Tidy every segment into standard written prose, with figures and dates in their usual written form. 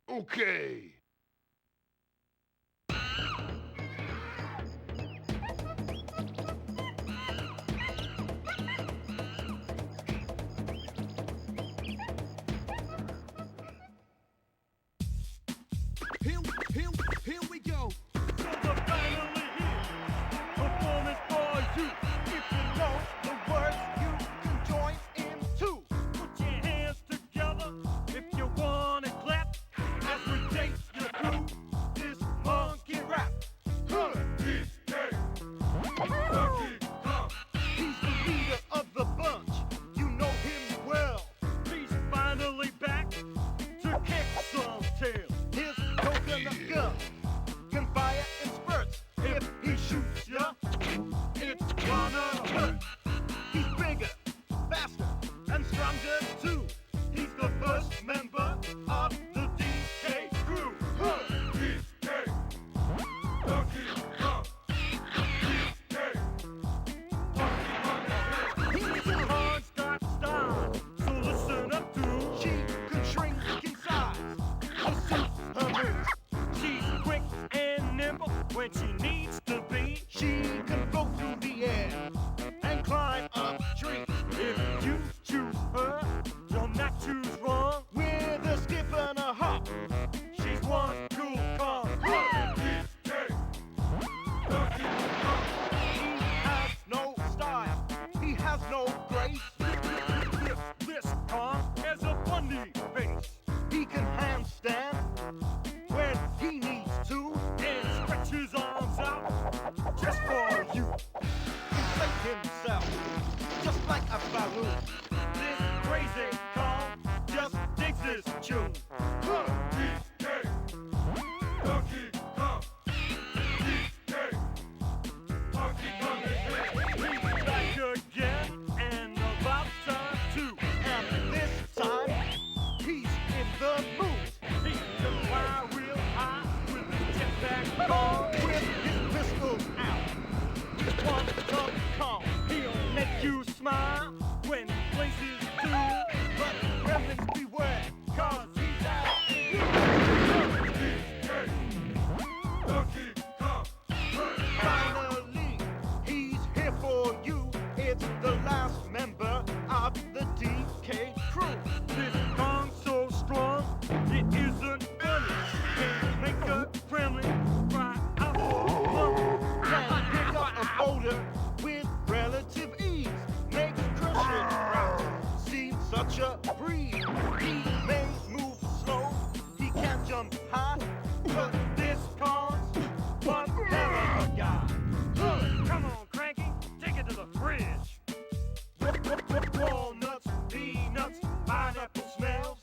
Okay. Here we go. So the finally here. Performance for you. If you know the words, you can join in too. Put your hands together if you wanna clap. As we take you through this monkey rap. He's the leader of the bunch. You know him well. He's finally back to kick some tail. His coconut gun can fire in spurts. If he shoots ya, it's gonna hurt. He's bigger, faster, and stronger too. He's the first member of the DK crew. DK, Donkey Kong. DK, He's a hard style, so listen up to. She can shrink in size to suit her moves. She's quick and nimble when she needs to be. She can go through the air and climb up trees. If you choose her, you'll not choose wrong. With a skip and a hop, she's one cool Kong. He has no style, he has no grace. This Kong has a funny face. He can handstand when he needs to, and stretch his arms out just for you. Inflate himself just like a balloon. This crazy Kong just digs his tune. DK, Donkey Kong. DK, Donkey Kong is here. He's back again and about time too. And this time, he's in the mood. He can fly real high with his jetpack Kong, with his pistols out. One tough Kong, he'll make you smile when he places do. But gremlins beware, cause he's out to DK, Donkey Kong. Finally, he's here for you. It's the last member of the DK crew. This Kong's so strong, it isn't funny. Can make a gremlin cry out for money. Can pick up a boulder with relative ease. Makes crushing round seem such a breeze. He may move slow, he can't jump high, but this Kong's one hell of a guy. Come on, Cranky, take it to the fridge. Walnuts, peanuts, pineapple smells,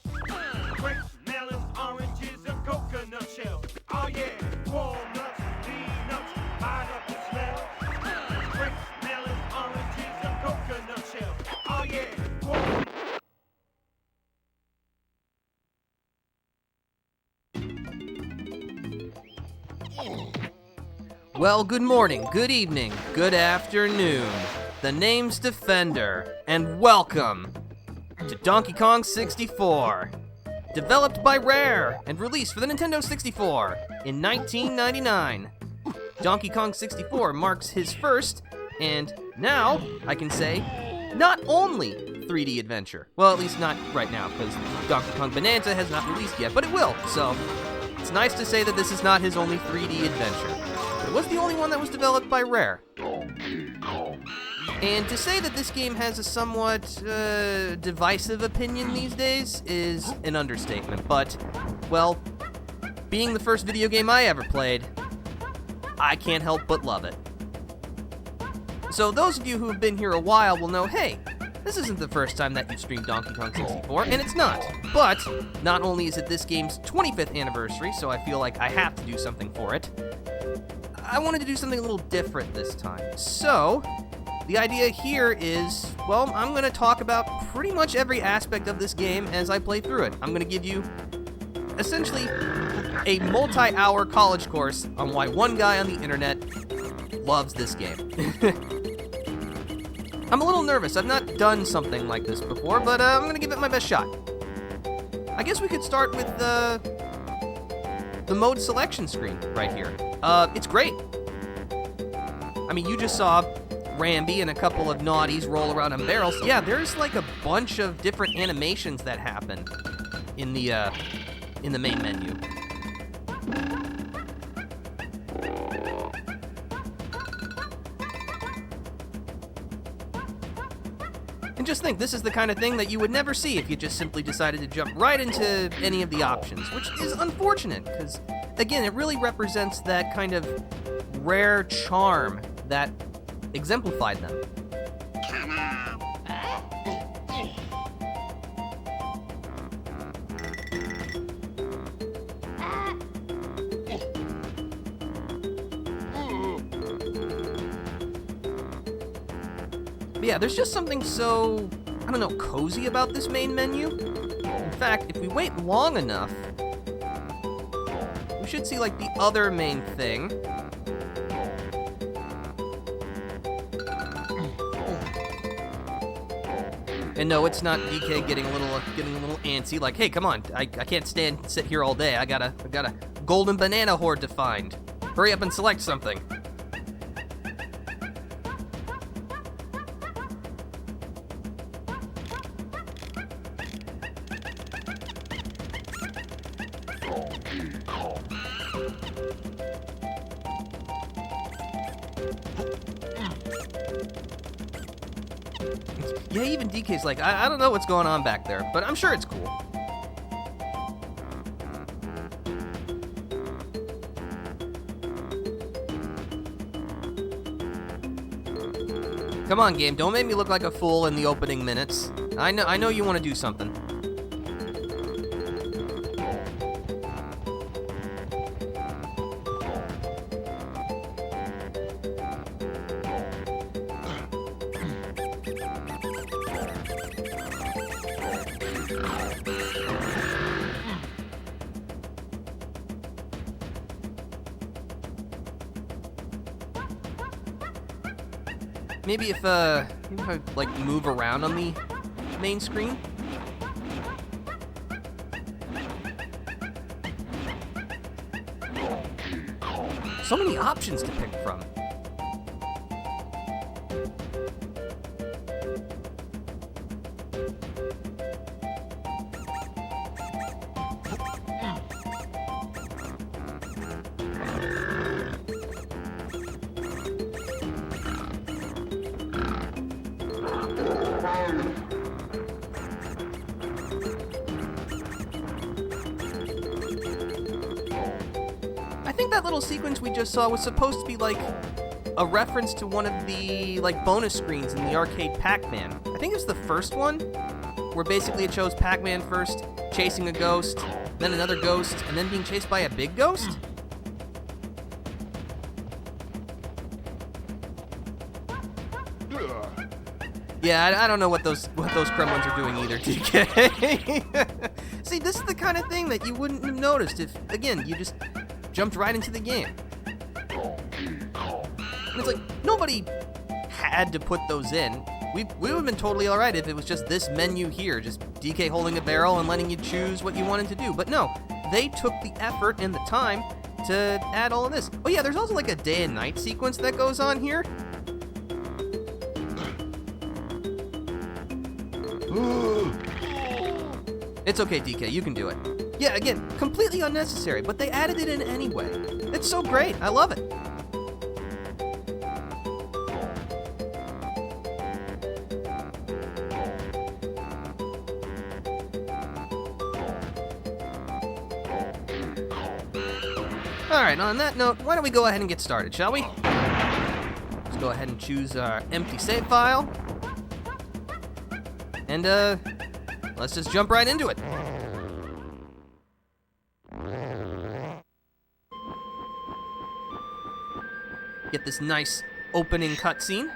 grapes, melons, oranges, and coconut shells. Oh yeah, walnuts, peanuts, pineapple smells, grapes, melons, oranges, and coconut shells. Oh yeah, walnuts. Well, good morning, good evening, good afternoon. The name's Defender, and welcome to Donkey Kong 64. Developed by Rare and released for the Nintendo 64 in 1999. Donkey Kong 64 marks his first, and now I can say, not only 3D adventure. Well, at least not right now, because Donkey Kong Bonanza has not released yet, but it will, so it's nice to say that this is not his only 3D adventure. But it was the only one that was developed by Rare. And to say that this game has a somewhat divisive opinion these days is an understatement, but, well, being the first video game I ever played, I can't help but love it. So those of you who have been here a while will know, hey, this isn't the first time that you've streamed Donkey Kong 64, and it's not. But, not only is it this game's 25th anniversary, so I feel like I have to do something for it, I wanted to do something a little different this time. So, the idea here is, well, I'm going to talk about pretty much every aspect of this game as I play through it. I'm going to give you, essentially, a multi-hour college course on why one guy on the internet loves this game. I'm a little nervous. I've not done something like this before, but I'm going to give it my best shot. I guess we could start with the mode selection screen right here. It's great. I mean, you just saw Rambi and a couple of naughties roll around on barrels. Yeah, there's like a bunch of different animations that happen in the main menu. And just think, this is the kind of thing that you would never see if you just simply decided to jump right into any of the options, which is unfortunate, because, again, it really represents that kind of rare charm that exemplified them. But yeah, there's just something so, I don't know, cozy about this main menu. In fact, if we wait long enough, we should see like the other main thing. And no, it's not DK getting a little antsy. Like, hey, come on, I can't sit here all day. I got a golden banana hoard to find. Hurry up and select something. Yeah, even DK's like, I don't know what's going on back there, but I'm sure it's cool. Come on, game, don't make me look like a fool in the opening minutes. I know you want to do something. Maybe if I like move around on the main screen. So many options to pick from. I think that little sequence we just saw was supposed to be like a reference to one of the like bonus screens in the arcade Pac-Man. I think it's the first one, where basically it shows Pac-Man first chasing a ghost, then another ghost, and then being chased by a big ghost. Yeah, I don't know what those gremlins are doing either, DK. See, this is the kind of thing that you wouldn't have noticed if, again, you just jumped right into the game. And it's like, nobody had to put those in. We would have been totally alright if it was just this menu here, just DK holding a barrel and letting you choose what you wanted to do. But no, they took the effort and the time to add all of this. Oh yeah, there's also like a day and night sequence that goes on here. It's okay, DK, you can do it. Yeah, again, completely unnecessary, but they added it in anyway. It's so great, I love it. Alright, on that note, why don't we go ahead and get started, shall we? Let's go ahead and choose our empty save file. And, let's just jump right into it. Get this nice opening cutscene.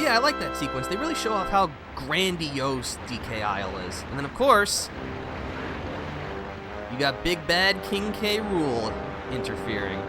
yeah, I like that sequence. They really show off how grandiose DK Isle is. And then, of course, you got Big Bad King K. Rool interfering.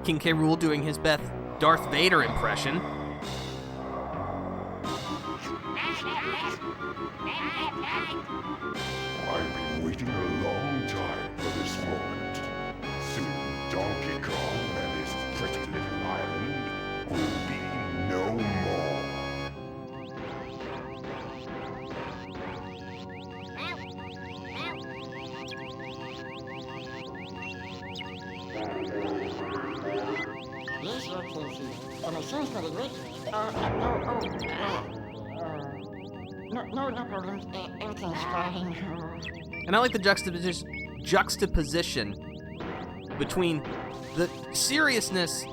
King K. Rool doing his best Darth Vader impression. I've been waiting a long time for this moment. Soon Donkey Kong and his pretty little island will be no more. Yes, Lord Casey. And it sounds pretty great. No problems. Everything's fine. And I like the juxtaposition between the seriousness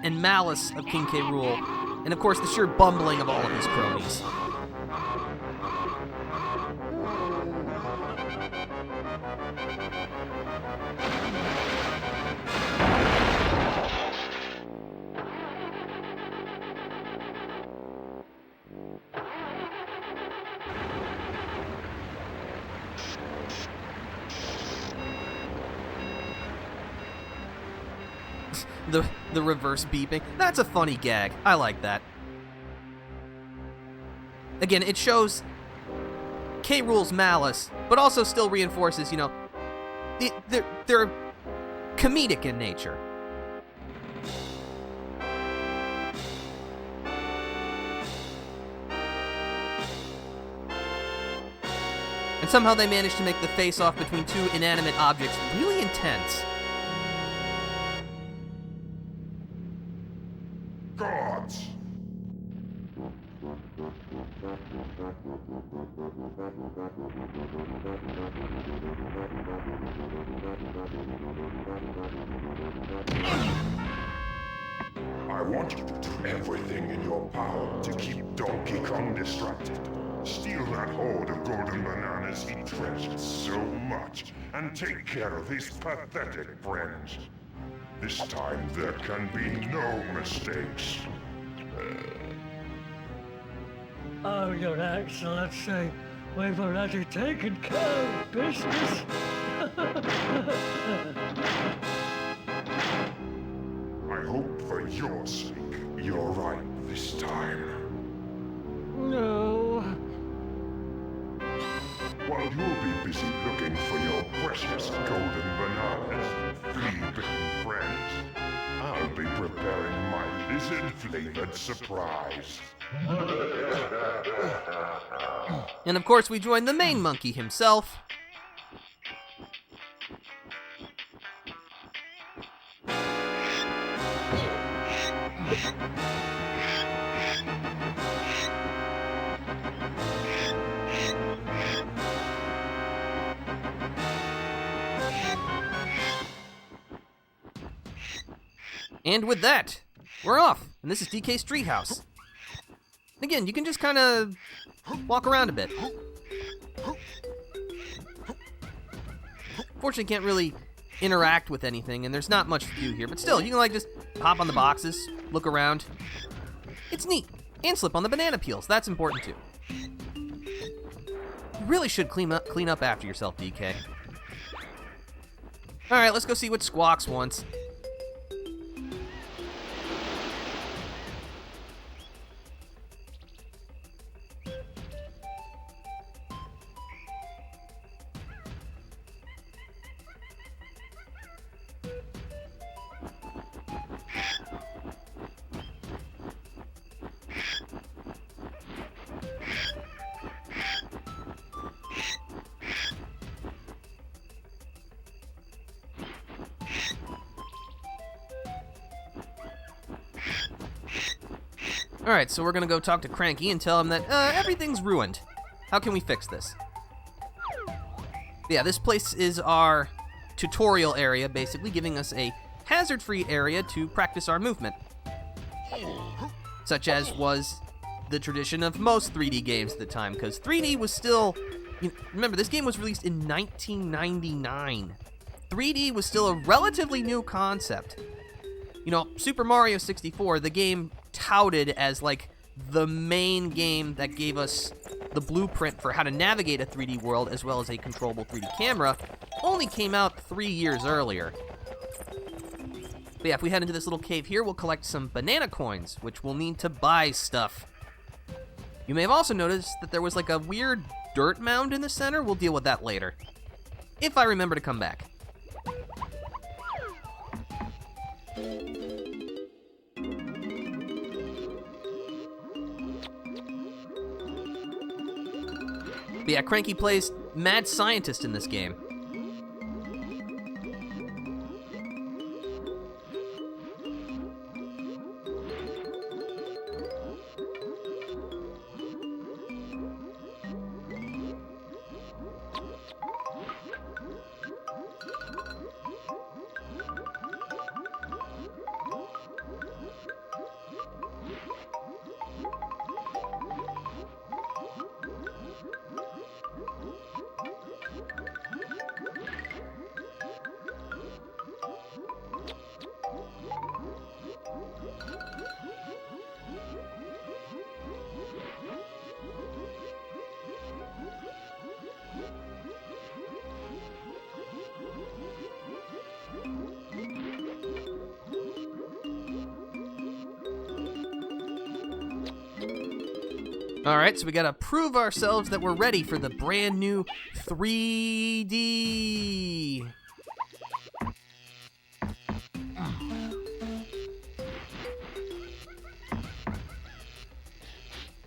and malice of King K. Rool, and of course the sheer bumbling of all of his cronies. The reverse beeping. That's a funny gag. I like that. Again, it shows K. Rool's malice, but also still reinforces, you know, they're comedic in nature. And somehow they managed to make the face-off between two inanimate objects really intense. Gods! I want you to do everything in your power to keep Donkey Kong distracted. Steal that hoard of golden bananas he treasured so much, and take care of his pathetic friends. This time there can be no mistakes. Oh, Your Excellency, we've already taken care of business. I hope for your sake you're right this time. No. While you'll be busy looking for your precious golden bananas, flea-bitten friends, I'll be preparing my lizard-flavored surprise. And of course, we join the main monkey himself. And with that, we're off. And this is DK's Treehouse. Again, you can just kind of walk around a bit. Fortunately, can't really interact with anything, and there's not much to do here. But still, you can like just hop on the boxes, look around. It's neat. And slip on the banana peels. That's important too. You really should clean up after yourself, DK. All right, let's go see what Squawks wants. Alright, so we're gonna go talk to Cranky and tell him that everything's ruined. How can we fix this? Yeah, this place is our tutorial area, basically, giving us a hazard-free area to practice our movement. Such as was the tradition of most 3D games at the time, because 3D was still... remember, this game was released in 1999. 3D was still a relatively new concept. You know, Super Mario 64, the game touted as, like, the main game that gave us the blueprint for how to navigate a 3D world as well as a controllable 3D camera, only came out 3 years earlier. But yeah, if we head into this little cave here, we'll collect some banana coins, which we'll need to buy stuff. You may have also noticed that there was like a weird dirt mound in the center. We'll deal with that later, if I remember to come back. But yeah, Cranky plays mad scientist in this game. Alright, so we gotta prove ourselves that we're ready for the brand new 3D.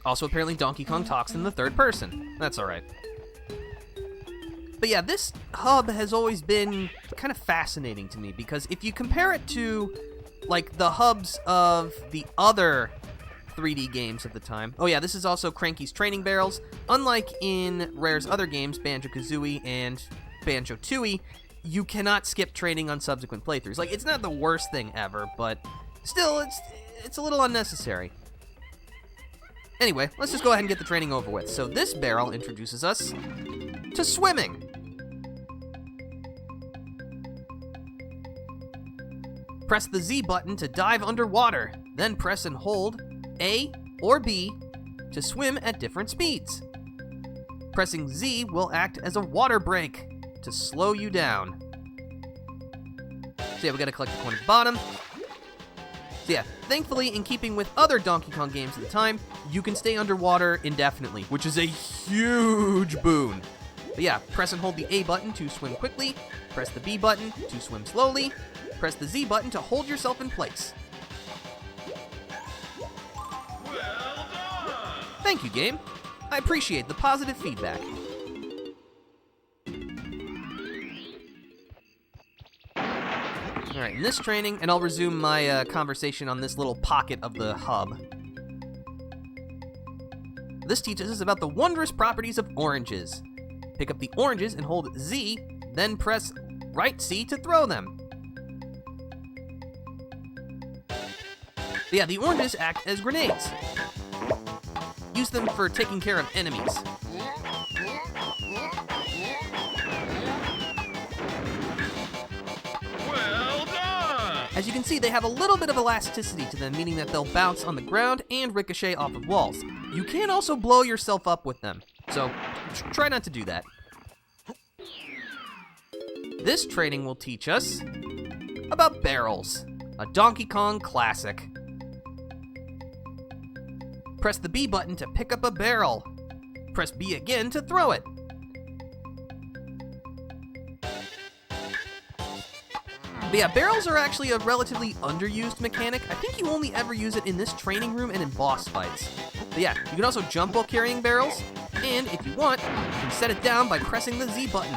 Also, apparently Donkey Kong talks in the third person. That's alright. But yeah, this hub has always been kind of fascinating to me, because if you compare it to, like, the hubs of the other 3D games at the time. Oh yeah, this is also Cranky's training barrels. Unlike in Rare's other games, Banjo-Kazooie and Banjo-Tooie, you cannot skip training on subsequent playthroughs. Like, it's not the worst thing ever, but still, it's a little unnecessary. Anyway, let's just go ahead and get the training over with. So this barrel introduces us to swimming. Press the Z button to dive underwater, then press and hold A or B to swim at different speeds. Pressing Z will act as a water brake to slow you down. So yeah, we gotta collect the coin at the bottom. So yeah, thankfully, in keeping with other Donkey Kong games at the time, you can stay underwater indefinitely, which is a huge boon. But yeah, press and hold the A button to swim quickly, press the B button to swim slowly, press the Z button to hold yourself in place. Thank you, game. I appreciate the positive feedback. Alright, in this training, and I'll resume my conversation on this little pocket of the hub. This teaches us about the wondrous properties of oranges. Pick up the oranges and hold Z, then press right C to throw them. Yeah, the oranges act as grenades. Use them for taking care of enemies. Well done! As you can see, they have a little bit of elasticity to them, meaning that they'll bounce on the ground and ricochet off of walls. You can also blow yourself up with them, so try not to do that. This training will teach us about barrels, a Donkey Kong classic. Press the B button to pick up a barrel. Press B again to throw it. But yeah, barrels are actually a relatively underused mechanic. I think you only ever use it in this training room and in boss fights. But yeah, you can also jump while carrying barrels, and if you want, you can set it down by pressing the Z button.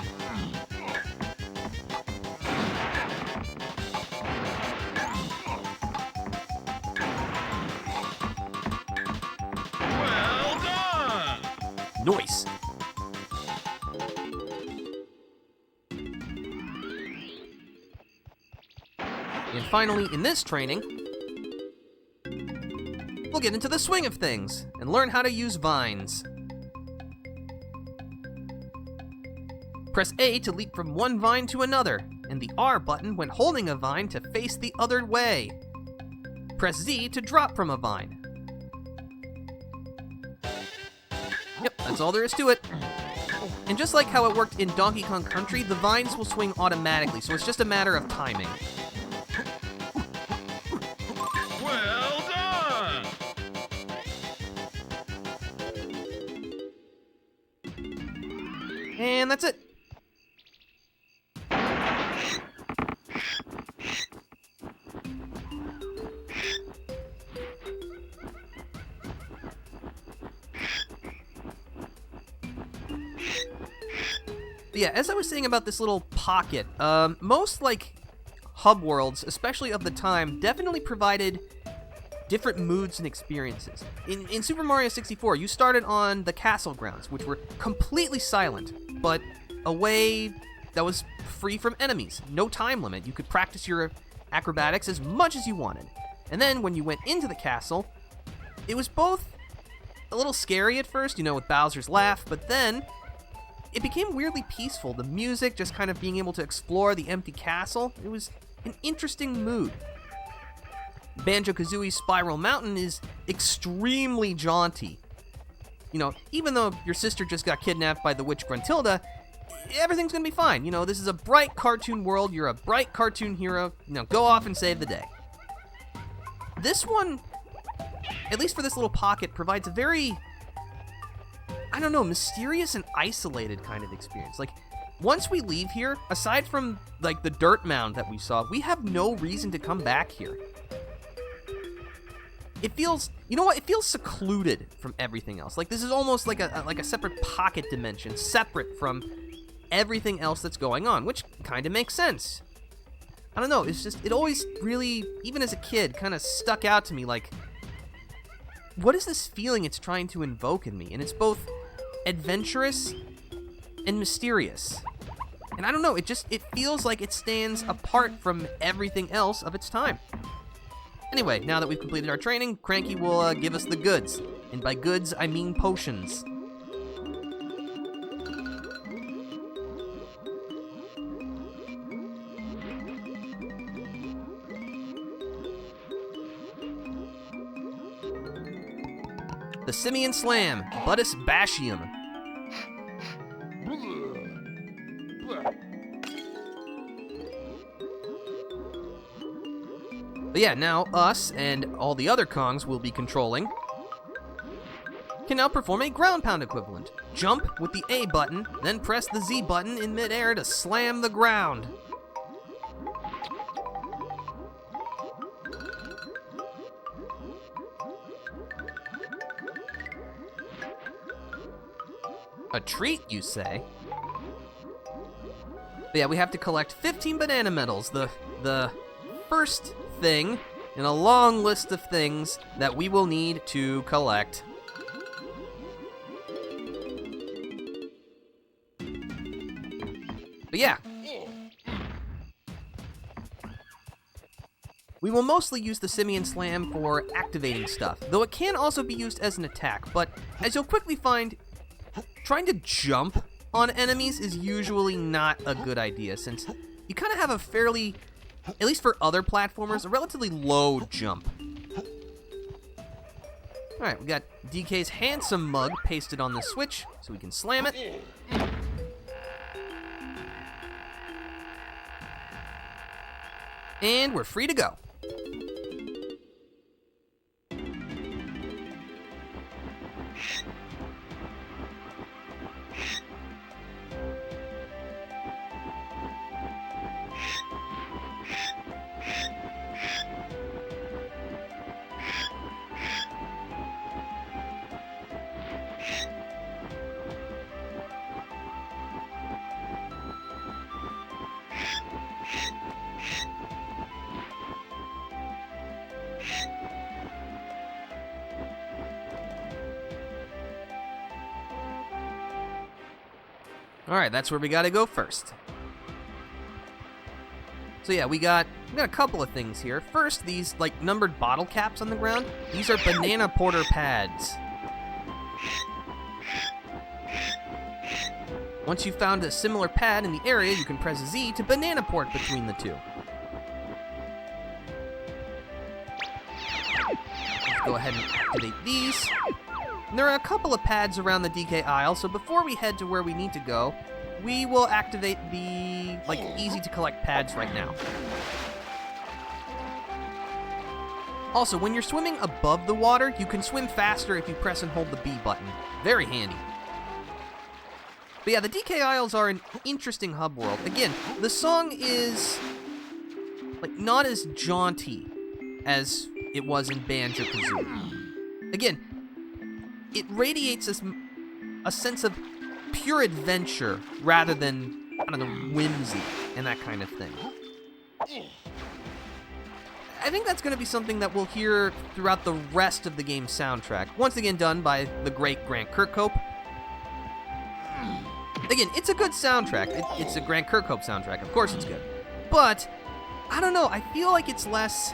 Nice. And finally, in this training, we'll get into the swing of things and learn how to use vines. Press A to leap from one vine to another, and the R button when holding a vine to face the other way. Press Z to drop from a vine. Yep, that's all there is to it. And just like how it worked in Donkey Kong Country, the vines will swing automatically, so it's just a matter of timing. Well done! And that's it. But yeah, as I was saying about this little pocket, most like hub worlds, especially of the time, definitely provided different moods and experiences. In Super Mario 64, you started on the castle grounds, which were completely silent, but a way that was free from enemies, no time limit. You could practice your acrobatics as much as you wanted. And then when you went into the castle, it was both a little scary at first, with Bowser's laugh, but then it became weirdly peaceful. The music, just kind of being able to explore the empty castle, it was an interesting mood. Banjo-Kazooie's Spiral Mountain is extremely jaunty. Even though your sister just got kidnapped by the witch Gruntilda, everything's gonna be fine. This is a bright cartoon world, you're a bright cartoon hero, go off and save the day. This one, at least for this little pocket, provides a very, mysterious and isolated kind of experience. Like, once we leave here, aside from, the dirt mound that we saw, we have no reason to come back here. It feels, it feels secluded from everything else. Like, this is almost like a separate pocket dimension, separate from everything else that's going on, which kind of makes sense. I don't know, it's just, it always really, even as a kid, kind of stuck out to me, like, what is this feeling it's trying to invoke in me? And it's both adventurous and mysterious. And I don't know, it feels like it stands apart from everything else of its time. Anyway, now that we've completed our training, Cranky will give us the goods. And by goods, I mean potions. The Simian Slam, Buddus Bashium. But yeah, now us and all the other Kongs we'll be controlling can now perform a ground pound equivalent. Jump with the A button, then press the Z button in midair to slam the ground. A treat, you say? But yeah, we have to collect 15 banana medals, the first thing in a long list of things that we will need to collect. But yeah, we will mostly use the Simian Slam for activating stuff, though it can also be used as an attack, but as you'll quickly find, trying to jump on enemies is usually not a good idea, since you kind of have a fairly, at least for other platformers, a relatively low jump. Alright, we got DK's handsome mug pasted on the switch, so we can slam it. And we're free to go. Alright, that's where we gotta go first. So yeah, we got a couple of things here. First, these, like, numbered bottle caps on the ground. These are banana porter pads. Once you've found a similar pad in the area, you can press Z to banana port between the two. Let's go ahead and activate these. And there are a couple of pads around the DK aisle, so before we head to where we need to go, we will activate the, like, easy-to-collect pads right now. Also, when you're swimming above the water, you can swim faster if you press and hold the B button. Very handy. But yeah, the DK aisles are an interesting hub world. Again, the song is, like, not as jaunty as it was in Banjo-Kazooie. Again, it radiates a sense of pure adventure rather than, I don't know, whimsy and that kind of thing. I think that's going to be something that we'll hear throughout the rest of the game's soundtrack. Once again done by the great Grant Kirkhope. Again, it's a good soundtrack. It's a Grant Kirkhope soundtrack. Of course it's good. But, I don't know, I feel like it's less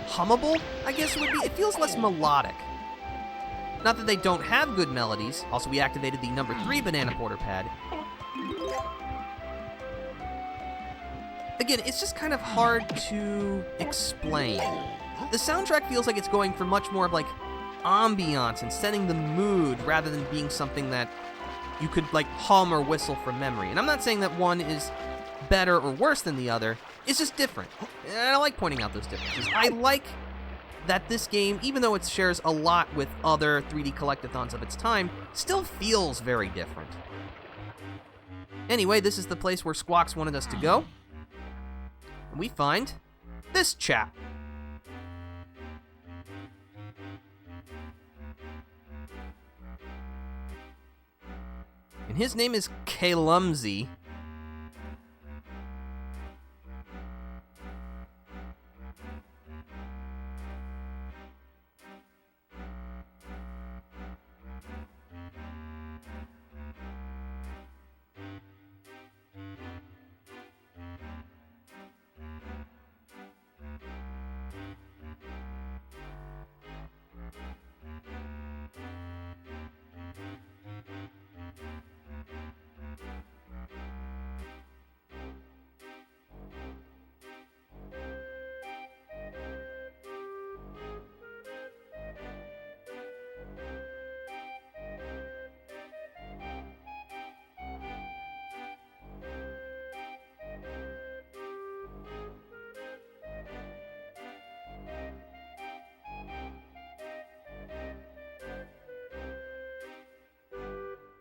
hummable, I guess it would be. It feels less melodic. Not that they don't have good melodies. Also, we activated the number 3 banana porter pad. Again, it's just kind of hard to explain. The soundtrack feels like it's going for much more of, like, ambiance and setting the mood rather than being something that you could, like, hum or whistle from memory. And I'm not saying that one is better or worse than the other. It's just different. And I like pointing out those differences. I like that this game, even though it shares a lot with other 3D collectathons of its time, still feels very different. Anyway, this is the place where Squawks wanted us to go. And we find this chap. And his name is Kalumsy.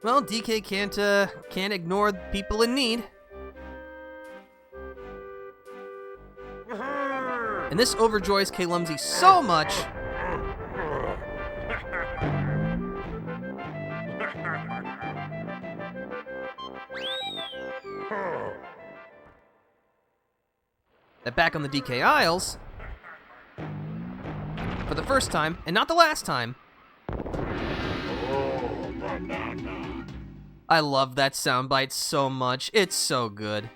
Well, DK can't ignore people in need. And this overjoys Kalumsy so much that back on the DK Isles, for the first time, and not the last time, I love that soundbite so much. It's so good.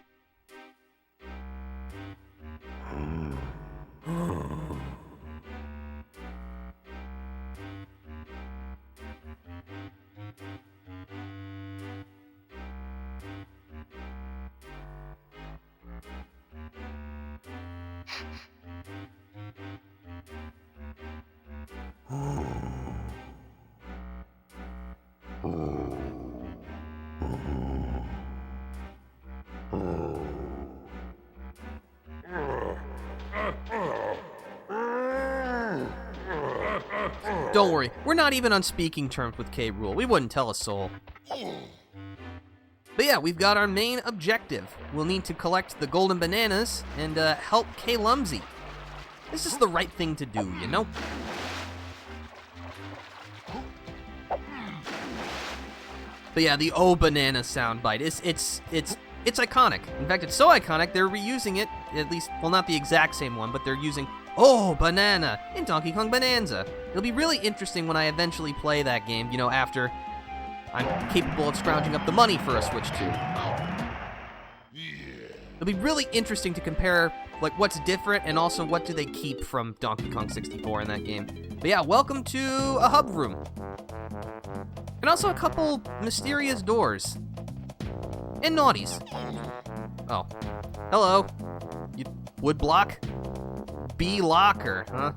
Don't worry, we're not even on speaking terms with K. Rool. We wouldn't tell a soul. But yeah, we've got our main objective. We'll need to collect the golden bananas and help Kalumsy. This is the right thing to do, you know? But yeah, the "Oh Banana" soundbite, it's iconic. In fact, it's so iconic, they're reusing it, at least, well, not the exact same one, but they're using "Oh Banana" in Donkey Kong Bonanza. It'll be really interesting when I eventually play that game, you know, after I'm capable of scrounging up the money for a Switch 2. It'll be really interesting to compare like what's different and also what do they keep from Donkey Kong 64 in that game. But yeah, welcome to a hub room. And also a couple mysterious doors. And naughties. Oh. Hello. You wood block? B locker, huh?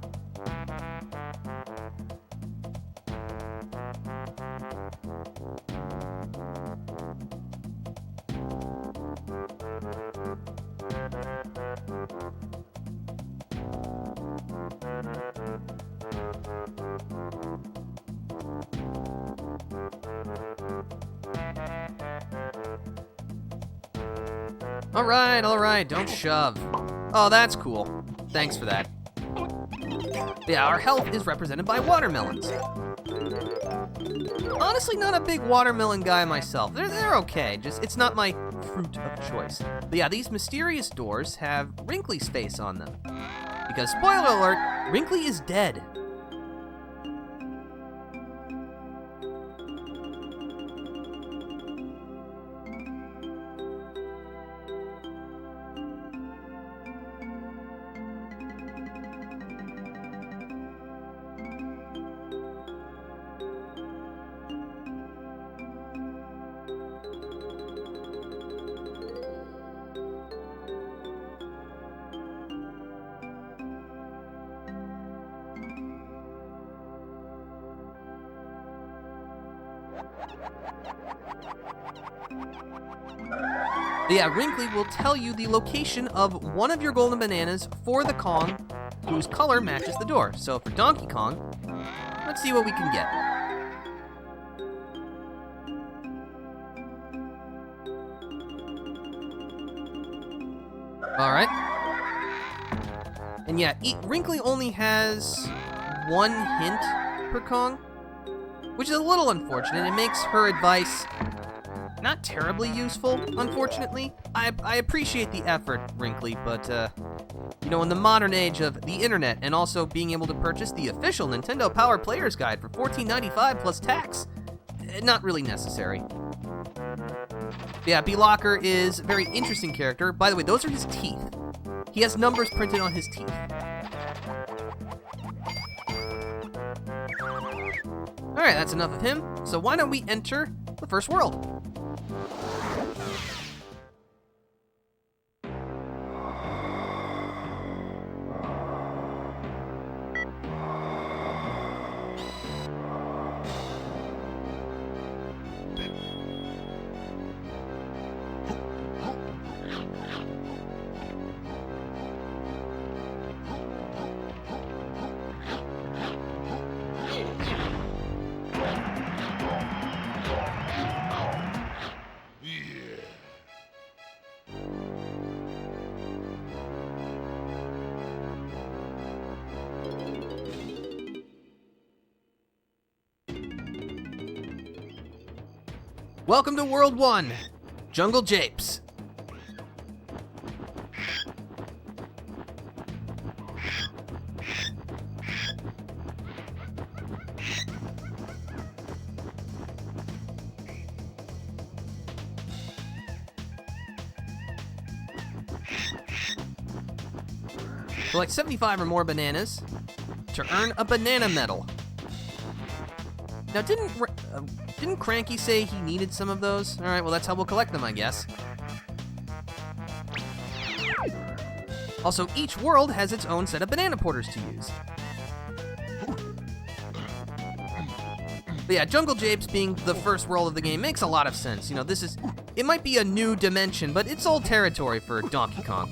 Alright, don't shove. Oh, that's cool. Thanks for that. Yeah, our health is represented by watermelons. Honestly, not a big watermelon guy myself. They're okay, just it's not my fruit of choice. But yeah, these mysterious doors have Wrinkly's face on them. Because, spoiler alert, Wrinkly is dead. Yeah, Wrinkly will tell you the location of one of your golden bananas for the Kong whose color matches the door. So for Donkey Kong, let's see what we can get. Alright. And yeah, Wrinkly only has one hint per Kong, which is a little unfortunate. It makes her advice not terribly useful, unfortunately. I appreciate the effort, Wrinkly, but, you know, in the modern age of the internet and also being able to purchase the official Nintendo Power Player's Guide for $14.95 plus tax, not really necessary. Yeah, B-Locker is a very interesting character. By the way, those are his teeth. He has numbers printed on his teeth. Alright, that's enough of him. So why don't we enter the first world? Welcome to World 1, Jungle Japes. Collect 75 or more bananas to earn a banana medal. Now, didn't Cranky say he needed some of those? All right, well, that's how we'll collect them, I guess. Also, each world has its own set of banana porters to use. But yeah, Jungle Japes being the first world of the game makes a lot of sense. You know, it might be a new dimension, but it's old territory for Donkey Kong.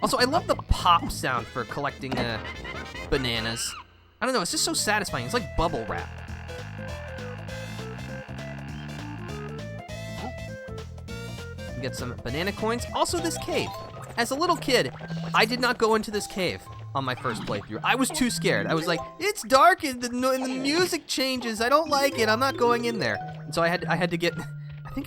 Also, I love the pop sound for collecting bananas. I don't know, it's just so satisfying. It's like bubble wrap. You get some banana coins. Also, this cave. As a little kid, I did not go into this cave on my first playthrough. I was too scared. I was like, it's dark and the music changes. I don't like it. I'm not going in there. And so I had to get.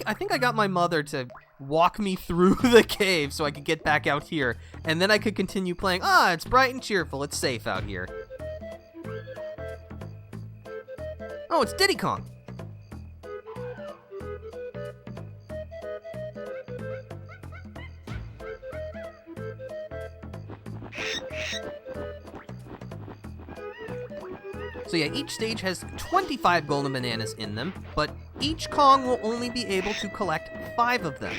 I think I got my mother to walk me through the cave so I could get back out here, and then I could continue playing. Ah, it's bright and cheerful. It's safe out here. Oh, it's Diddy Kong. So yeah, each stage has 25 golden bananas in them, but each Kong will only be able to collect 5 of them.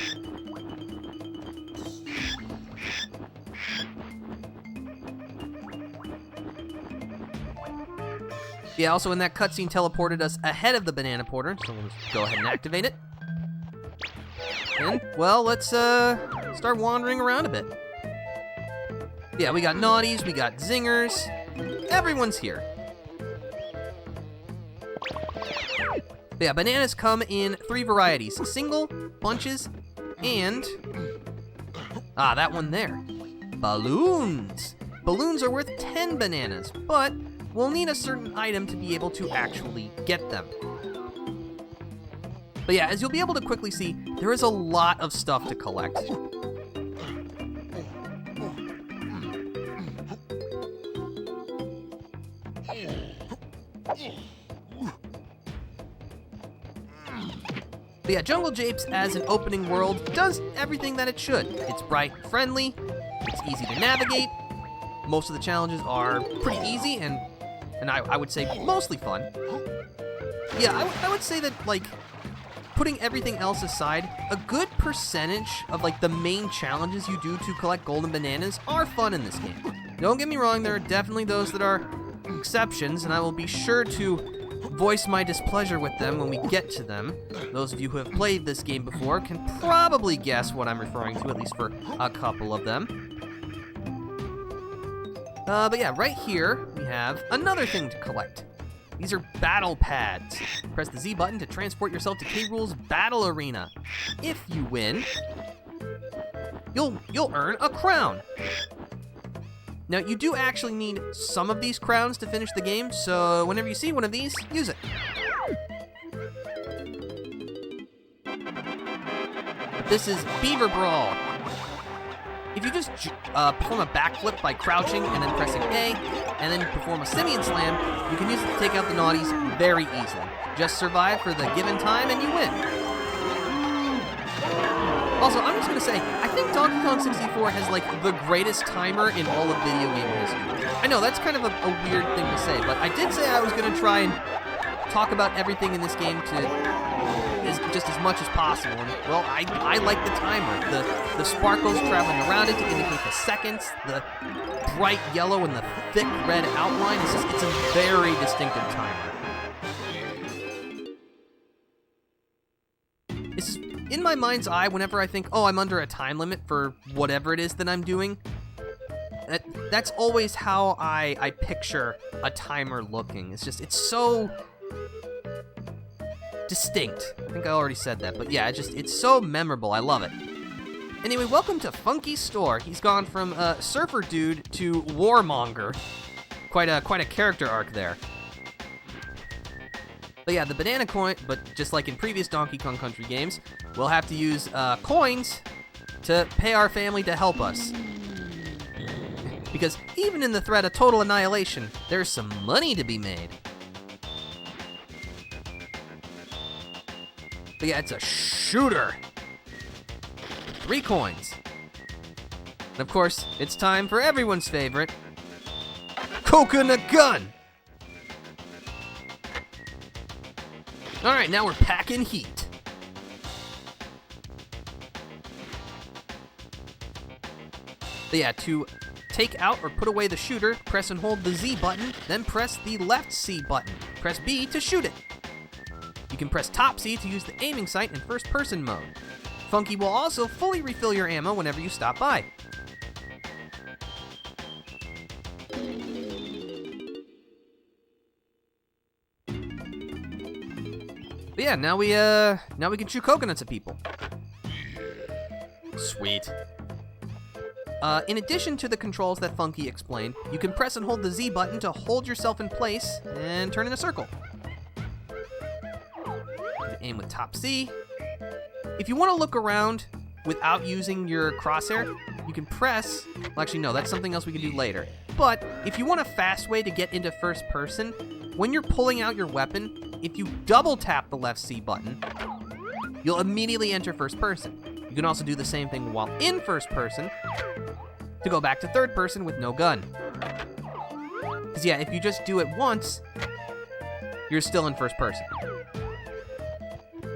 Yeah, also in that cutscene teleported us ahead of the banana porter, so we'll just go ahead and activate it. And, well, let's start wandering around a bit. Yeah, we got naughties, we got zingers, everyone's here. But yeah, bananas come in 3 varieties: single, bunches, and... ah, that one there. Balloons. Balloons are worth 10 bananas, but we'll need a certain item to be able to actually get them. But yeah, as you'll be able to quickly see, there is a lot of stuff to collect. But yeah, Jungle Japes as an opening world does everything that it should. It's bright and friendly, it's easy to navigate, most of the challenges are pretty easy and I would say mostly fun. Yeah, I would say that, like, putting everything else aside, a good percentage of, like, the main challenges you do to collect golden bananas are fun in this game. Don't get me wrong, there are definitely those that are exceptions, and I will be sure to voice my displeasure with them when we get to them. Those of you who have played this game before can probably guess what I'm referring to, at least for a couple of them. But yeah, right here, we have another thing to collect. These are battle pads. Press the Z button to transport yourself to K. Rool's battle arena. If you win, you'll earn a crown. Now, you do actually need some of these crowns to finish the game, so whenever you see one of these, use it. This is Beaver Brawl. If you just perform a backflip by crouching and then pressing A, and then perform a Simian Slam, you can use it to take out the naughties very easily. Just survive for the given time and you win. Also, I'm just gonna say, I think Donkey Kong 64 has, like, the greatest timer in all of video game history. I know, that's kind of a weird thing to say, but I did say I was gonna try and talk about everything in this game to just as much as possible. And, well, I like the timer. The sparkles traveling around it to indicate the seconds, the bright yellow and the thick red outline. It's a very distinctive timer. It's in my mind's eye whenever I think, oh, I'm under a time limit for whatever it is that I'm doing. That's always how I picture a timer looking. It's so distinct. I think I already said that, but yeah, it's so memorable. I love it. Anyway, welcome to Funky's store. He's gone from surfer dude to warmonger. Quite a character arc there. But yeah, the banana coin, but just like in previous Donkey Kong Country games, we'll have to use coins to pay our family to help us. Because even in the threat of total annihilation, there's some money to be made. But yeah, it's a shooter. 3 coins. And of course, it's time for everyone's favorite, coconut gun. Alright, now we're packing heat. But yeah, to take out or put away the shooter, press and hold the Z button, then press the left C button. Press B to shoot it. You can press top C to use the aiming sight in first-person mode. Funky will also fully refill your ammo whenever you stop by. But yeah, now we can shoot coconuts at people. Sweet. In addition to the controls that Funky explained, you can press and hold the Z button to hold yourself in place and turn in a circle. Aim with top C. If you want to look around without using your crosshair, you can press... Well, actually, no, that's something else we can do later. But if you want a fast way to get into first person, when you're pulling out your weapon, if you double tap the left C button, you'll immediately enter first person. You can also do the same thing while in first person to go back to third person with no gun. Because yeah, if you just do it once, you're still in first person.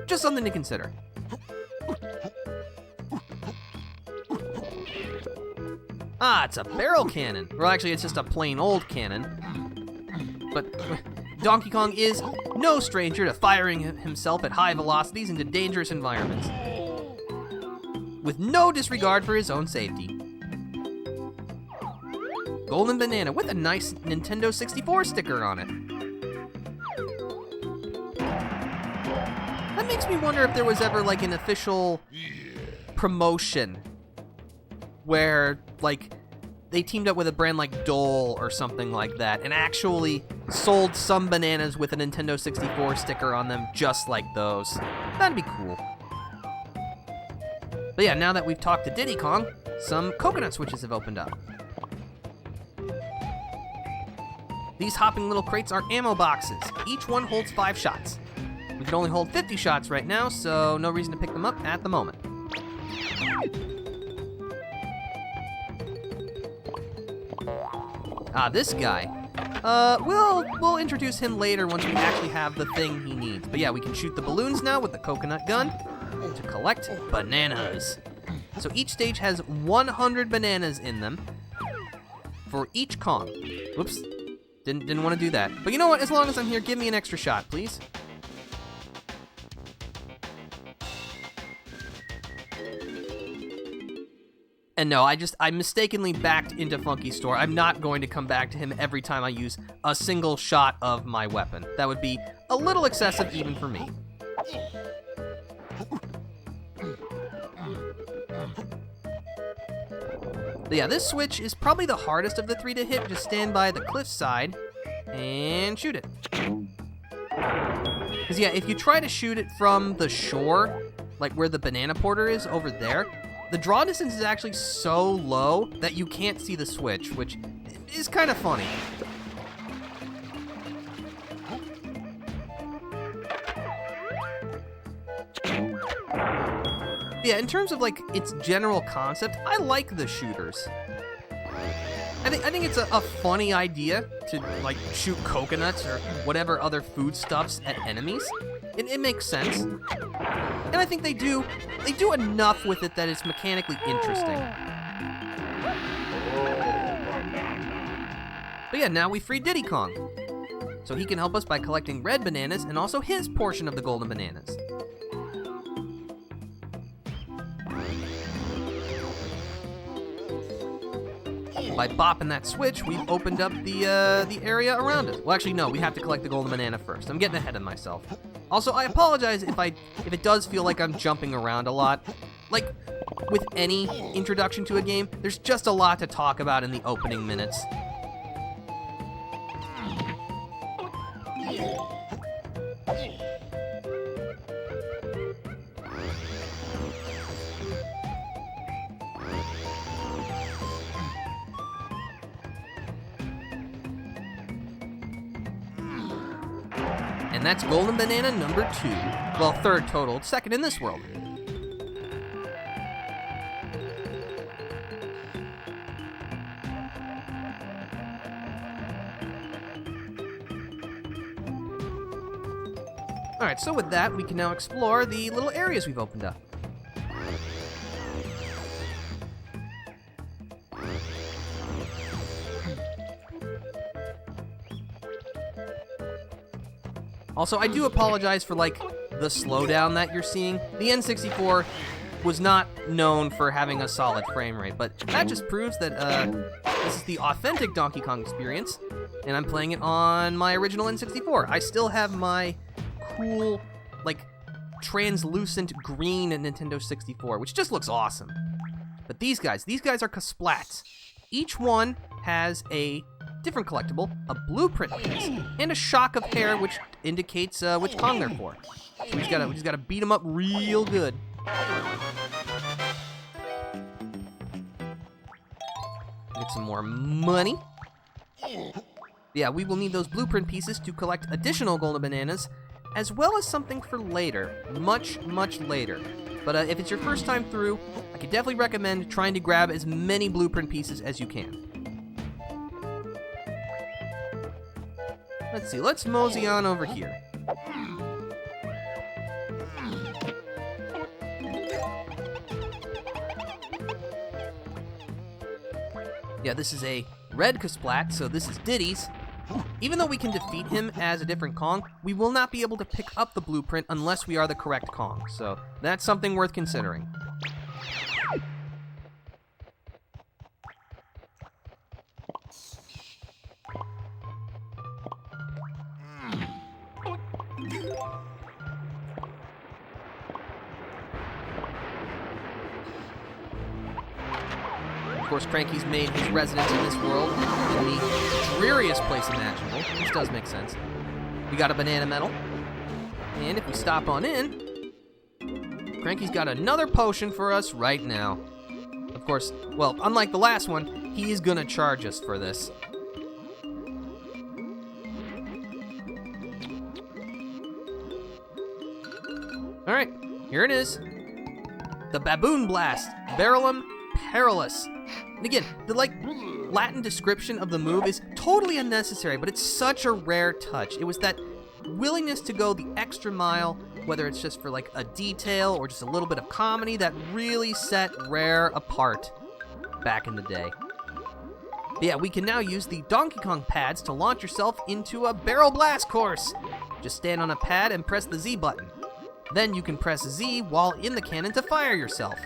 Just something to consider. Ah, it's a barrel cannon. Well, actually, it's just a plain old cannon. But Donkey Kong is no stranger to firing himself at high velocities into dangerous environments, with no disregard for his own safety. Golden banana with a nice Nintendo 64 sticker on it. That makes me wonder if there was ever like an official promotion where like they teamed up with a brand like Dole or something like that and actually sold some bananas with a Nintendo 64 sticker on them just like those. That'd be cool. But yeah, now that we've talked to Diddy Kong, some coconut switches have opened up. These hopping little crates are ammo boxes. Each one holds 5 shots. We can only hold 50 shots right now, so no reason to pick them up at the moment. Ah, this guy. We'll introduce him later once we actually have the thing he needs. But yeah, we can shoot the balloons now with the coconut gun to collect bananas. So each stage has 100 bananas in them for each Kong. Whoops, didn't want to do that. But you know what? As long as I'm here, give me an extra shot, please. And no, I mistakenly backed into Funky Store. I'm not going to come back to him every time I use a single shot of my weapon. That would be a little excessive even for me. But yeah, this switch is probably the hardest of the 3 to hit. Just stand by the cliffside and shoot it. Because yeah, if you try to shoot it from the shore, like where the banana porter is over there, the draw distance is actually so low that you can't see the switch, which is kind of funny. Yeah, in terms of like its general concept, I like the shooters. I think it's a funny idea to like shoot coconuts or whatever other foodstuffs at enemies. It makes sense. And I think they do enough with it that it's mechanically interesting. But yeah, now we free Diddy Kong. So he can help us by collecting red bananas and also his portion of the golden bananas. By bopping that switch, we've opened up the area around us. Well, actually, no, we have to collect the golden banana first. I'm getting ahead of myself. Also, I apologize if it does feel like I'm jumping around a lot. Like, with any introduction to a game, there's just a lot to talk about in the opening minutes. And that's golden banana number 2. Well, 3rd total, 2nd in this world. Alright, so with that, we can now explore the little areas we've opened up. Also, I do apologize for, like, the slowdown that you're seeing. The N64 was not known for having a solid frame rate, but that just proves that this is the authentic Donkey Kong experience, and I'm playing it on my original N64. I still have my cool, like, translucent green Nintendo 64, which just looks awesome. But these guys are Kasplats. Each one has a different collectible, a blueprint piece, and a shock of hair, which indicates which Kong they're for. So we just gotta beat them up real good. Get some more money. Yeah, we will need those blueprint pieces to collect additional golden bananas, as well as something for later. Much, much later. But if it's your first time through, I could definitely recommend trying to grab as many blueprint pieces as you can. Let's see, let's mosey on over here. Yeah, this is a red Kasplat, so this is Diddy's. Even though we can defeat him as a different Kong, we will not be able to pick up the blueprint unless we are the correct Kong, so that's something worth considering. Of course, Cranky's made his residence in this world in the dreariest place imaginable, which does make sense. We got a banana medal, and if we stop on in, Cranky's got another potion for us right now. Of course, well, unlike the last one, he is gonna charge us for this. Alright, here it is. The Baboon Blast, Barrelum Perilous. And again, the Latin description of the move is totally unnecessary, but it's such a rare touch. It was that willingness to go the extra mile, whether it's just for a detail or just a little bit of comedy, that really set Rare apart back in the day. But yeah, we can now use the Donkey Kong pads to launch yourself into a barrel blast course. Just stand on a pad and press the Z button. Then you can press Z while in the cannon to fire yourself.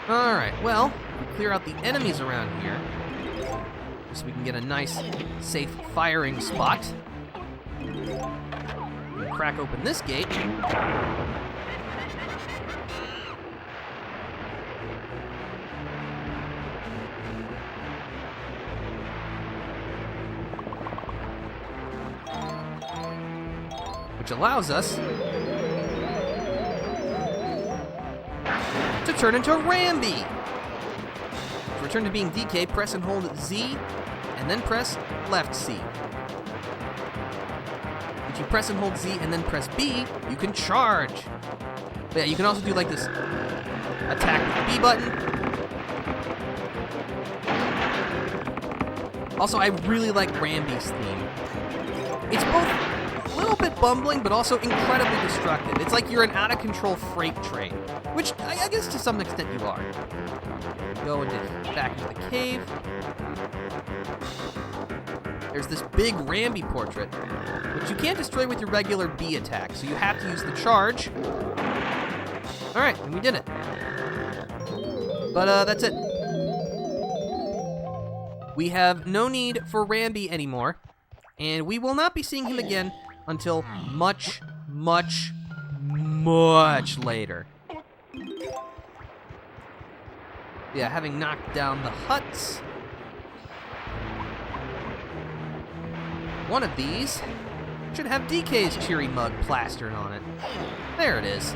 Alright, well, we clear out the enemies around here, so we can get a nice, safe firing spot. We'll crack open this gate. Which allows us to turn into Rambi. To return to being DK, press and hold Z, and then press left C. If you press and hold Z and then press B, you can charge. But yeah, you can also do this attack with the B button. Also, I really like Rambi's theme. It's both a little bit bumbling, but also incredibly destructive. It's like you're an out-of-control freight train, which I guess to some extent you are. Go back into the cave. There's this big Rambi portrait, which you can't destroy with your regular B attack, so you have to use the charge. Alright, and we did it. But that's it. We have no need for Rambi anymore, and we will not be seeing him again until much, much, much later. Yeah, having knocked down the huts. One of these should have DK's cheery mug plastered on it. There it is.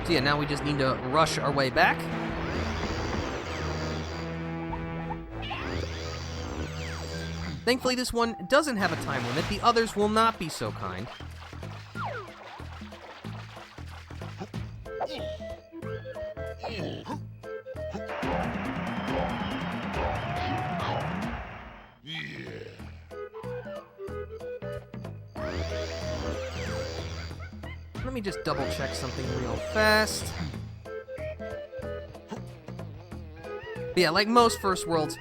So yeah, now we just need to rush our way back. Thankfully, this one doesn't have a time limit. The others will not be so kind. Let me just double check something real fast. But yeah, like most first worlds,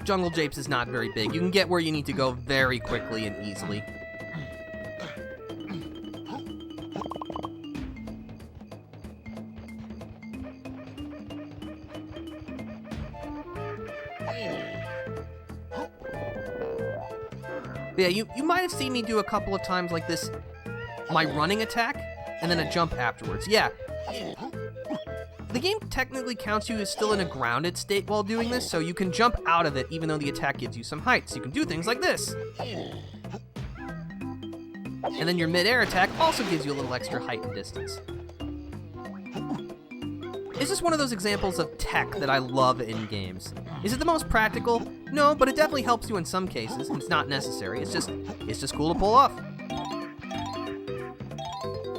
Jungle Japes is not very big. You can get where you need to go very quickly and easily. But yeah, you might have seen me do a couple of times like this, my running attack. and then a jump afterwards. Yeah. The game technically counts you as still in a grounded state while doing this, so you can jump out of it even though the attack gives you some height. So you can do things like this. And then your mid-air attack also gives you a little extra height and distance. It's just one of those examples of tech that I love in games. Is it the most practical? No, but it definitely helps you in some cases. It's not necessary. It's just cool to pull off.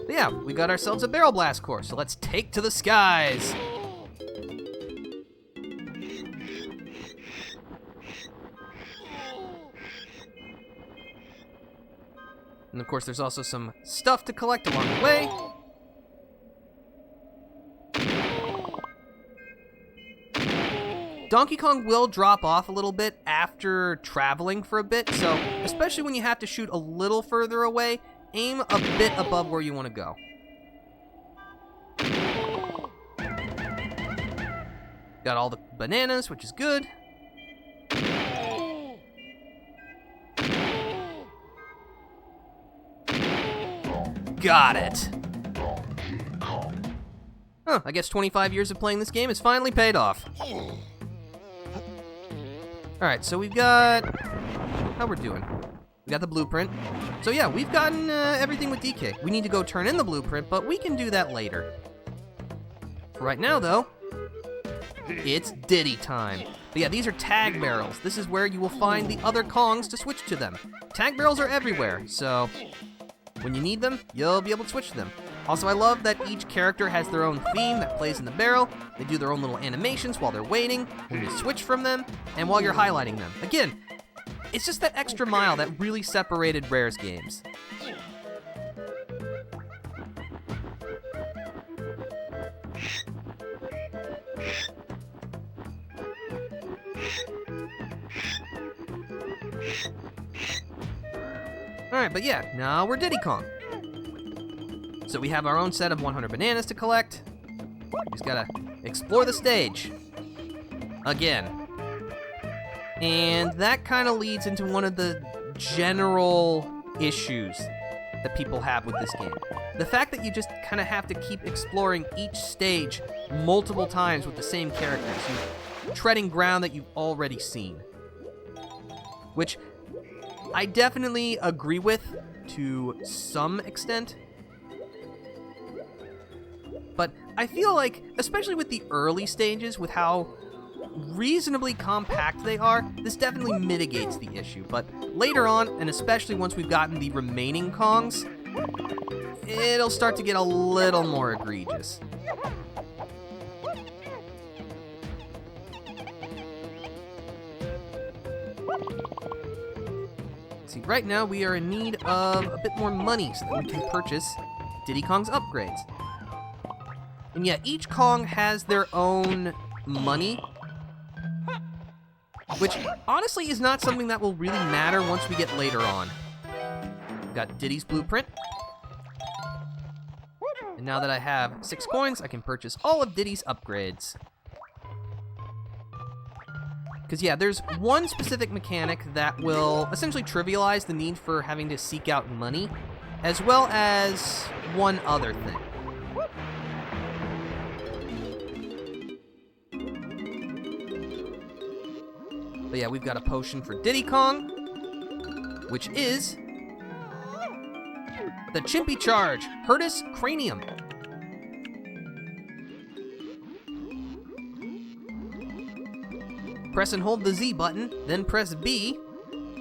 But yeah, we got ourselves a barrel blast course, so let's take to the skies. And of course, there's also some stuff to collect along the way. Donkey Kong will drop off a little bit after traveling for a bit, so especially when you have to shoot a little further away, aim a bit above where you want to go. Got all the bananas, which is good. Got it. Huh, I guess 25 years of playing this game has finally paid off. Alright, so we've got... How we're doing? We got the blueprint. So yeah, we've gotten everything with DK. We need to go turn in the blueprint, but we can do that later. For right now, though, it's Diddy time. But yeah, these are tag barrels. This is where you will find the other Kongs to switch to them. Tag barrels are everywhere, so when you need them, you'll be able to switch to them. Also, I love that each character has their own theme that plays in the barrel. They do their own little animations while they're waiting, when you switch from them, and while you're highlighting them. Again, it's just that extra mile that really separated Rare's games. Alright, but yeah, now we're Diddy Kong. So we have our own set of 100 bananas to collect. We just gotta explore the stage. Again. And that kind of leads into one of the general issues that people have with this game. The fact that you just kind of have to keep exploring each stage multiple times with the same characters. You're treading ground that you've already seen. Which I definitely agree with to some extent. But I feel like, especially with the early stages, with how reasonably compact they are, this definitely mitigates the issue. But later on, and especially once we've gotten the remaining Kongs, it'll start to get a little more egregious. See, right now we are in need of a bit more money so that we can purchase Diddy Kong's upgrades. And yeah, each Kong has their own money, which honestly is not something that will really matter once we get later on. We've got Diddy's blueprint. And now that I have 6 coins, I can purchase all of Diddy's upgrades. Because yeah, there's one specific mechanic that will essentially trivialize the need for having to seek out money, as well as one other thing. But yeah, we've got a potion for Diddy Kong, which is the Chimpy Charge, Hurtus Cranium. Press and hold the Z button, then press B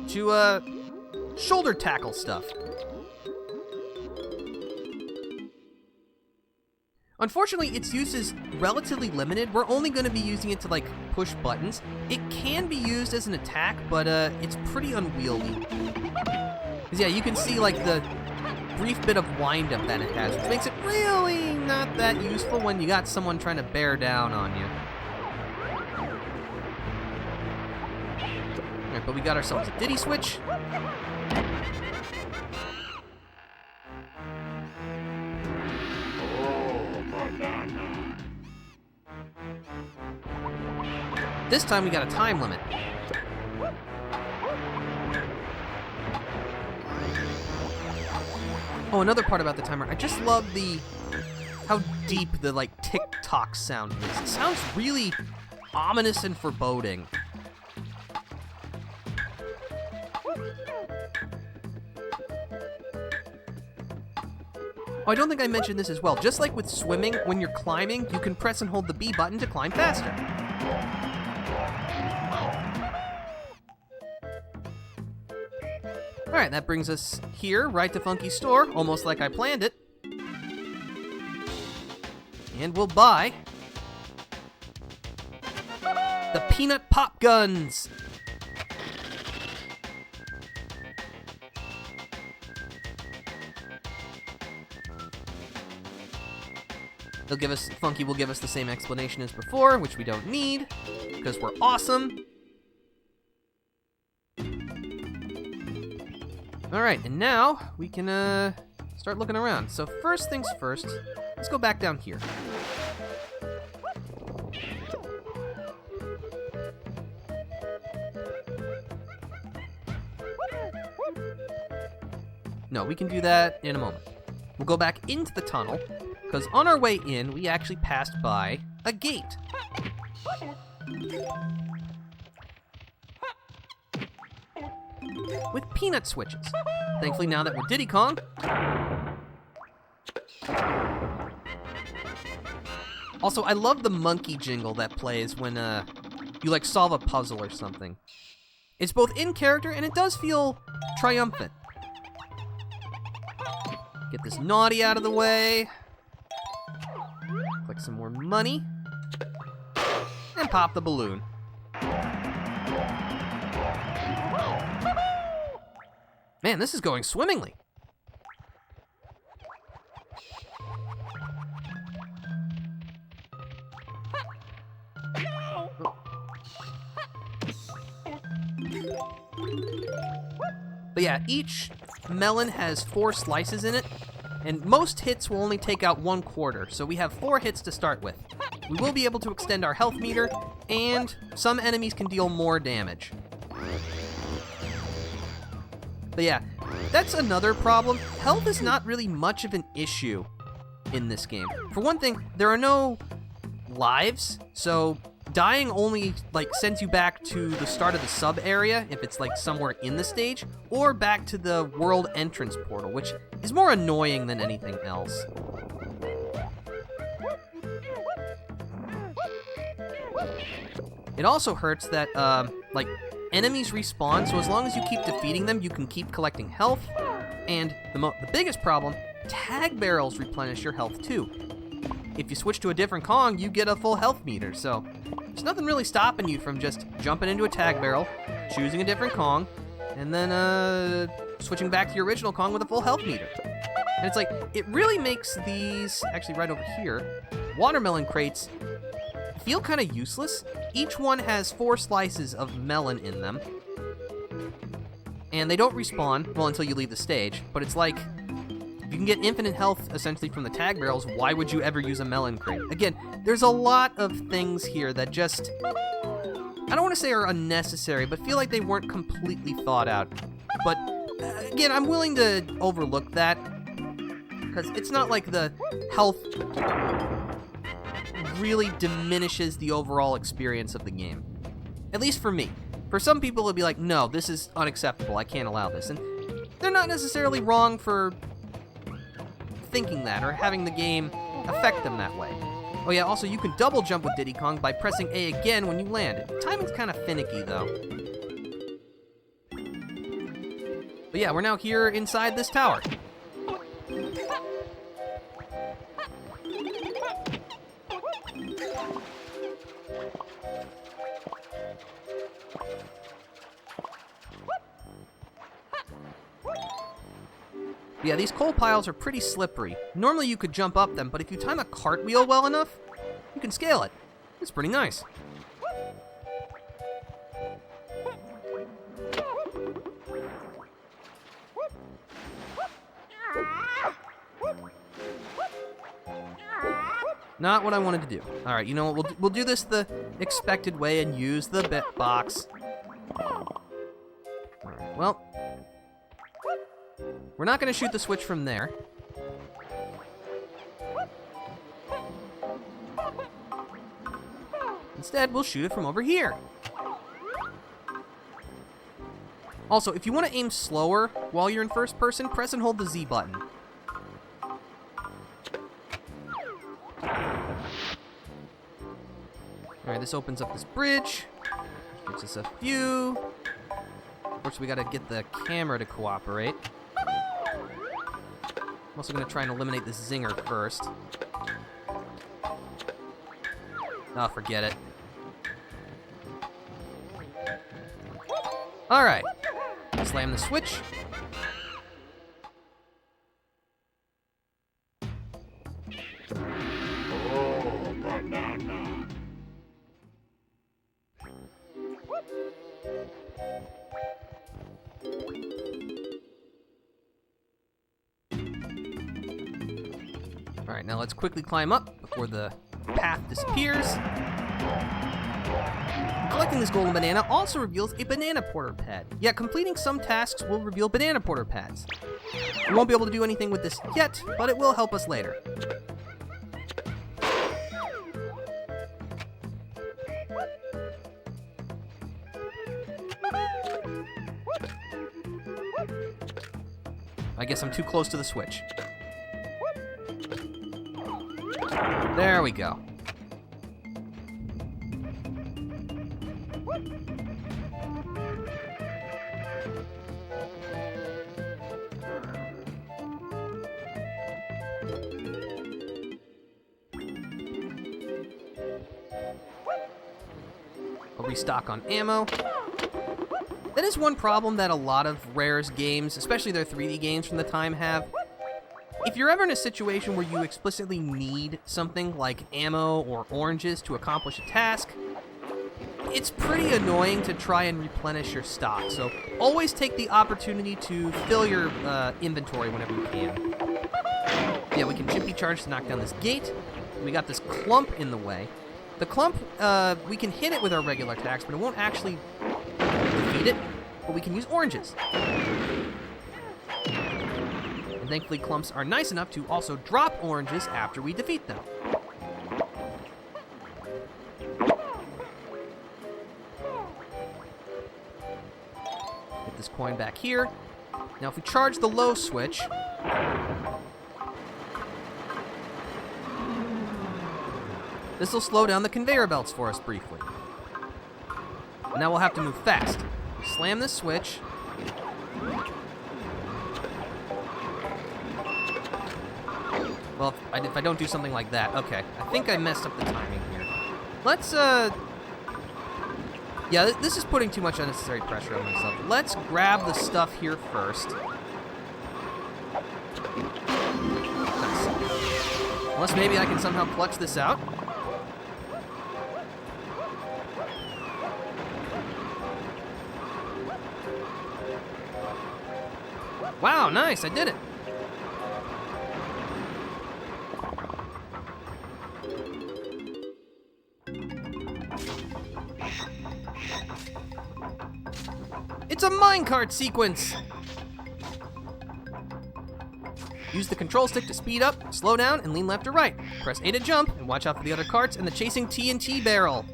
to shoulder tackle stuff. Unfortunately, its use is relatively limited. We're only going to be using it to, like, push buttons. It can be used as an attack, but it's pretty unwieldy. Because, yeah, you can see, like, the brief bit of wind-up that it has, which makes it really not that useful when you got someone trying to bear down on you. Alright, but we got ourselves a Diddy switch. This time we got a time limit. Oh, another part about the timer. I just love how deep the, like, tick-tock sound is. It sounds really ominous and foreboding. Oh, I don't think I mentioned this as well. Just like with swimming, when you're climbing, you can press and hold the B button to climb faster. Alright, that brings us here, right to Funky's store, almost like I planned it. And we'll buy the peanut pop guns. Funky will give us the same explanation as before, which we don't need, because we're awesome. Alright, and now we can start looking around. So first things first, let's go back down here. No, we can do that in a moment. We'll go back into the tunnel, because on our way in, we actually passed by a gate. With peanut switches. Thankfully, now that we're Diddy Kong, also, I love the monkey jingle that plays when you like solve a puzzle or something. It's both in character and it does feel triumphant. Get this naughty out of the way. Collect some more money. And pop the balloon. Man, this is going swimmingly. But yeah, each melon has 4 slices in it, and most hits will only take out 1/4, so we have 4 hits to start with. We will be able to extend our health meter, and some enemies can deal more damage. But yeah, that's another problem. Health is not really much of an issue in this game. For one thing, there are no lives, so dying only like sends you back to the start of the sub area if it's like somewhere in the stage, or back to the world entrance portal, which is more annoying than anything else. It also hurts that like enemies respawn, so as long as you keep defeating them, you can keep collecting health. And the biggest problem, tag barrels replenish your health too. If you switch to a different Kong, you get a full health meter, so there's nothing really stopping you from just jumping into a tag barrel, choosing a different Kong, and then switching back to your original Kong with a full health meter. And it's like, it really makes these, actually right over here, watermelon crates feel kind of useless. Each one has 4 slices of melon in them, and they don't respawn, well, until you leave the stage, but it's like, you can get infinite health essentially from the tag barrels, why would you ever use a melon crate? Again, there's a lot of things here that just, I don't want to say are unnecessary, but feel like they weren't completely thought out. But again, I'm willing to overlook that, because it's not like the health really diminishes the overall experience of the game. At least for me. For some people, it'll be like, no, this is unacceptable, I can't allow this. And they're not necessarily wrong for thinking that, or having the game affect them that way. Oh yeah, also you can double jump with Diddy Kong by pressing A again when you land. Timing's kind of finicky though. But yeah, we're now here inside this tower. Yeah, these coal piles are pretty slippery. Normally you could jump up them, but if you time a cartwheel well enough, you can scale it. It's pretty nice. Not what I wanted to do. All right, you know what? We'll do this the expected way and use the bit box. All right, well, We're not going to shoot the switch from there. Instead, we'll shoot it from over here. Also, if you want to aim slower while you're in first person, press and hold the Z button. Alright, this opens up this bridge. Gives us a view. Of course, we gotta get the camera to cooperate. I'm also gonna try and eliminate this zinger first. Oh, forget it. Alright. Slam the switch. Oh, banana. Alright, now let's quickly climb up before the path disappears. Collecting this golden banana also reveals a banana porter pad. Yet completing some tasks will reveal banana porter pads. We won't be able to do anything with this yet, but it will help us later. I guess I'm too close to the switch. There we go. I'll restock on ammo. That is one problem that a lot of Rare's games, especially their 3D games from the time, have. If you're ever in a situation where you explicitly need something like ammo or oranges to accomplish a task, it's pretty annoying to try and replenish your stock, so always take the opportunity to fill your inventory whenever you can. Yeah, we can Chimpy charge to knock down this gate. We got this clump in the way. The clump, we can hit it with our regular attacks, but it won't actually defeat it, but we can use oranges. And thankfully, clumps are nice enough to also drop oranges after we defeat them. Get this coin back here. Now, if we charge the low switch, this will slow down the conveyor belts for us briefly. And now we'll have to move fast. Slam this switch. Well, if I don't do something like that, okay. I think I messed up the timing here. Let's, yeah, this is putting too much unnecessary pressure on myself. Let's grab the stuff here first. Nice. Unless maybe I can somehow clutch this out. Wow, nice, I did it. It's a minecart sequence! Use the control stick to speed up, slow down, and lean left or right. Press A to jump, and watch out for the other carts and the chasing TNT barrel.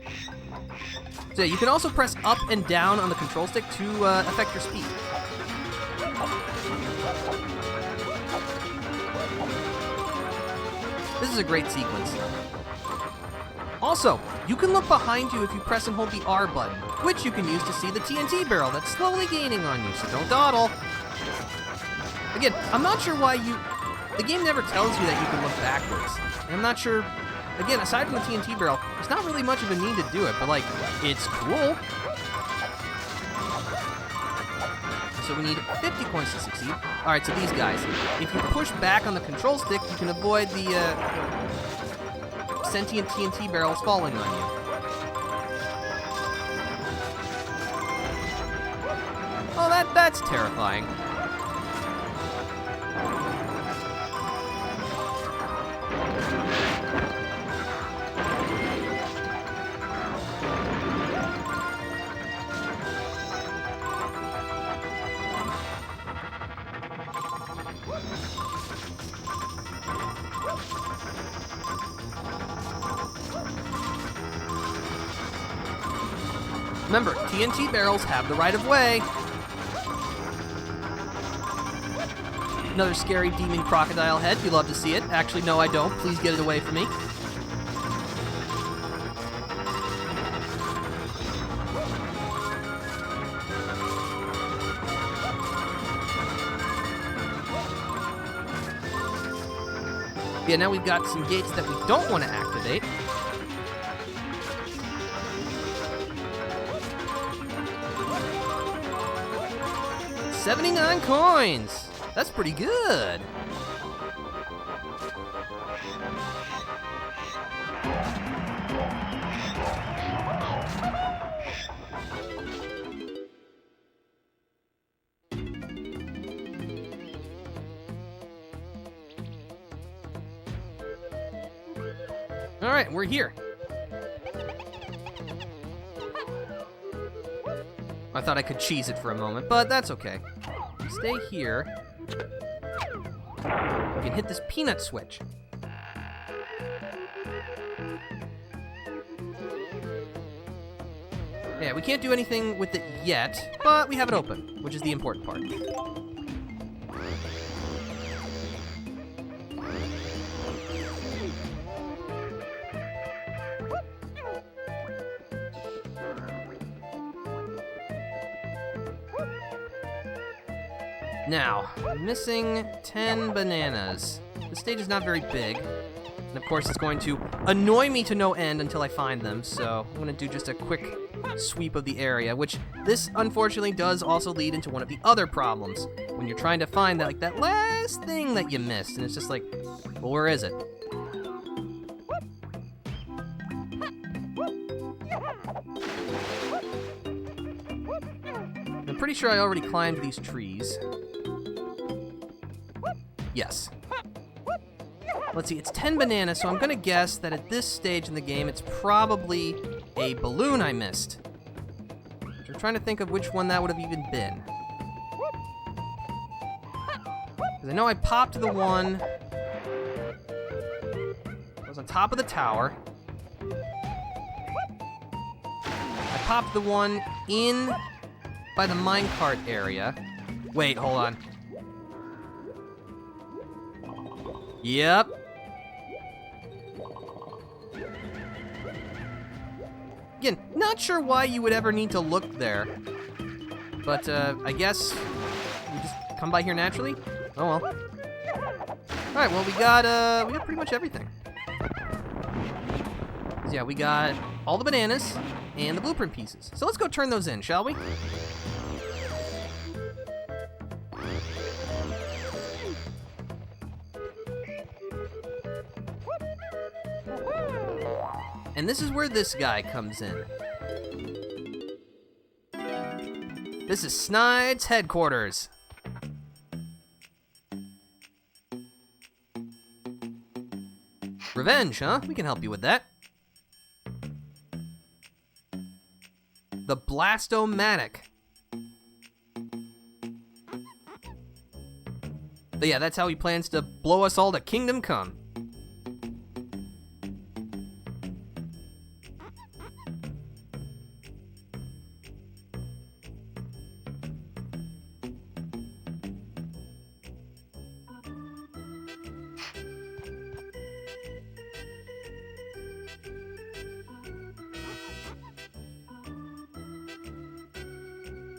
So you can also press up and down on the control stick to affect your speed. This is a great sequence. Also, you can look behind you if you press and hold the R button, which you can use to see the TNT barrel that's slowly gaining on you, so don't dawdle. Again, I'm not sure why the game never tells you that you can look backwards. And I'm not sure, again, aside from the TNT barrel, there's not really much of a need to do it, but like, it's cool. So we need 50 points to succeed. Alright, so these guys, if you push back on the control stick, you can avoid the sentient TNT barrels falling on you. Oh, that's terrifying. Remember, TNT barrels have the right of way. Another scary demon crocodile head. You love to see it. Actually, no, I don't. Please get it away from me. Yeah, now we've got some gates that we don't want to activate. $79 coins! That's pretty good. All right, we're here. I thought I could cheese it for a moment, but that's okay. Stay here. We can hit this peanut switch. Yeah, we can't do anything with it yet, but we have it open, which is the important part. Now, I'm missing 10 bananas. This stage is not very big. And of course, it's going to annoy me to no end until I find them, so I'm going to do just a quick sweep of the area, which this, unfortunately, does also lead into one of the other problems. When you're trying to find that, like, that last thing that you missed, and it's just like, well, where is it? I'm pretty sure I already climbed these trees. Yes. Let's see, it's 10 bananas, so I'm gonna guess that at this stage in the game, it's probably a balloon I missed. So I'm trying to think of which one that would have even been. Because I know I popped the one that was on top of the tower. I popped the one in by the minecart area. Wait, hold on. Yep. Again, not sure why you would ever need to look there. But, I guess we just come by here naturally? Oh well. Alright, well, we got pretty much everything. So yeah, we got all the bananas and the blueprint pieces. So let's go turn those in, shall we? And this is where this guy comes in. This is Snide's headquarters. Revenge, huh? We can help you with that. The Blast-O-Matic. But yeah, that's how he plans to blow us all to Kingdom Come.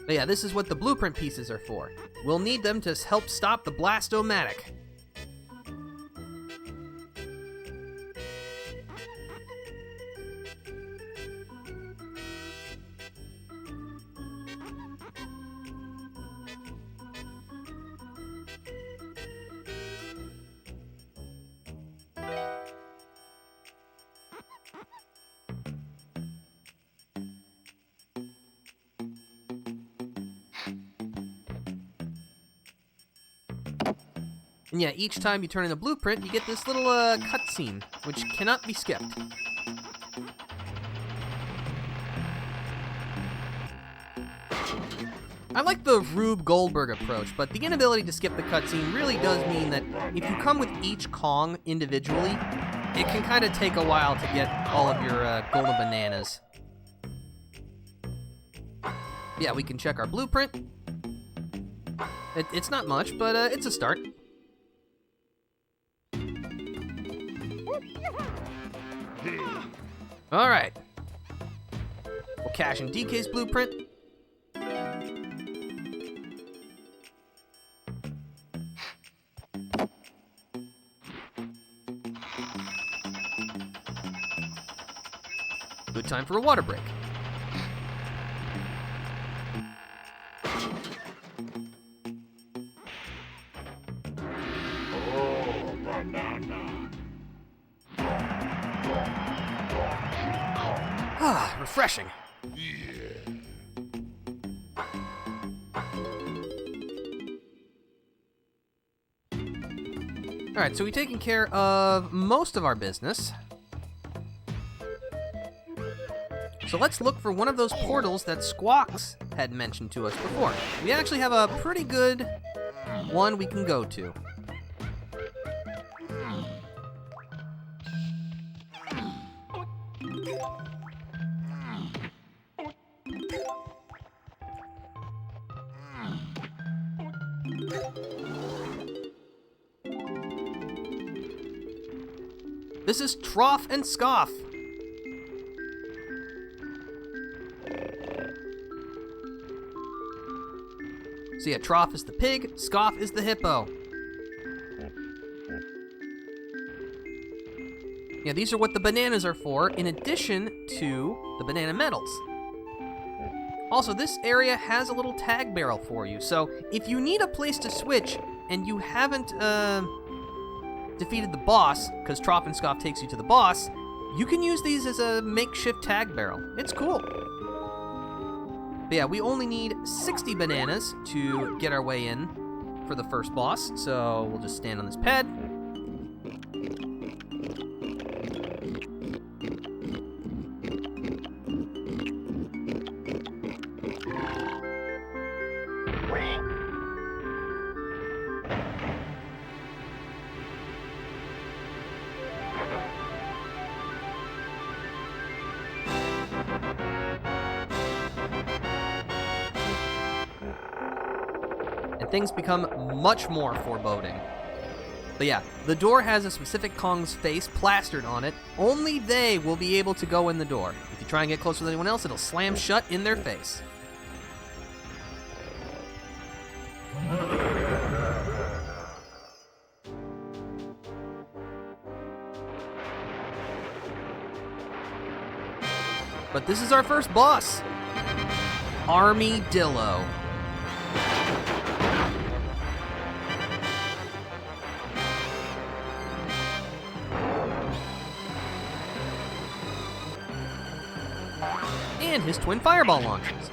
But yeah, this is what the blueprint pieces are for. We'll need them to help stop the Blast-O-Matic. And yeah, each time you turn in a blueprint, you get this little cutscene, which cannot be skipped. I like the Rube Goldberg approach, but the inability to skip the cutscene really does mean that if you come with each Kong individually, it can kind of take a while to get all of your golden bananas. Yeah, we can check our blueprint. It's not much, but it's a start. All right. We'll cache in DK's blueprint. Good time for a water break. Oh, banana. Ah, refreshing. All right, so we've taken care of most of our business. So let's look for one of those portals that Squawks had mentioned to us before. We actually have a pretty good one we can go to. This is Trough and Scoff. So yeah, Trough is the pig, Scoff is the hippo. Yeah, these are what the bananas are for, in addition to the banana medals. Also, this area has a little tag barrel for you, so if you need a place to switch and you haven't defeated the boss, because Trough and Scoff takes you to the boss, you can use these as a makeshift tag barrel. It's cool. But yeah, we only need 60 bananas to get our way in for the first boss, so we'll just stand on this pad. Things become much more foreboding. But yeah, the door has a specific Kong's face plastered on it. Only they will be able to go in the door. If you try and get close with anyone else, it'll slam shut in their face. But this is our first boss, Armadillo. And his twin fireball launchers.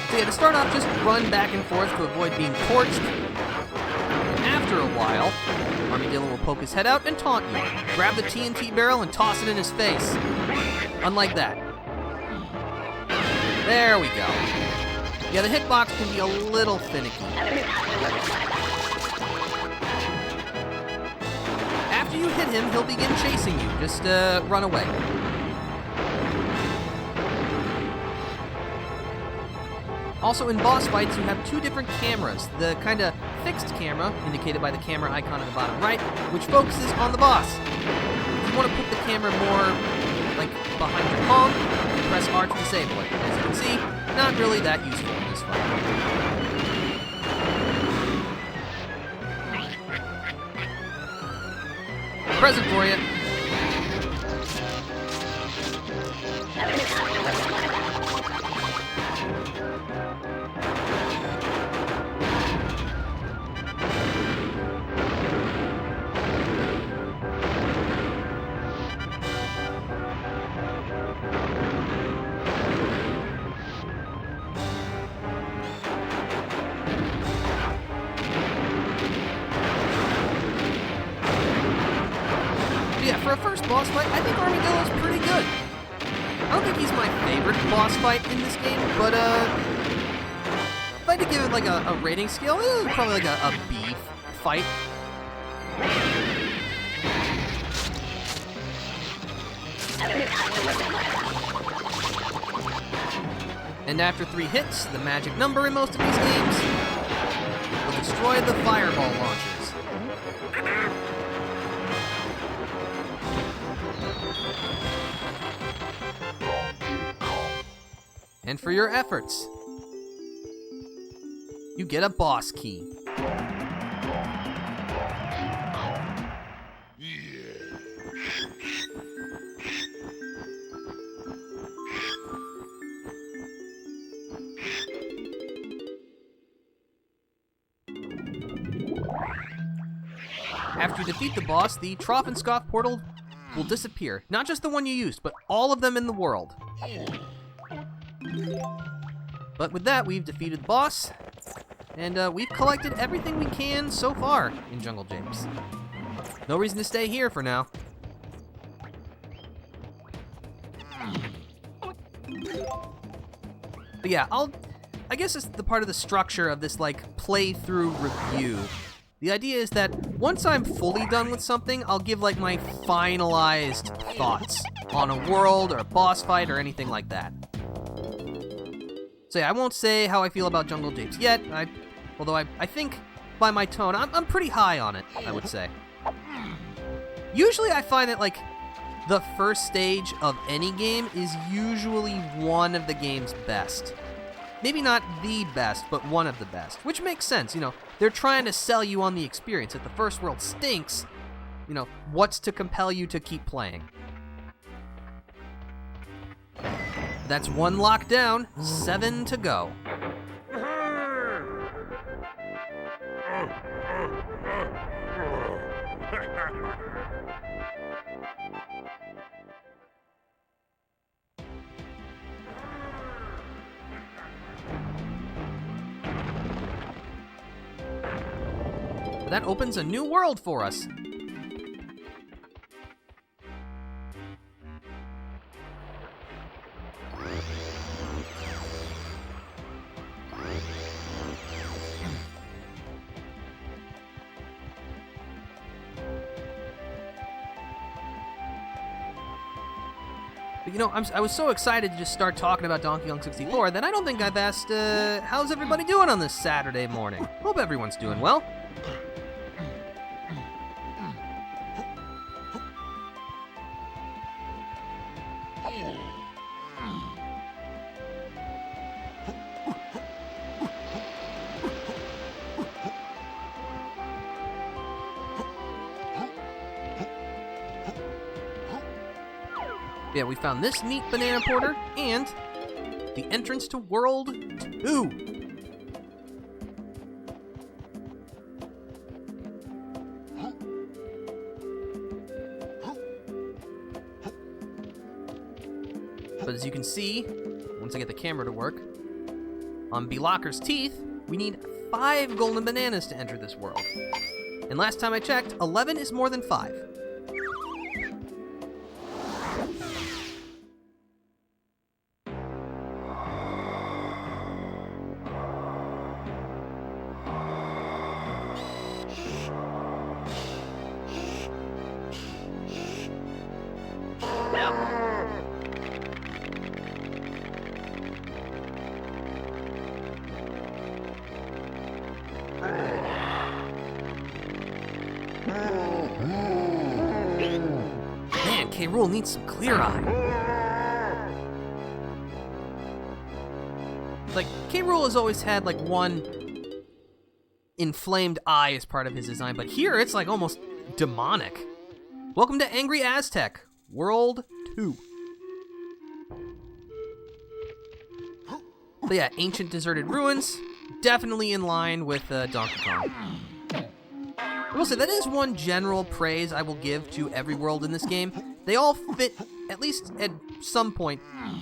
So yeah, to start off, just run back and forth to avoid being torched. And after a while, Armadillo will poke his head out and taunt you. Grab the TNT barrel and toss it in his face. Unlike that. There we go. Yeah, the hitbox can be a little finicky. After you hit him, he'll begin chasing you. Just run away. Also, in boss fights, you have two different cameras. The kind of fixed camera, indicated by the camera icon at the bottom right, which focuses on the boss. If you want to put the camera more, like, behind your palm, press R to disable it. As you can see, not really that useful in this fight. Present for you. For a first boss fight, I think Armadillo's pretty good. I don't think he's my favorite boss fight in this game, but if I had to give it like a rating scale, it was probably like a B fight. And after 3 hits, the magic number in most of these games, will destroy the fireball launchers. And for your efforts, you get a boss key. After you defeat the boss, the Trough and Scoff portal will disappear. Not just the one you used, but all of them in the world. But with that, we've defeated the boss, and we've collected everything we can so far in Jungle Gyms. No reason to stay here for now. But yeah, I guess it's the part of the structure of this, like, playthrough review. The idea is that once I'm fully done with something, I'll give, like, my finalized thoughts on a world or a boss fight or anything like that. So yeah, I won't say how I feel about Jungle Gyms yet, although I think by my tone, I'm pretty high on it, I would say. Usually I find that, like, the first stage of any game is usually one of the game's best. Maybe not the best, but one of the best, which makes sense, you know. They're trying to sell you on the experience. If the first world stinks, you know, what's to compel you to keep playing? That's 1 lockdown, 7 to go. That opens a new world for us. But you know, I was so excited to just start talking about Donkey Kong 64 that I don't think I've asked, how's everybody doing on this Saturday morning? Hope everyone's doing well. Yeah, we found this neat banana porter and the entrance to World 2. But as you can see, once I get the camera to work, on Belocker's teeth, we need 5 golden bananas to enter this world. And last time I checked, 11 is more than 5. Man, K. Rool needs some clear eye. Like, K. Rool has always had, like, one inflamed eye as part of his design, but here it's, like, almost demonic. Welcome to Angry Aztec, World 2. But yeah, ancient deserted ruins, definitely in line with Donkey Kong. I will say, that is one general praise I will give to every world in this game. They all fit, at least at some point,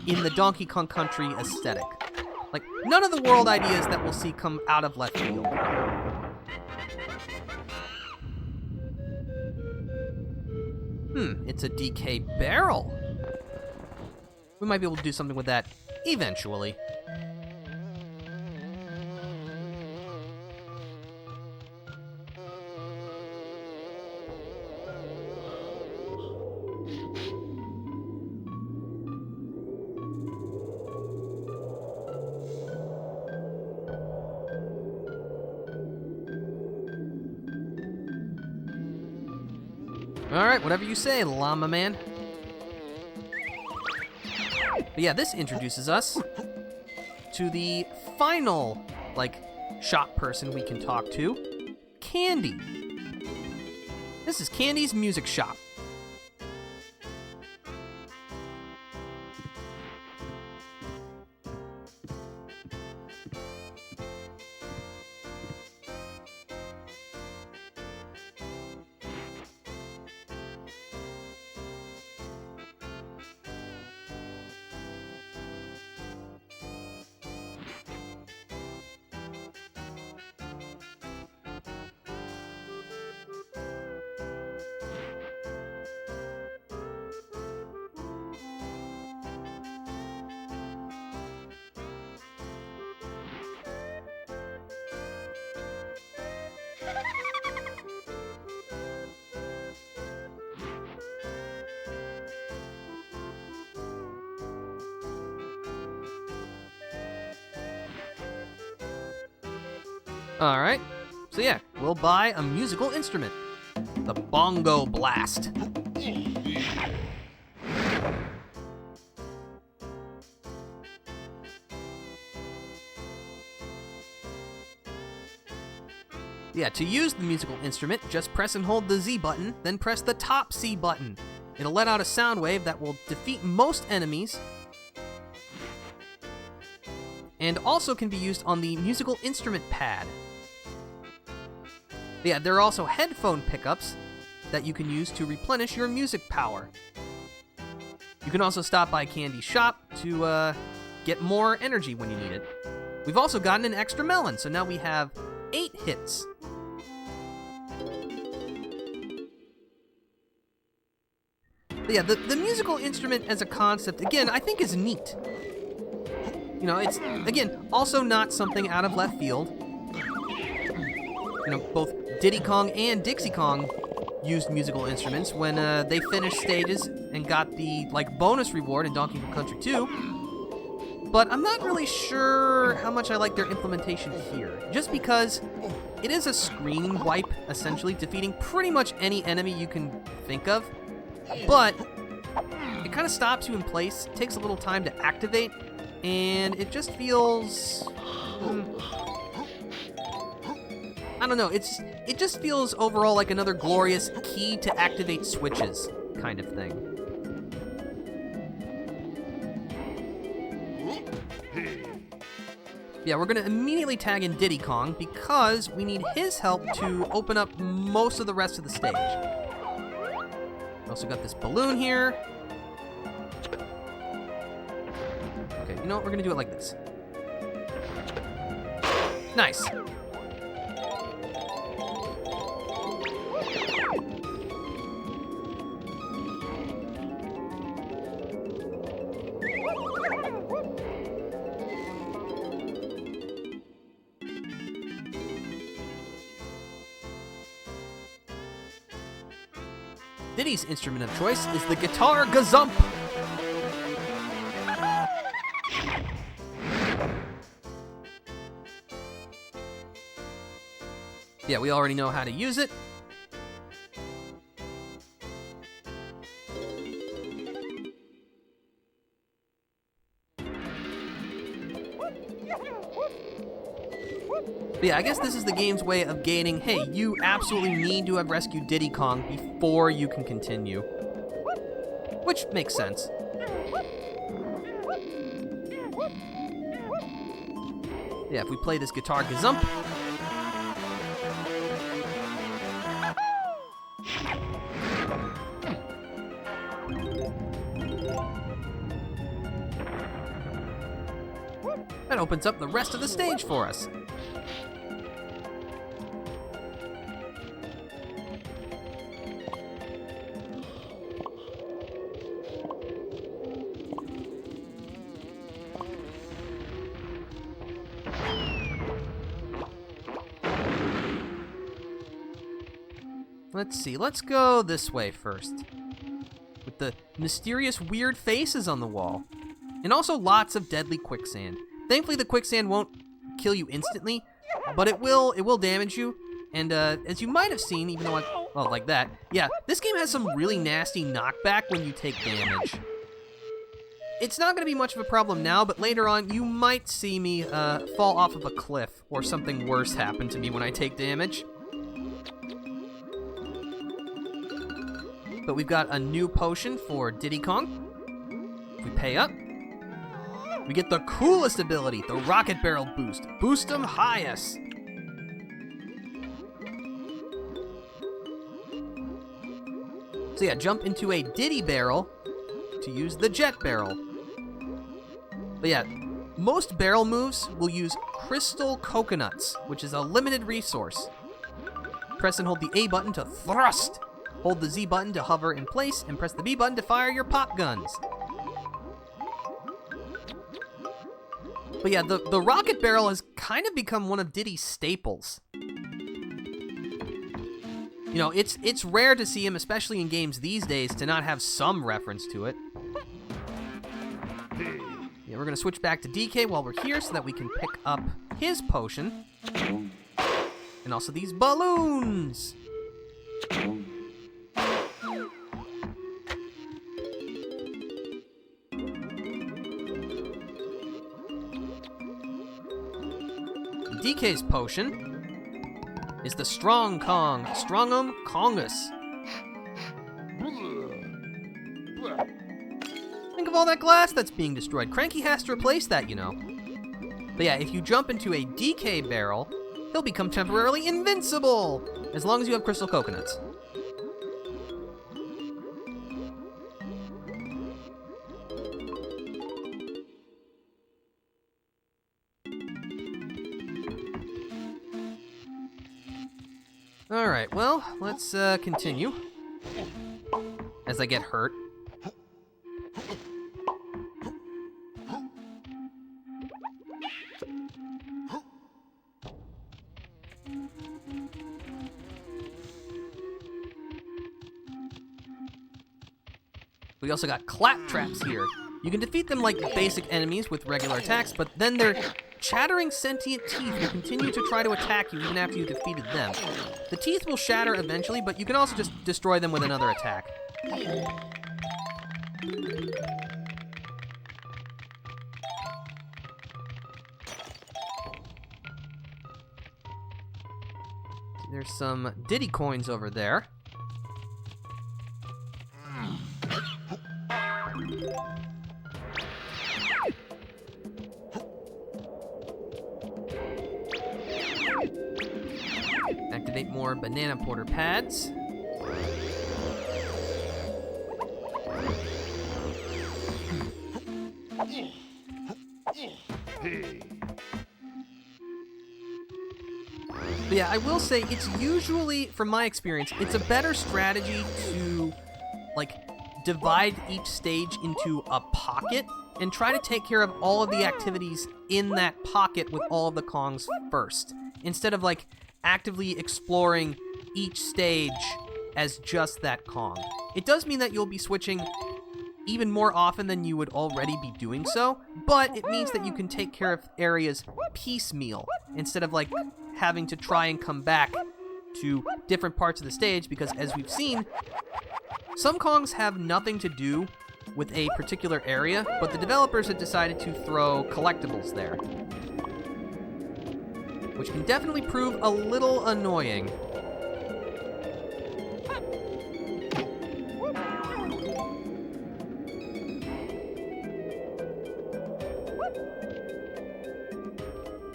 in the Donkey Kong Country aesthetic. Like, none of the world ideas that we'll see come out of left field. It's a DK barrel. We might be able to do something with that eventually. Alright, whatever you say, llama man. But yeah, this introduces us to the final, shop person we can talk to, Candy. This is Candy's music shop. Alright, so yeah, we'll buy a musical instrument. The Bongo Blast. Yeah, to use the musical instrument, just press and hold the Z button, then press the top C button. It'll let out a sound wave that will defeat most enemies, and also can be used on the musical instrument pad. Yeah, there are also headphone pickups that you can use to replenish your music power. You can also stop by Candy's shop to get more energy when you need it. We've also gotten an extra melon, so now we have 8 hits. But yeah, the musical instrument as a concept, again, I think is neat. You know, it's, again, also not something out of left field. You know, both Diddy Kong and Dixie Kong used musical instruments when they finished stages and got the, bonus reward in Donkey Kong Country 2. But I'm not really sure how much I like their implementation here. Just because it is a screen wipe, essentially, defeating pretty much any enemy you can think of. But it kind of stops you in place, takes a little time to activate, and it just feels... I don't know, it just feels overall like another glorious key to activate switches kind of thing. Yeah, we're gonna immediately tag in Diddy Kong because we need his help to open up most of the rest of the stage. We also got this balloon here. Okay, you know what? We're gonna do it like this. Nice. Diddy's instrument of choice is the guitar gazump. Yeah, we already know how to use it. But yeah, I guess this is the game's way of gaining, hey, you absolutely need to have rescued Diddy Kong before you can continue. Which makes sense. Yeah, if we play this guitar gazump. That opens up the rest of the stage for us. Let's see, let's go this way first. With the mysterious weird faces on the wall. And also lots of deadly quicksand. Thankfully the quicksand won't kill you instantly, but it will damage you. And as you might have seen, even though well, like that, yeah, this game has some really nasty knockback when you take damage. It's not going to be much of a problem now, but later on, you might see me fall off of a cliff or something worse happen to me when I take damage. But we've got a new potion for Diddy Kong. If we pay up, we get the coolest ability, the Rocket Barrel Boost. Boost 'em highest. So yeah, jump into a Diddy Barrel to use the Jet Barrel. But yeah, most barrel moves will use Crystal Coconuts, which is a limited resource. Press and hold the A button to thrust. Hold the Z button to hover in place, and press the B button to fire your pop guns. But yeah, the Rocket Barrel has kind of become one of Diddy's staples. You know, it's rare to see him, especially in games these days, to not have some reference to it. Yeah, we're going to switch back to DK while we're here so that we can pick up his potion. And also these balloons! DK's potion is the Strong Kong, Strongum Kongus. Think of all that glass that's being destroyed. Cranky has to replace that, you know. But yeah, if you jump into a DK barrel, he'll become temporarily invincible, as long as you have Crystal Coconuts. Alright, well, let's continue. As I get hurt. We also got claptraps here. You can defeat them like basic enemies with regular attacks, but then their chattering sentient teeth will continue to try to attack you even after you've defeated them. The teeth will shatter eventually, but you can also just destroy them with another attack. There's some Diddy coins over there. Activate more banana porter pads. But yeah, I will say it's usually, from my experience, it's a better strategy to, like, divide each stage into a pocket and try to take care of all of the activities in that pocket with all of the Kongs first, instead of, like, actively exploring each stage as just that Kong. It does mean that you'll be switching even more often than you would already be doing so, but it means that you can take care of areas piecemeal, instead of, like, having to try and come back to different parts of the stage, because as we've seen, some Kongs have nothing to do with a particular area, but the developers have decided to throw collectibles there, which can definitely prove a little annoying.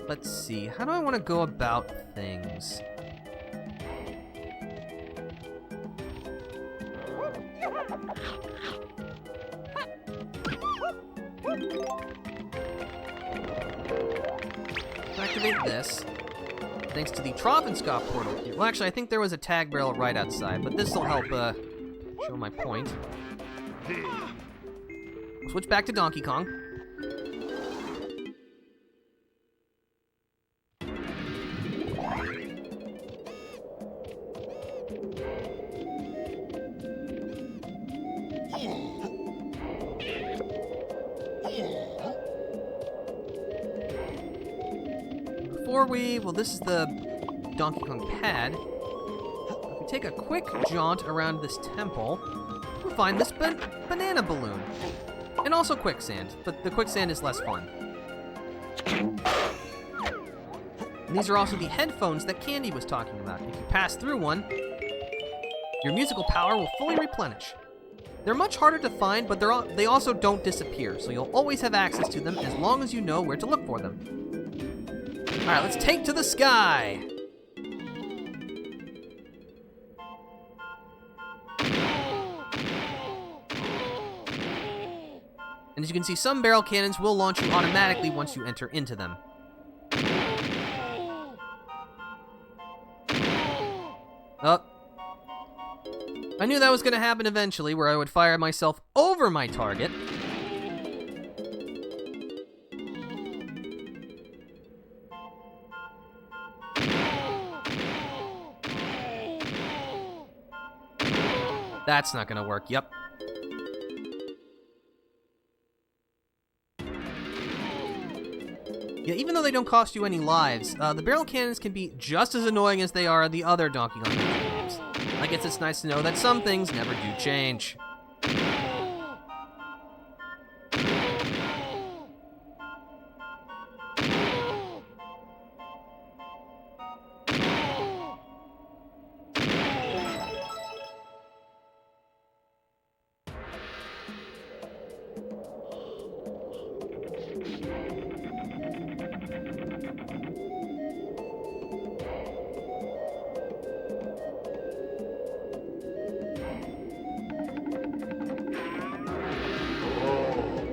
Let's see, how do I want to go about things? Activate this. Thanks to the Trovenskov portal here. Well, actually, I think there was a tag barrel right outside, but this will help show my point. We'll switch back to Donkey Kong. Well, this is the Donkey Kong pad. If we take a quick jaunt around this temple, we'll find this banana balloon. And also quicksand, but the quicksand is less fun. And these are also the headphones that Candy was talking about. If you pass through one, your musical power will fully replenish. They're much harder to find, but they also don't disappear, so you'll always have access to them as long as you know where to look for them. Alright, let's take to the sky! And as you can see, some barrel cannons will launch you automatically once you enter into them. Oh. I knew that was going to happen eventually, where I would fire myself over my target. That's not going to work, yep. Yeah, even though they don't cost you any lives, the barrel cannons can be just as annoying as they are the other Donkey Kong games. I guess it's nice to know that some things never do change.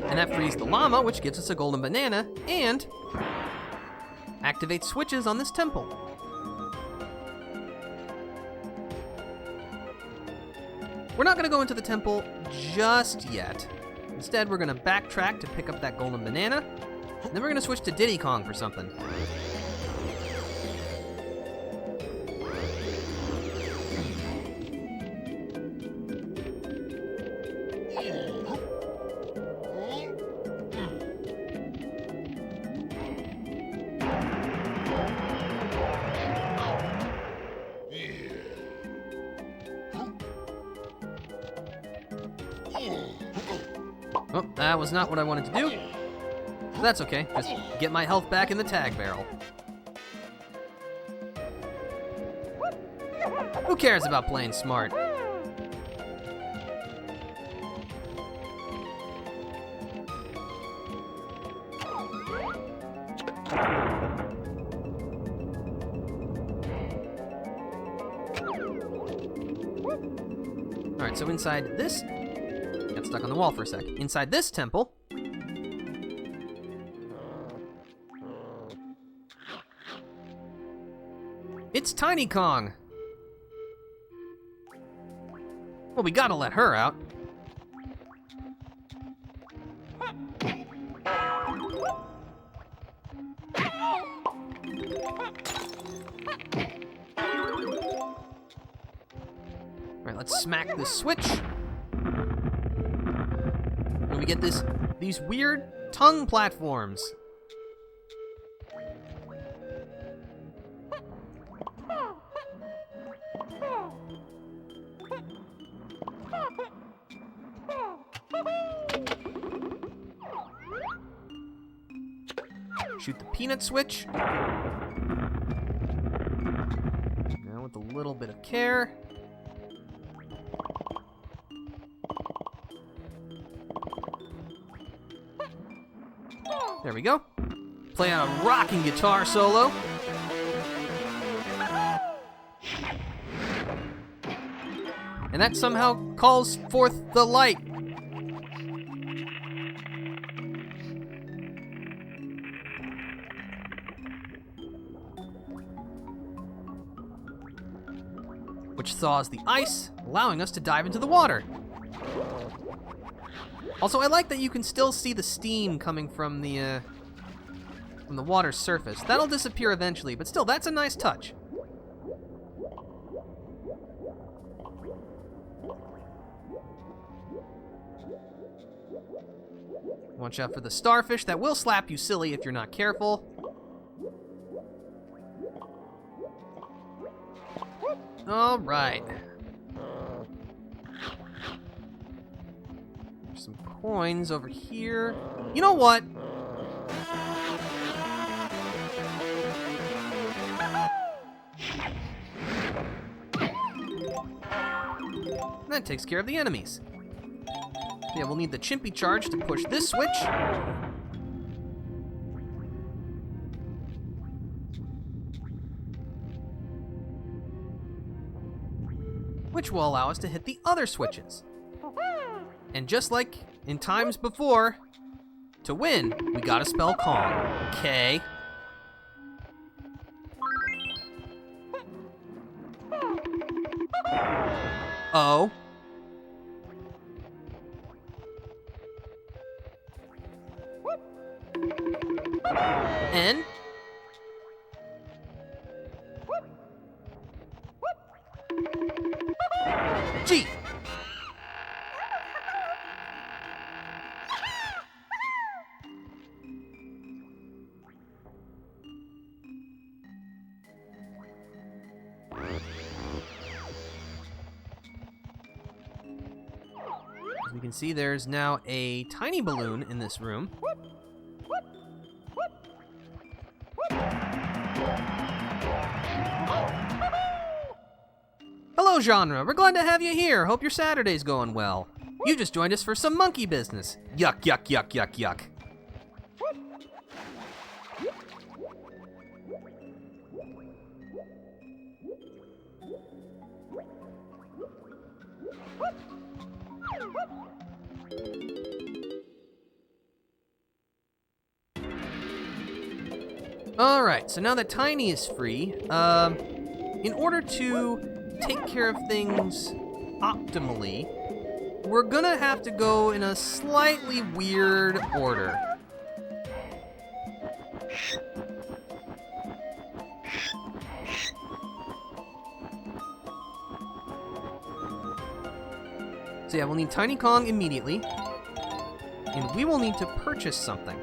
And that frees the llama, which gives us a golden banana, and activates switches on this temple. We're not going to go into the temple just yet. Instead, we're going to backtrack to pick up that golden banana, and then we're going to switch to Diddy Kong for something. Oh, that was not what I wanted to do. But that's okay, just get my health back in the tag barrel. Who cares about playing smart? Alright, so inside this... Got stuck on the wall for a sec. Inside this temple... It's Tiny Kong! Well, we gotta let her out. Alright, let's smack this switch. And we get these weird tongue platforms. Shoot the peanut switch. Now with a little bit of care. There we go. Play on a rocking guitar solo. And that somehow calls forth the light. Which thaws the ice, allowing us to dive into the water. Also, I like that you can still see the steam coming from the water's surface. That'll disappear eventually, but still, that's a nice touch. Watch out for the starfish. That will slap you silly if you're not careful. All right. There's some coins over here. You know what? That takes care of the enemies. Yeah, we'll need the Chimpy charge to push this switch. Which will allow us to hit the other switches. And just like in times before, to win, we gotta spell Kong. K. O. N. G. As we can see, there's now a tiny balloon in this room. Hello, genre. We're glad to have you here. Hope your Saturday's going well. You just joined us for some monkey business. Yuck, yuck, yuck, yuck, yuck. Alright, so now that Tiny is free, in order to take care of things optimally, we're gonna have to go in a slightly weird order. So yeah, we'll need Tiny Kong immediately, and we will need to purchase something.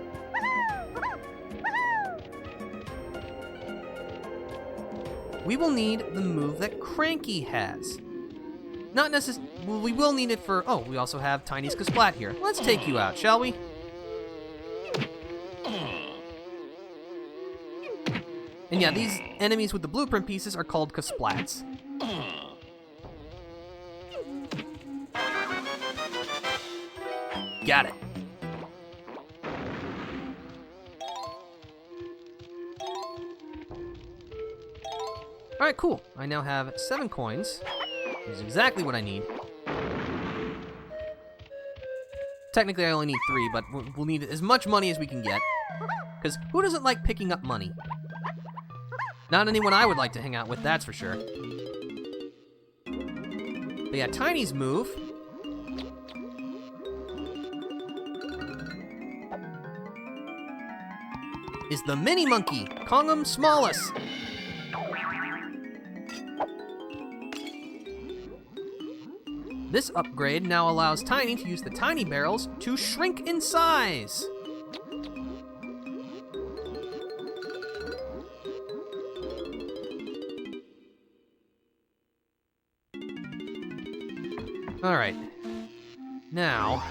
We will need the move that Cranky has. Not necessarily, well, we will need it for, oh, we also have Tiny's Kasplat here. Let's take you out, shall we? And yeah, these enemies with the blueprint pieces are called Kasplats. Got it. Alright, cool. I now have 7 coins. Which is exactly what I need. Technically, I only need 3, but we'll need as much money as we can get. Because who doesn't like picking up money? Not anyone I would like to hang out with, that's for sure. But yeah, Tiny's move is the Mini Monkey, Kongum Smallus. This upgrade now allows Tiny to use the Tiny Barrels to shrink in size. Alright. Now...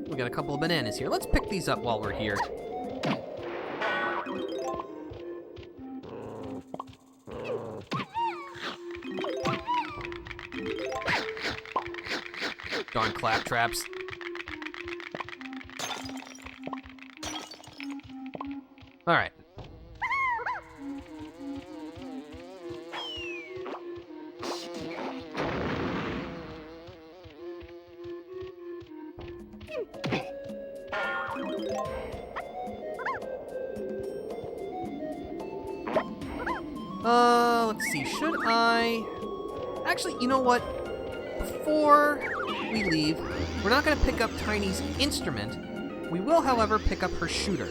we got a couple of bananas here. Let's pick these up while we're here. Darn claptraps. All right. Let's see, should I... Actually, you know what? Before we leave, we're not going to pick up Tiny's instrument. We will, however, pick up her shooter.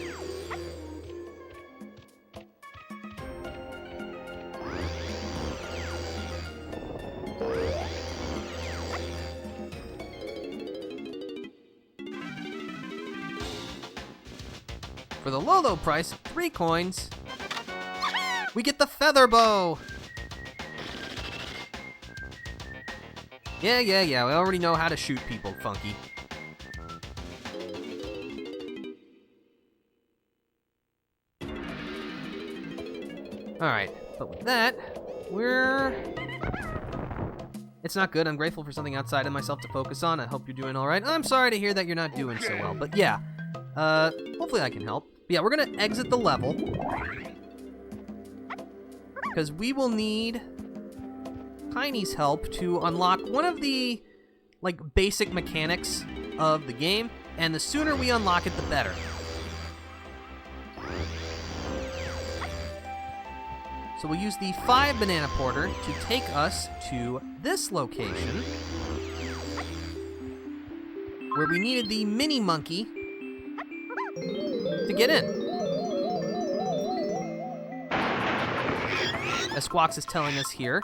For the low price of 3 coins, we get the feather bow. Yeah, we already know how to shoot people, Funky. Alright, but with that, it's not good. I'm grateful for something outside of myself to focus on. I hope you're doing alright. I'm sorry to hear that you're not doing so well, but yeah. Hopefully I can help. But yeah, we're gonna exit the level. Because we will need Tiny's help to unlock one of the, basic mechanics of the game. And the sooner we unlock it, the better. So we'll use the 5 banana porter to take us to this location, where we needed the mini monkey to get in. As Squawks is telling us here,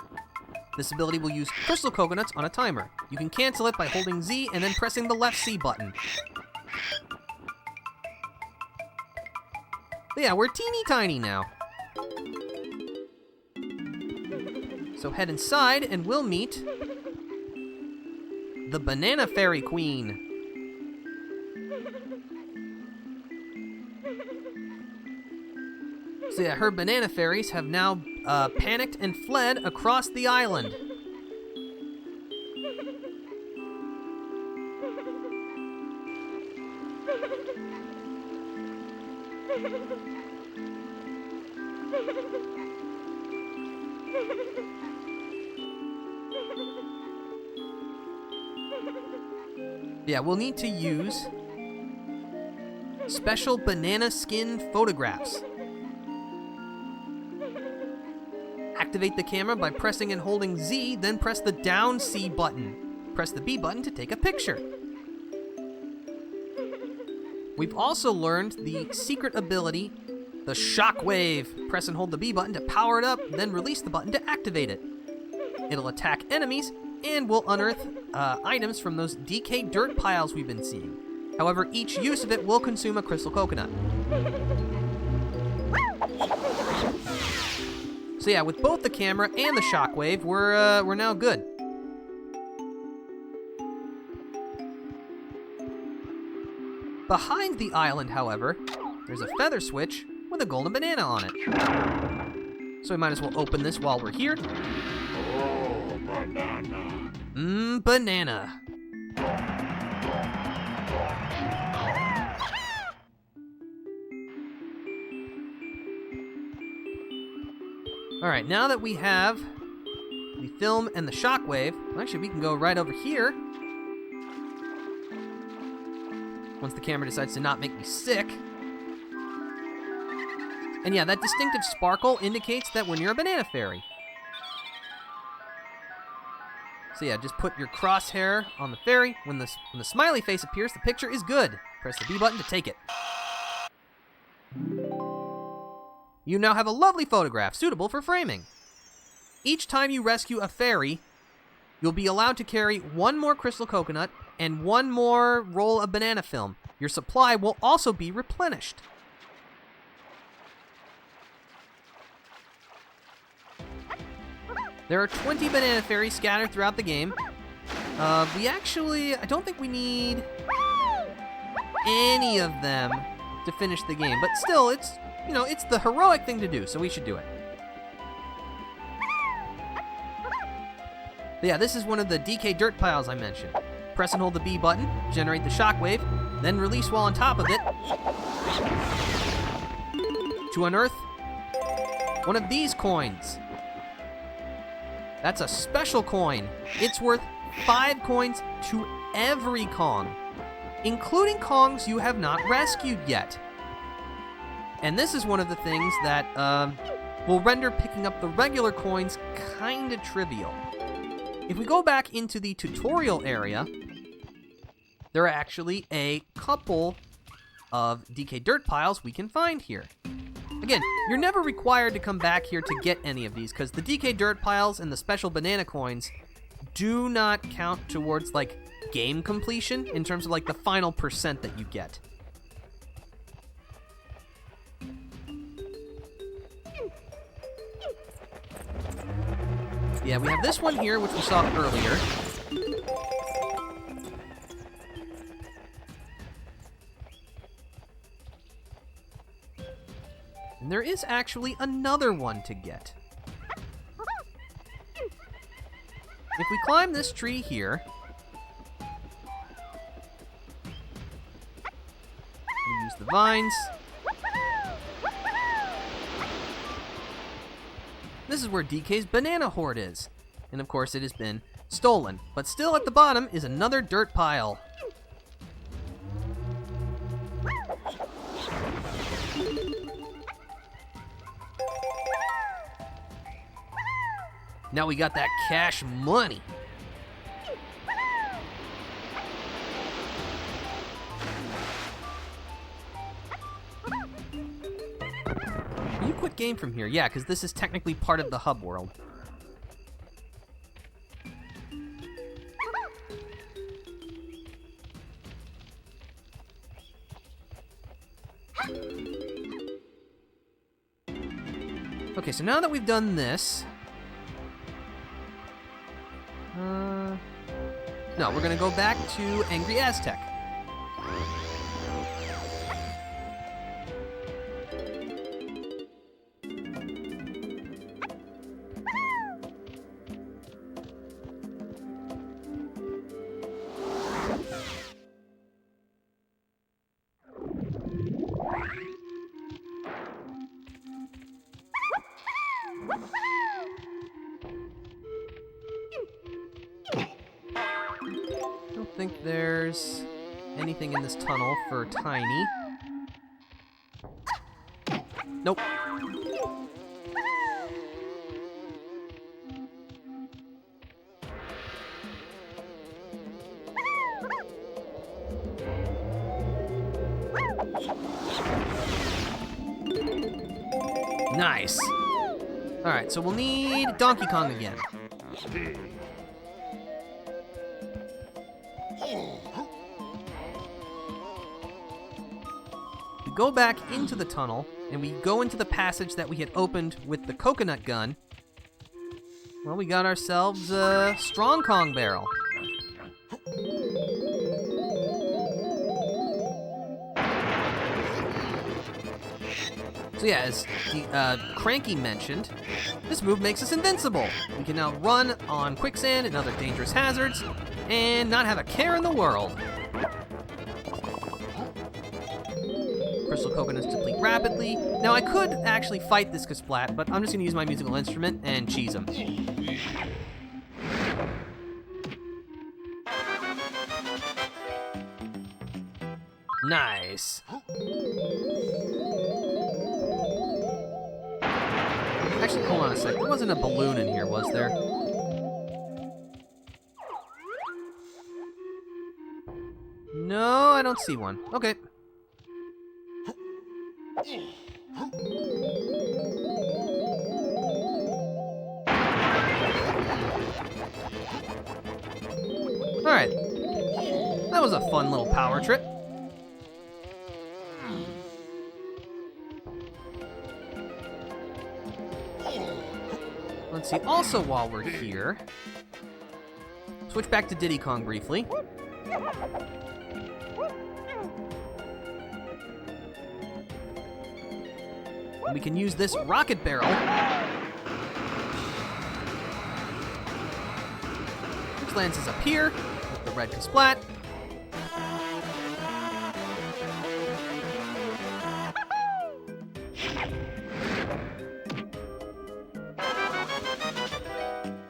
this ability will use crystal coconuts on a timer. You can cancel it by holding Z and then pressing the left C button. But yeah, we're teeny tiny now. So head inside and we'll meet the Banana Fairy Queen. So yeah, her banana fairies have now panicked and fled across the island. Yeah, we'll need to use special banana skin photographs. Activate the camera by pressing and holding Z, then press the down C button. Press the B button to take a picture. We've also learned the secret ability, the shockwave. Press and hold the B button to power it up, then release the button to activate it. It'll attack enemies and will unearth items from those DK dirt piles we've been seeing. However, each use of it will consume a crystal coconut. So yeah, with both the camera and the shockwave, we're now good. Behind the island, however, there's a feather switch with a golden banana on it. So we might as well open this while we're here. Oh, banana. Banana. Alright, now that we have the film and the shockwave, well, actually we can go right over here. Once the camera decides to not make me sick. And yeah, that distinctive sparkle indicates that when you're a banana fairy. So yeah, just put your crosshair on the fairy. When the smiley face appears, the picture is good. Press the B button to take it. You now have a lovely photograph suitable for framing. Each time you rescue a fairy, you'll be allowed to carry 1 more crystal coconut and 1 more roll of banana film. Your supply will also be replenished. There are 20 banana fairies scattered throughout the game. I don't think we need any of them to finish the game, but still, it's the heroic thing to do, so we should do it. But yeah, this is one of the DK dirt piles I mentioned. Press and hold the B button, generate the shockwave, then release while on top of it to unearth one of these coins. That's a special coin. It's worth 5 coins to every Kong, including Kongs you have not rescued yet. And this is one of the things that will render picking up the regular coins kinda trivial. If we go back into the tutorial area, there are actually a couple of DK dirt piles we can find here. Again, you're never required to come back here to get any of these, because the DK dirt piles and the special banana coins do not count towards, game completion in terms of, the final percent that you get. Yeah, we have this one here, which we saw earlier. And there is actually another one to get. If we climb this tree here, we use the vines. This is where DK's banana hoard is. And of course it has been stolen. But still at the bottom is another dirt pile. Now we got that cash money. Can you quit game from here? Yeah, because this is technically part of the hub world. Okay, so now that we've done this... No, we're gonna go back to Angry Aztec. I don't think there's anything in this tunnel for Tiny. Nope. Nice. Alright, so we'll need Donkey Kong again. We go back into the tunnel, and we go into the passage that we had opened with the coconut gun. Well, we got ourselves a Strong Kong barrel. So yeah, as Cranky mentioned, this move makes us invincible. We can now run on quicksand and other dangerous hazards, and not have a care in the world. Crystal coconuts deplete rapidly. Now I could actually fight this Kasplat, but I'm just gonna use my musical instrument and cheese him. Nice. Actually, hold on a sec. There wasn't a balloon in here, was there? No, I don't see one. Okay. Alright. That was a fun little power trip. Let's see, also while we're here, switch back to Diddy Kong briefly. And we can use this rocket barrel, which lands us up here with the red Kasplat.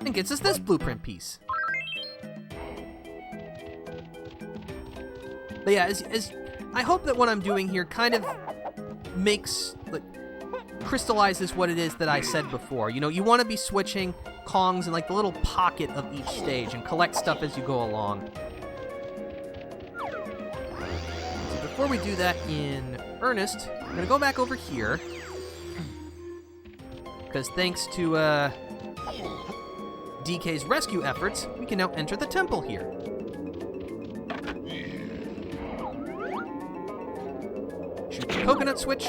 And gets us this blueprint piece. But yeah, as I hope that what I'm doing here kind of makes, like, crystallizes what it is that I said before. You know, you want to be switching Kongs in like the little pocket of each stage and collect stuff as you go along. So before we do that in earnest, I'm gonna go back over here, because thanks to DK's rescue efforts, we can now enter the temple here. Shoot the coconut switch.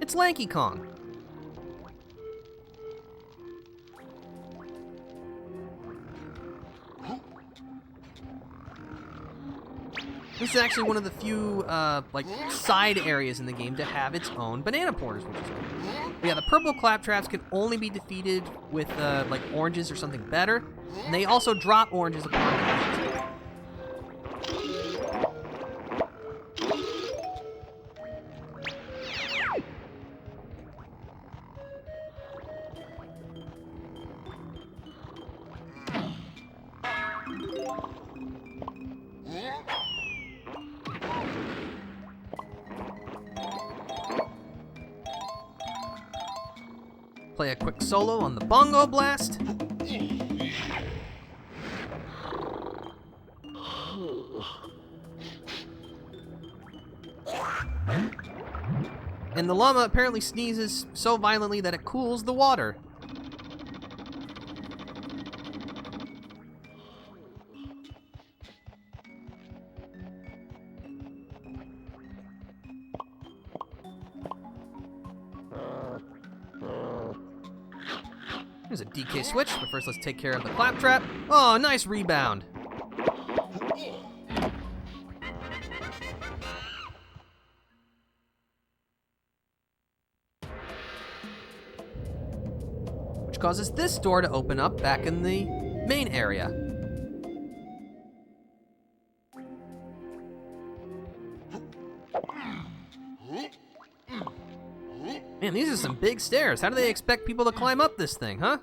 It's Lanky Kong. This is actually one of the few, like, side areas in the game to have its own banana porters, which is cool. But yeah, the purple claptraps can only be defeated with, like, oranges or something better. And they also drop oranges upon defeat. Play a quick solo on the bongo blast. And the llama apparently sneezes so violently that it cools the water. There's a DK switch, but first let's take care of the claptrap. Oh, nice rebound. Which causes this door to open up back in the main area. Man, these are some big stairs. How do they expect people to climb up this thing, huh?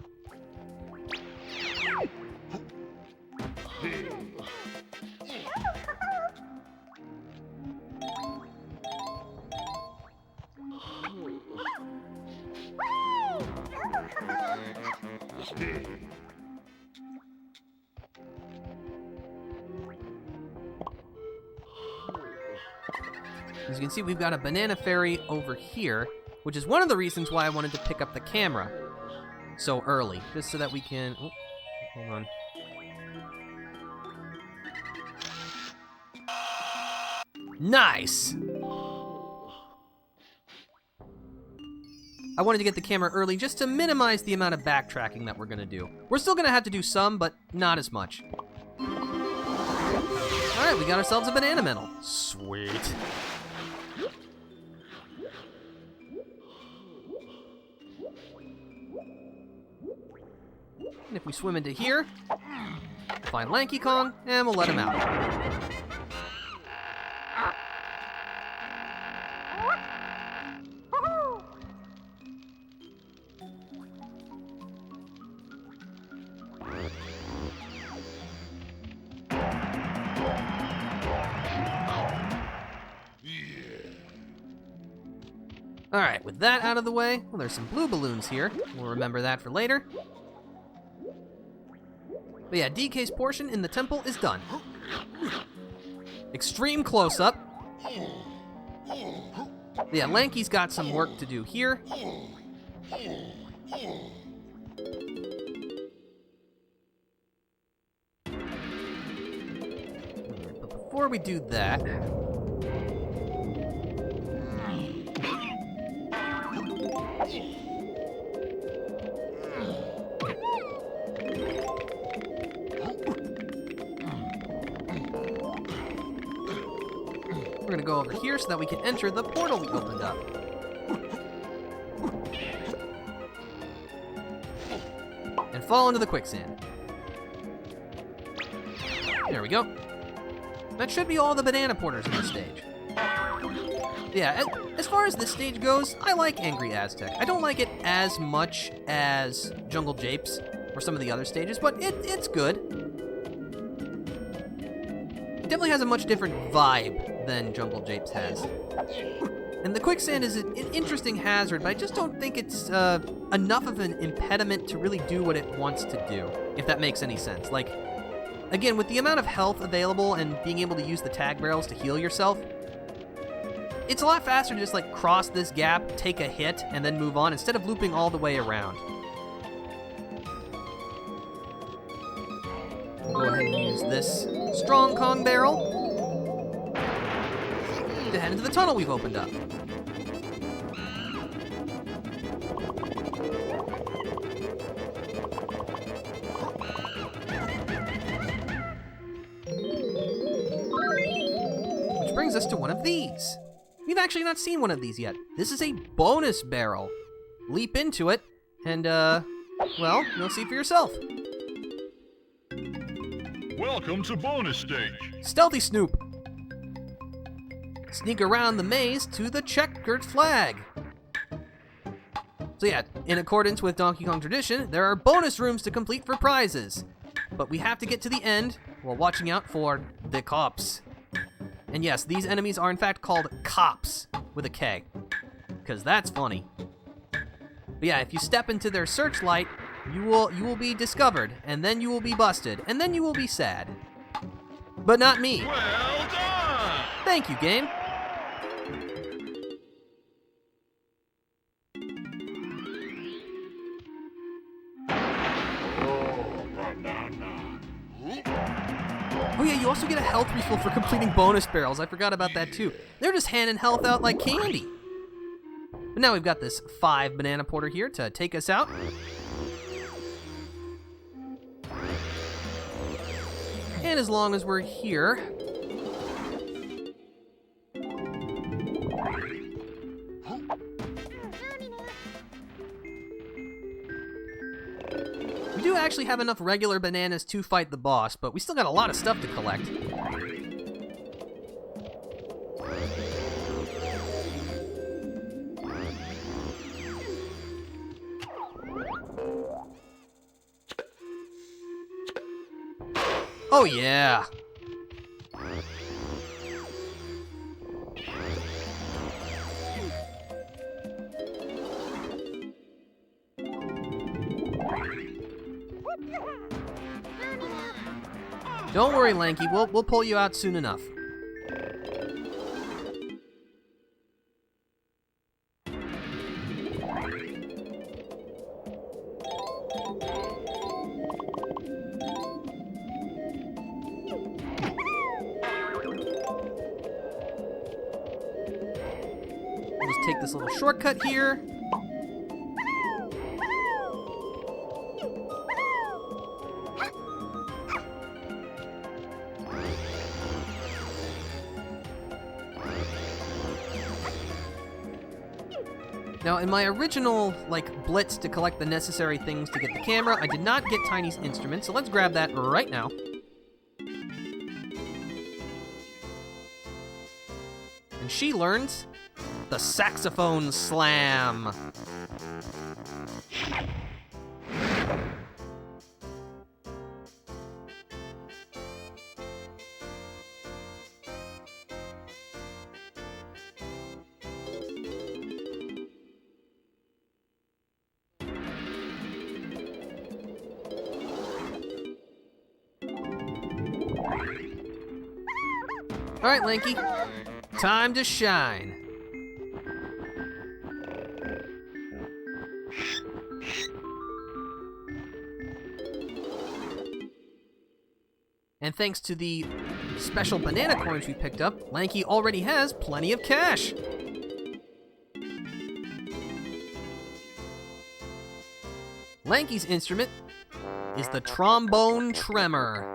As you can see, we've got a banana fairy over here, which is one of the reasons why I wanted to pick up the camera so early, just so that we can... Oh, hold on. Nice! I wanted to get the camera early just to minimize the amount of backtracking that we're going to do. We're still going to have to do some, but not as much. Alright, we got ourselves a banana medal. Sweet. And if we swim into here, find Lanky Kong, and we'll let him out. Alright, with that out of the way, well, there's some blue balloons here. We'll remember that for later. But yeah, DK's portion in the temple is done. Extreme close-up. Yeah, Lanky's got some work to do here. But before we do that... we're gonna go over here so that we can enter the portal we opened up. And fall into the quicksand. There we go. That should be all the banana porters in this stage. Yeah, as far as this stage goes, I like Angry Aztec. I don't like it as much as Jungle Japes or some of the other stages, but it's good. It definitely has a much different vibe than Jungle Japes has. And the quicksand is an interesting hazard, but I just don't think it's enough of an impediment to really do what it wants to do, if that makes any sense. Like, again, with the amount of health available and being able to use the tag barrels to heal yourself, it's a lot faster to just, like, cross this gap, take a hit, and then move on, instead of looping all the way around. We'll go ahead and use this strong Kong barrel to head into the tunnel we've opened up. Which brings us to one of these. We've actually not seen one of these yet. This is a bonus barrel. Leap into it, and, well, you'll see for yourself. Welcome to bonus stage. Stealthy Snoop. Sneak around the maze to the checkered flag. So yeah, in accordance with Donkey Kong tradition, there are bonus rooms to complete for prizes. But we have to get to the end while watching out for the cops. And yes, these enemies are in fact called cops with a K, because that's funny. But yeah, if you step into their searchlight, you will be discovered, and then you will be busted, and then you will be sad. But not me. Well done! Thank you, game. Oh yeah, you also get a health refill for completing bonus barrels. I forgot about that too. They're just handing health out like candy. But now we've got this 5 banana porter here to take us out. And as long as we're here, we do actually have enough regular bananas to fight the boss, but we still got a lot of stuff to collect. Oh yeah! Don't worry, Lanky, we'll pull you out soon enough. We'll just take this little shortcut here. Now, in my original, blitz to collect the necessary things to get the camera, I did not get Tiny's instrument, so let's grab that right now. And she learns the saxophone slam. All right, Lanky, time to shine. And thanks to the special banana coins we picked up, Lanky already has plenty of cash. Lanky's instrument is the trombone tremor.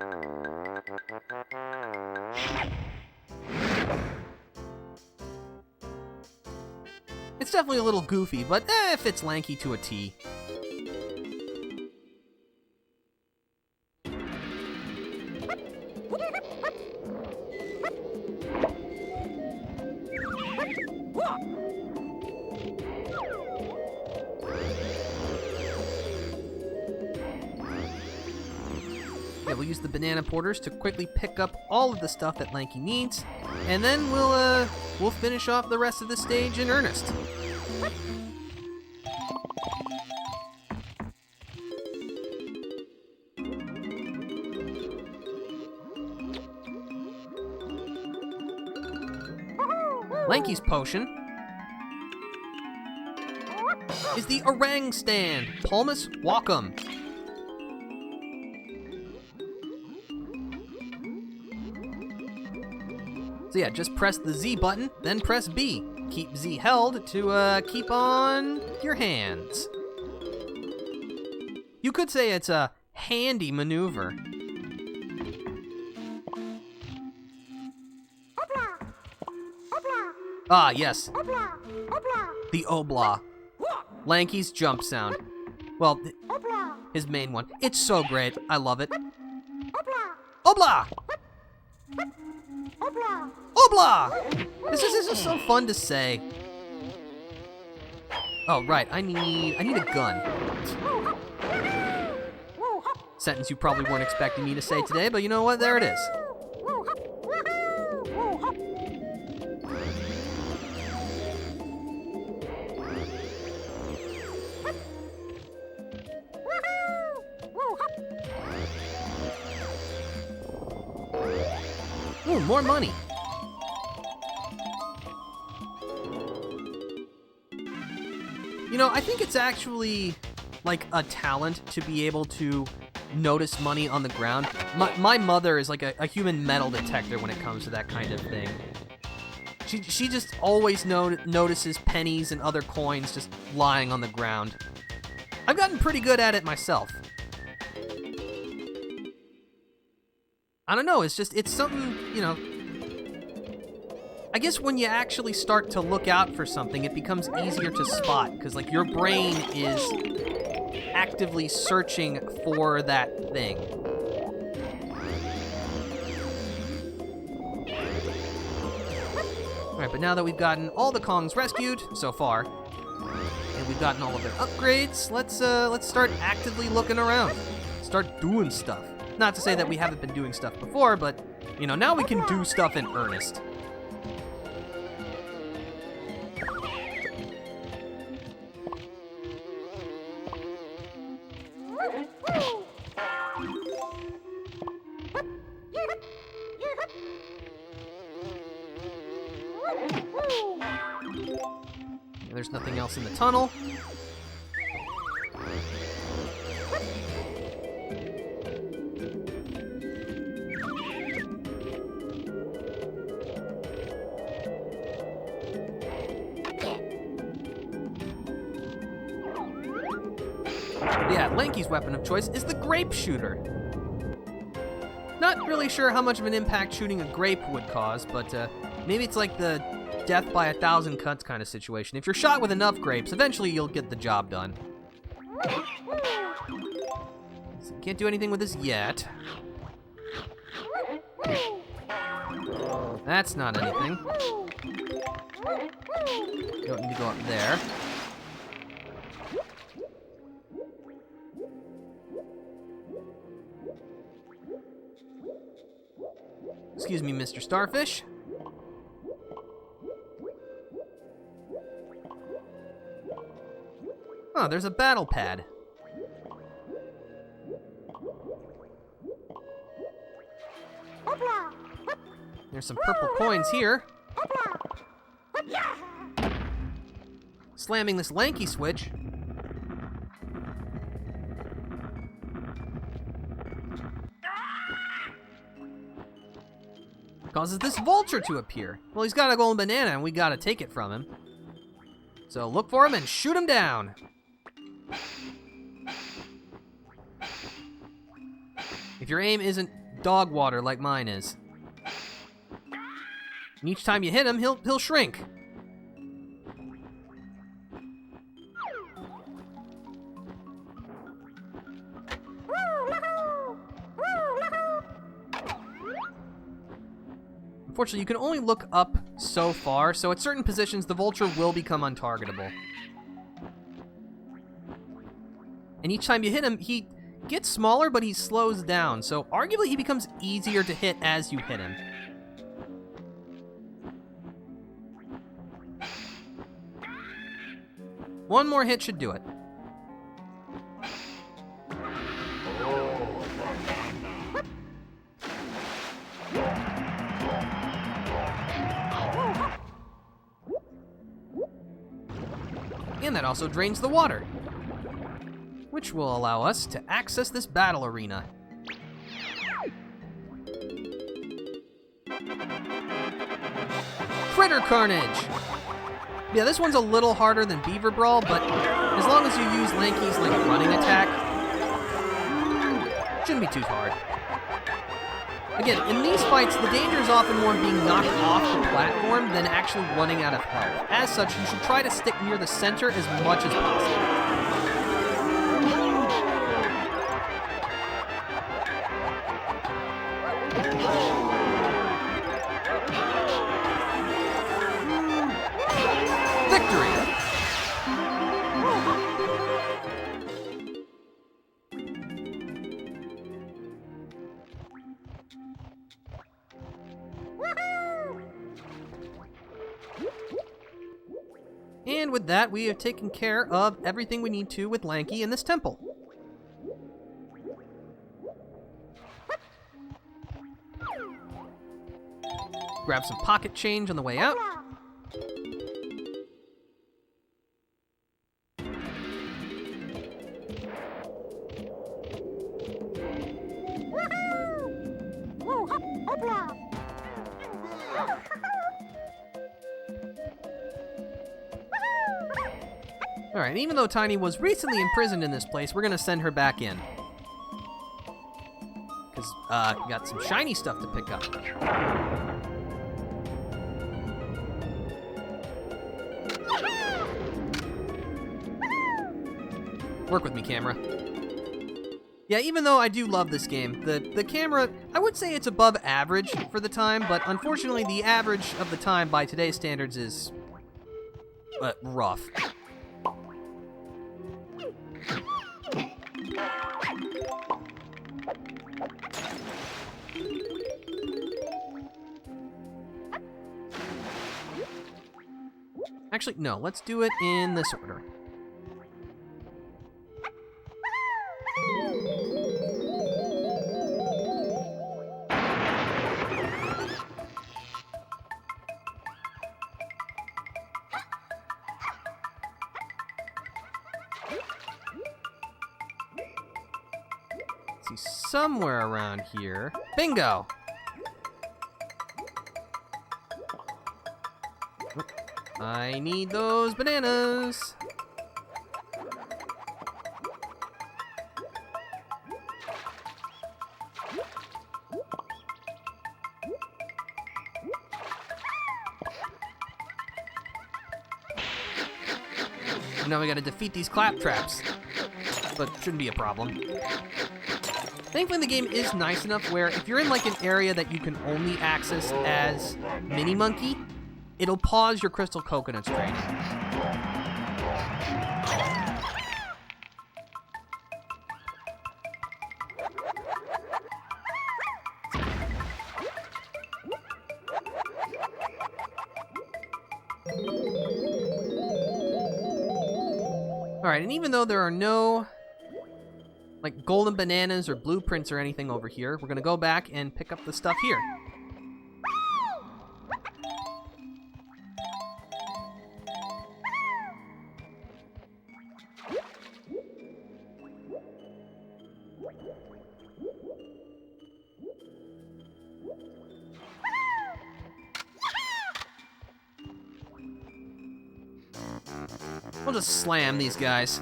It's definitely a little goofy, but it fits Lanky to a T. Yeah, we'll use the banana porters to quickly pick up all of the stuff that Lanky needs, and then we'll finish off the rest of the stage in earnest. Lanky's potion is the Orang Stand, Palmus Wacom. So yeah, just press the Z button, then press B. keep Z held to keep on your hands. You could say it's a handy maneuver. Ah, yes. The obla. Lanky's jump sound. Well, his main one. It's so great. I love it. Obla! Obla! This is just so fun to say. Oh, right. I need a gun. Sentence you probably weren't expecting me to say today, but you know what? There it is. Ooh, more money. You know, I think it's actually like a talent to be able to notice money on the ground. My mother is like a human metal detector when it comes to that kind of thing. She just always notices pennies and other coins just lying on the ground. I've gotten pretty good at it myself. I don't know, it's something, you know, I guess when you actually start to look out for something, it becomes easier to spot, because, like, your brain is actively searching for that thing. Alright, but now that we've gotten all the Kongs rescued so far, and we've gotten all of their upgrades, let's start actively looking around. Start doing stuff. Not to say that we haven't been doing stuff before, but, you know, now we can do stuff in earnest. And there's nothing else in the tunnel. Yeah, Lanky's weapon of choice is the grape shooter. Not really sure how much of an impact shooting a grape would cause, but maybe it's like the death by 1,000 cuts kind of situation. If you're shot with enough grapes, eventually you'll get the job done. So can't do anything with this yet. That's not anything. Don't need to go up there. Excuse me, Mr. Starfish. Oh, there's a battle pad. There's some purple coins here. Slamming this Lanky switch. Causes this vulture to appear. Well, he's got a golden banana and we gotta take it from him. So look for him and shoot him down. If your aim isn't dog water like mine is. And each time you hit him, he'll shrink. Unfortunately, you can only look up so far, so at certain positions, the vulture will become untargetable. And each time you hit him, he gets smaller, but he slows down, so arguably he becomes easier to hit as you hit him. One more hit should do it. And that also drains the water, which will allow us to access this battle arena. Critter carnage! Yeah, this one's a little harder than Beaver Brawl, but as long as you use Lanky's like running attack, shouldn't be too hard. Again, in these fights, the danger is often more being knocked off the platform than actually running out of health. As such, you should try to stick near the center as much as possible. And with that, we have taken care of everything we need to with Lanky in this temple. Grab some pocket change on the way out. Alright, even though Tiny was recently imprisoned in this place, we're gonna send her back in. Because, we got some shiny stuff to pick up. Work with me, camera. Yeah, even though I do love this game, the camera, I would say it's above average for the time, but unfortunately the average of the time by today's standards is, rough. Actually, no, let's do it in this order. Let's see, somewhere around here. Bingo! I need those bananas. Now we gotta defeat these claptraps, but shouldn't be a problem. Thankfully, the game is nice enough where if you're in like an area that you can only access as Mini Monkey, it'll pause your Crystal Coconuts training. Alright, and even though there are no like golden bananas or blueprints or anything over here, we're gonna go back and pick up the stuff here. We'll just slam these guys.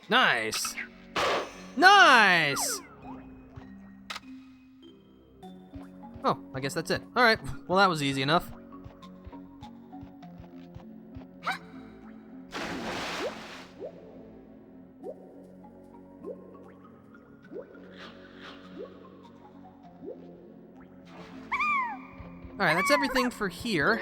Nice! Nice! Oh, I guess that's it. Alright, well that was easy enough. Alright, that's everything for here.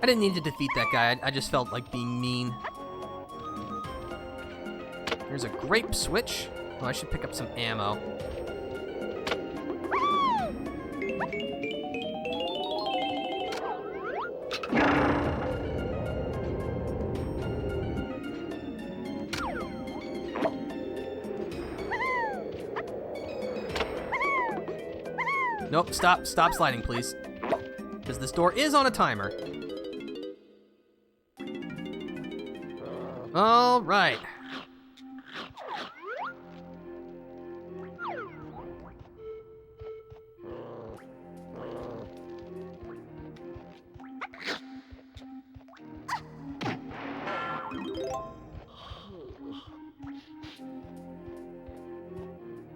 I didn't need to defeat that guy, I just felt like being mean. There's a grape switch. Oh, I should pick up some ammo. Nope, stop sliding, please. Because this door is on a timer. All right.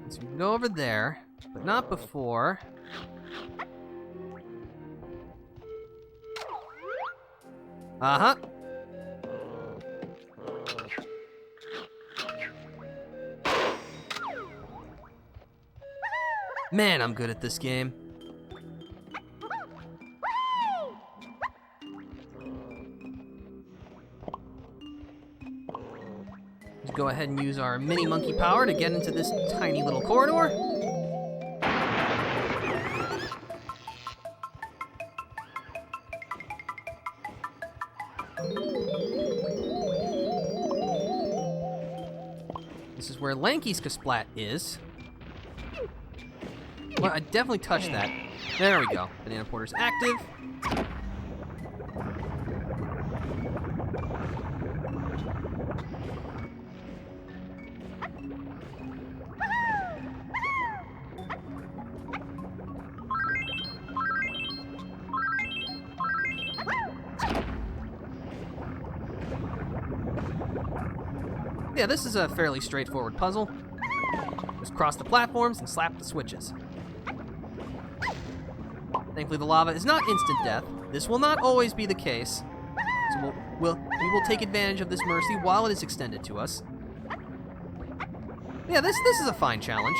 So we can go over there, but not before. Uh-huh. Man, I'm good at this game. Let's go ahead and use our mini monkey power to get into this tiny little corridor. This is where Lanky's Kasplat is. Well, I definitely touched that. There we go. Banana Porter's active. Yeah, this is a fairly straightforward puzzle. Just cross the platforms and slap the switches. Thankfully, the lava is not instant death. This will not always be the case. So we will take advantage of this mercy while it is extended to us. Yeah, this is a fine challenge.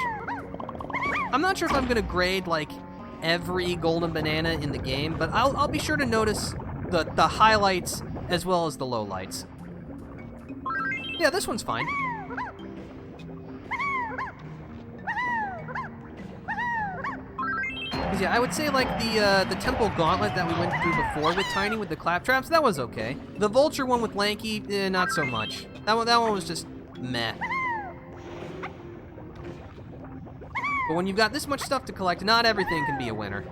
I'm not sure if I'm gonna grade like every golden banana in the game, but I'll be sure to notice the highlights as well as the lowlights. Yeah, this one's fine. Yeah, I would say like the temple gauntlet that we went through before with Tiny with the claptraps, that was okay. The vulture one with Lanky, not so much. That one was just meh. But when you've got this much stuff to collect, not everything can be a winner.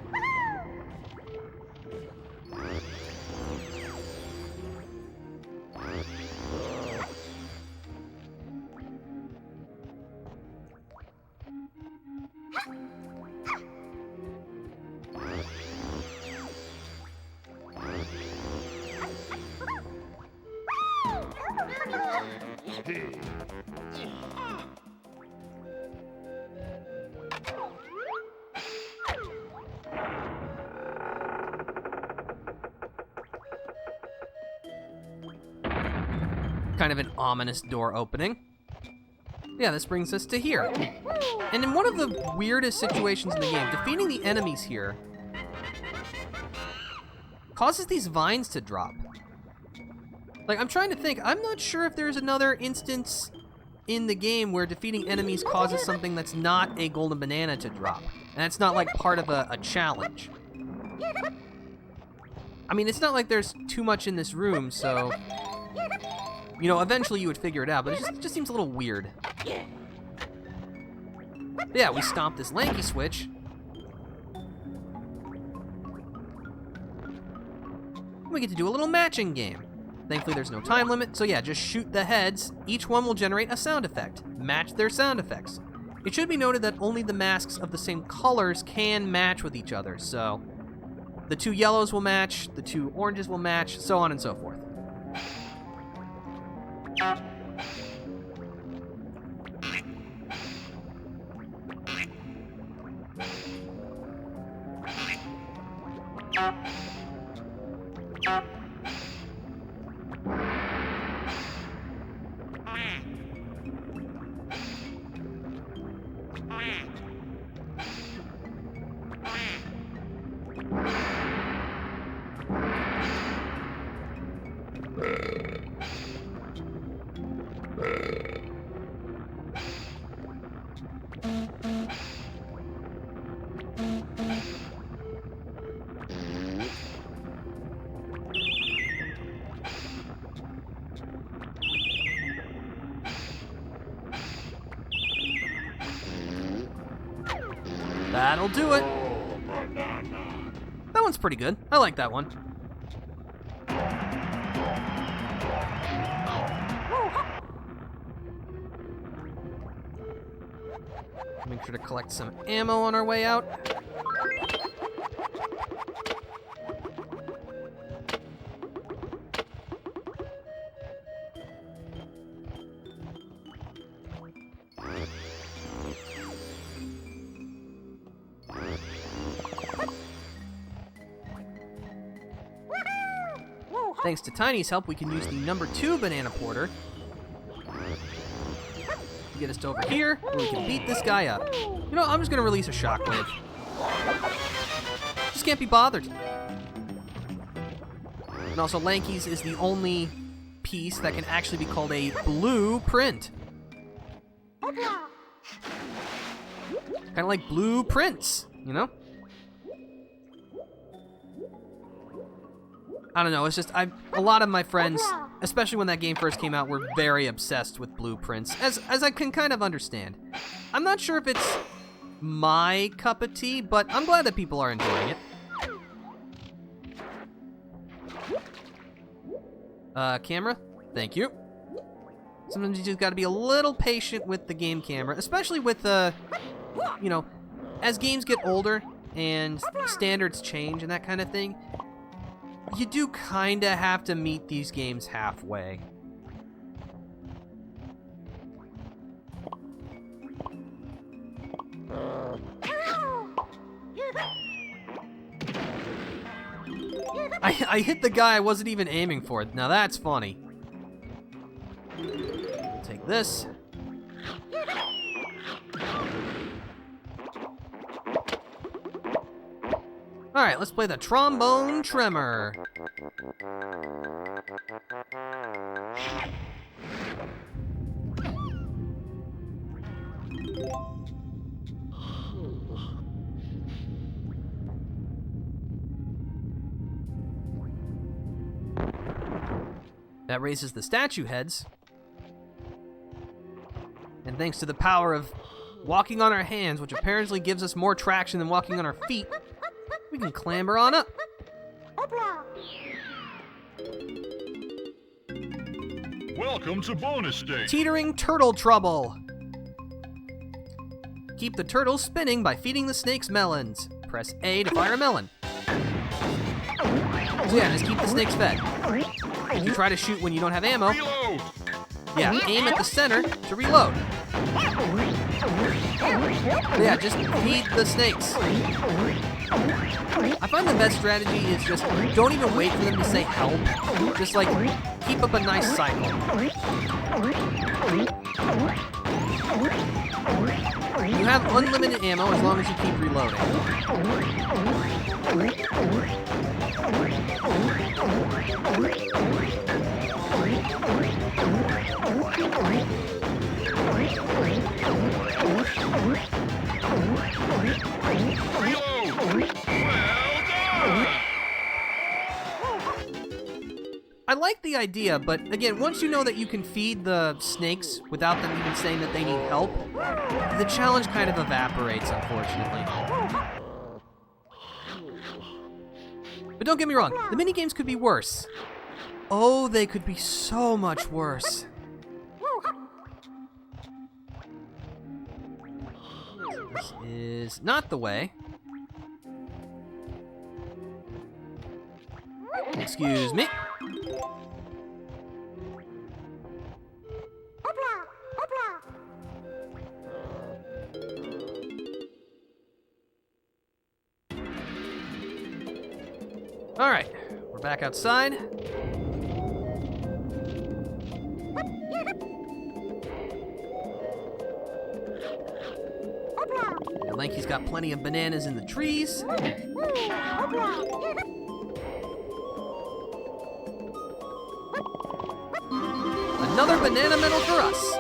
Kind of an ominous door opening. Yeah, this brings us to here. And in one of the weirdest situations in the game, defeating the enemies here causes these vines to drop. Like, I'm trying to think, I'm not sure if there's another instance in the game where defeating enemies causes something that's not a golden banana to drop. And it's not like part of a challenge. I mean, it's not like there's too much in this room, so... You know, eventually you would figure it out, but it just seems a little weird. But yeah, we stomp this Lanky switch. We get to do a little matching game. Thankfully there's no time limit, so yeah, just shoot the heads. Each one will generate a sound effect. Match their sound effects. It should be noted that only the masks of the same colors can match with each other, so... The two yellows will match, the two oranges will match, so on and so forth. That'll do it. That one's pretty good. I like that one. Make sure to collect some ammo on our way out. Thanks to Tiny's help, we can use the number 2 banana porter to get us to over here, where we can beat this guy up. You know, I'm just gonna release a shockwave. Just can't be bothered. And also, Lanky's is the only piece that can actually be called a blueprint. Kind of like blueprints, you know? I don't know, it's just, a lot of my friends, especially when that game first came out, were very obsessed with blueprints, as I can kind of understand. I'm not sure if it's my cup of tea, but I'm glad that people are enjoying it. Camera? Thank you. Sometimes you just gotta be a little patient with the game camera, especially with, you know, as games get older and standards change and that kind of thing, you do kind of have to meet these games halfway. I hit the guy I wasn't even aiming for. Now that's funny. We'll take this. Alright, let's play the trombone tremor. That raises the statue heads. And thanks to the power of walking on our hands, which apparently gives us more traction than walking on our feet, we can clamber on up. Welcome to bonus stage. Teetering turtle trouble. Keep the turtles spinning by feeding the snakes melons. Press A to fire a melon. So yeah, just keep the snakes fed. If you try to shoot when you don't have ammo, Reload. yeah, aim at the center to reload. Yeah, just feed the snakes. I find the best strategy is just don't even wait for them to say help. Just like keep up a nice cycle. You have unlimited ammo as long as you keep reloading. I like the idea, but again, once you know that you can feed the snakes without them even saying that they need help, the challenge kind of evaporates, unfortunately. But don't get me wrong, the minigames could be worse. Oh, they could be so much worse. This is not the way. Excuse me. All right, we're back outside. And Lanky's got plenty of bananas in the trees. Another banana medal for us.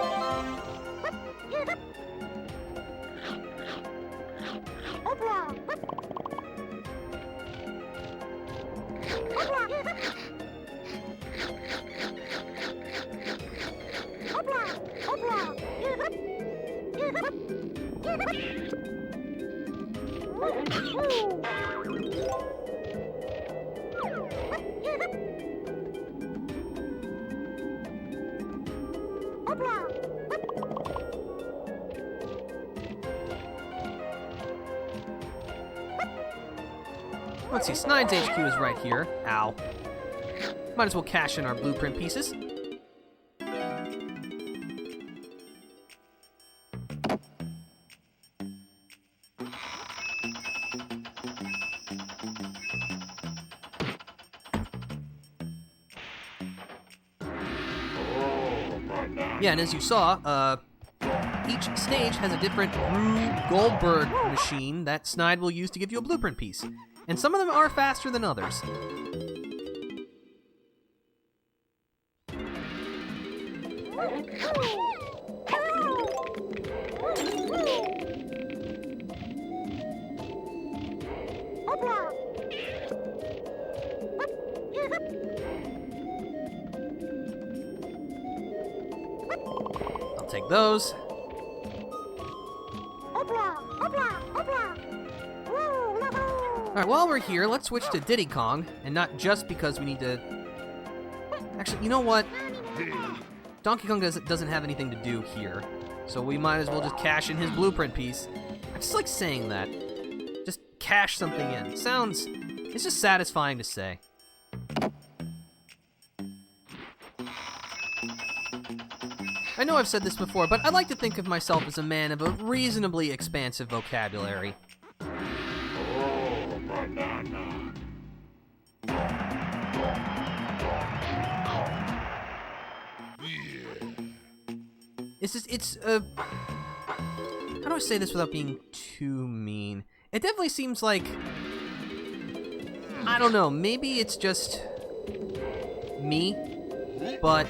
Let's see, Snide's HQ is right here. Ow. Might as well cash in our blueprint pieces. Yeah, and as you saw, each stage has a different Rool Goldberg machine that Snide will use to give you a blueprint piece. And some of them are faster than others. I'll take those. Alright, while we're here, let's switch to Diddy Kong, and not just because we need to... Actually, you know what? Donkey Kong doesn't have anything to do here, so we might as well just cash in his blueprint piece. I just like saying that. Just cash something in. It's just satisfying to say. I know I've said this before, but I like to think of myself as a man of a reasonably expansive vocabulary. How do I say this without being too mean? It definitely seems like, I don't know, maybe it's just me, but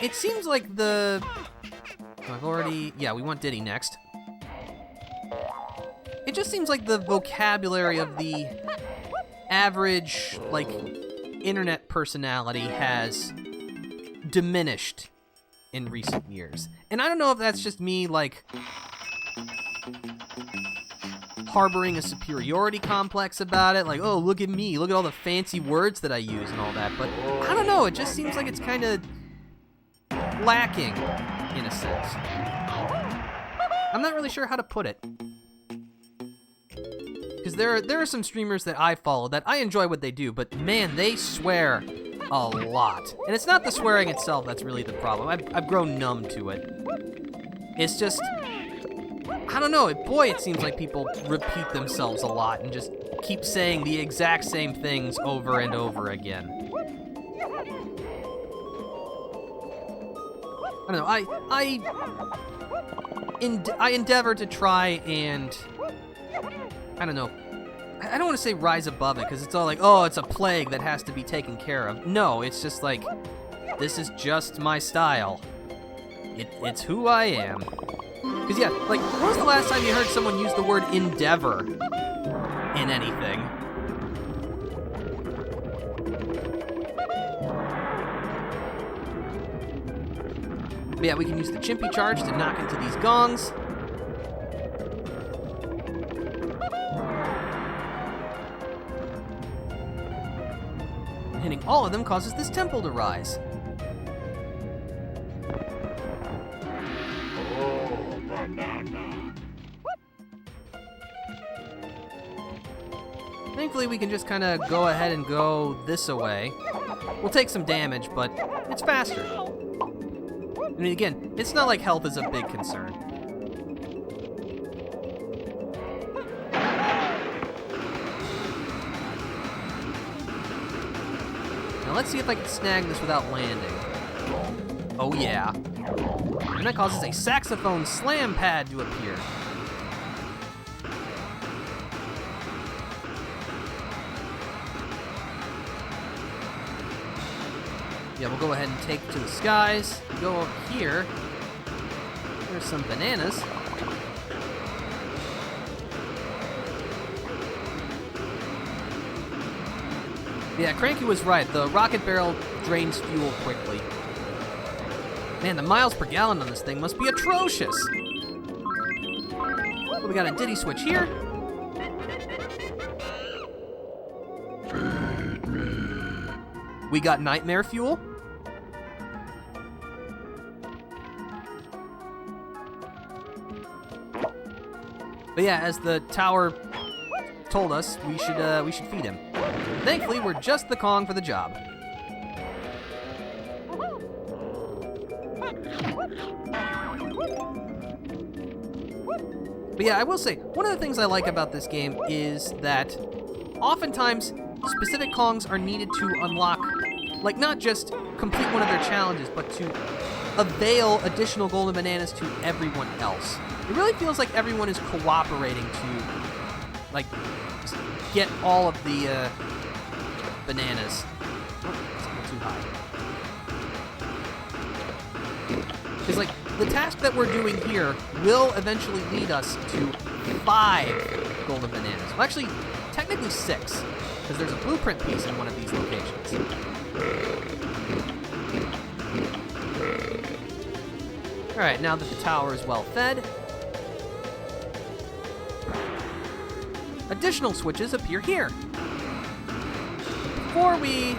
it seems like we want Diddy next. It just seems like the vocabulary of the average, like, internet personality has diminished in recent years. And I don't know if that's just me, like, harboring a superiority complex about it, like, oh, look at me, look at all the fancy words that I use and all that, but I don't know, it just seems like it's kind of lacking, in a sense. I'm not really sure how to put it. Because there are some streamers that I follow that I enjoy what they do, but man, they swear a lot. And it's not the swearing itself that's really the problem. I've grown numb to it. It's just, I don't know, it seems like people repeat themselves a lot and just keep saying the exact same things over and over again. I don't know, I endeavor to try and, I don't know, I don't want to say rise above it, because it's all like, oh, it's a plague that has to be taken care of. No, it's just like, this is just my style. It's who I am. Because yeah, like, when was the last time you heard someone use the word endeavor in anything? But yeah, we can use the Chimpy Charge to knock into these gongs. Hitting all of them causes this temple to rise. Thankfully, we can just kind of go ahead and go this way. We'll take some damage, but it's faster. I mean, again, it's not like health is a big concern. Now let's see if I can snag this without landing. Oh yeah. And that causes a saxophone slam pad to appear. Yeah, we'll go ahead and take to the skies. Go up here. There's some bananas. Yeah, Cranky was right. The rocket barrel drains fuel quickly. Man, the miles per gallon on this thing must be atrocious. Well, we got a Diddy switch here. We got nightmare fuel. But yeah, as the tower told us, we should feed him. Thankfully, we're just the Kong for the job. But yeah, I will say, one of the things I like about this game is that oftentimes specific Kongs are needed to unlock, like not just complete one of their challenges, but to avail additional golden bananas to everyone else. It really feels like everyone is cooperating to, like, get all of the bananas. Oh, it's a little too high. Because, like, the task that we're doing here will eventually lead us to 5 golden bananas. Well, actually, technically 6, because there's a blueprint piece in one of these locations. Alright, now that the tower is well fed, additional switches appear here. Before we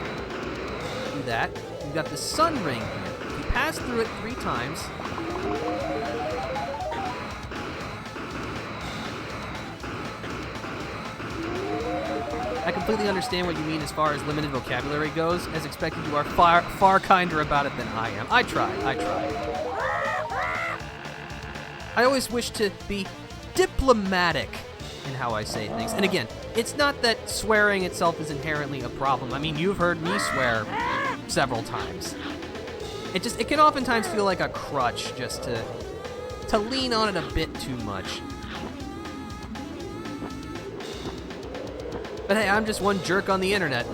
do that, we've got the sun ring here. If you pass through it 3 times, I completely understand what you mean as far as limited vocabulary goes. As expected, you are far kinder about it than I am. I try. I always wish to be diplomatic in how I say things. And again, it's not that swearing itself is inherently a problem. I mean, you've heard me swear several times. It can oftentimes feel like a crutch just to lean on it a bit too much. But hey, I'm just one jerk on the internet.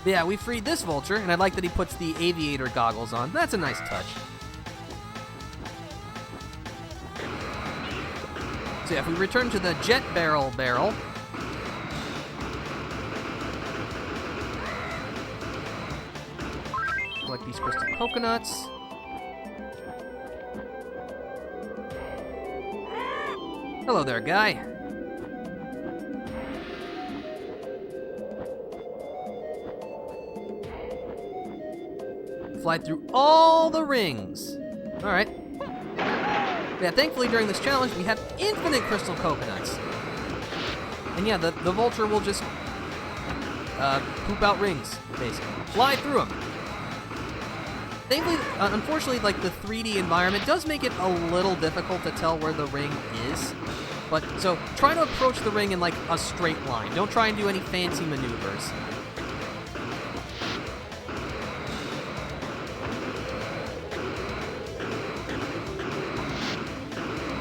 But yeah, we freed this vulture, and I like that he puts the aviator goggles on. That's a nice touch. So yeah, if we return to the jet barrel, collect these crystal coconuts. Hello there, guy. Fly through all the rings. All right. Yeah, thankfully during this challenge we have infinite crystal coconuts. And yeah, the vulture will just poop out rings, basically. Fly through them. Thankfully, unfortunately, like the 3D environment does make it a little difficult to tell where the ring is. But, so, try to approach the ring in like a straight line. Don't try and do any fancy maneuvers.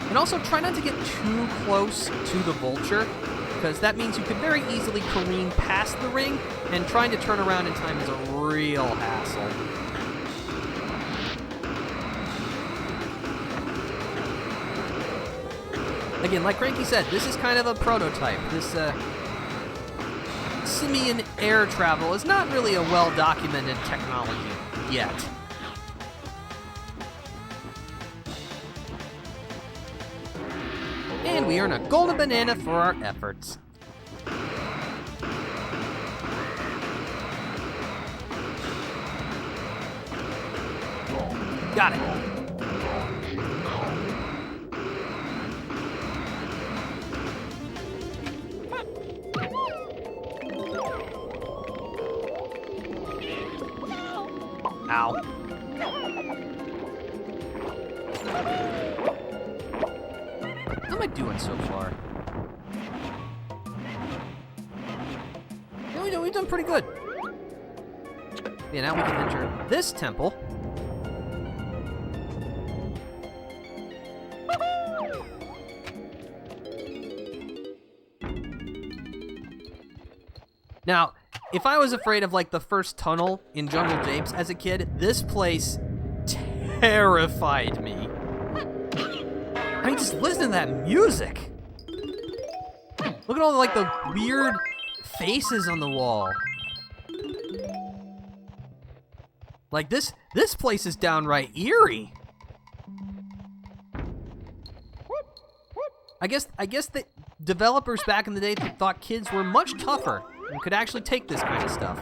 And also, try not to get too close to the vulture, because that means you could very easily careen past the ring, and trying to turn around in time is a real hassle. Again, like Cranky said, this is kind of a prototype. This simian air travel is not really a well-documented technology yet. And we earn a golden banana for our efforts. Got it. Ow. What am I doing so far? Yeah, we've done pretty good. Yeah, now we can enter this temple. Now, if I was afraid of, like, the first tunnel in Jungle Japes as a kid, this place terrified me. I mean, just listen to that music. Look at all, like, the weird faces on the wall. Like, this place is downright eerie. I guess the developers back in the day thought kids were much tougher and could actually take this kind of stuff.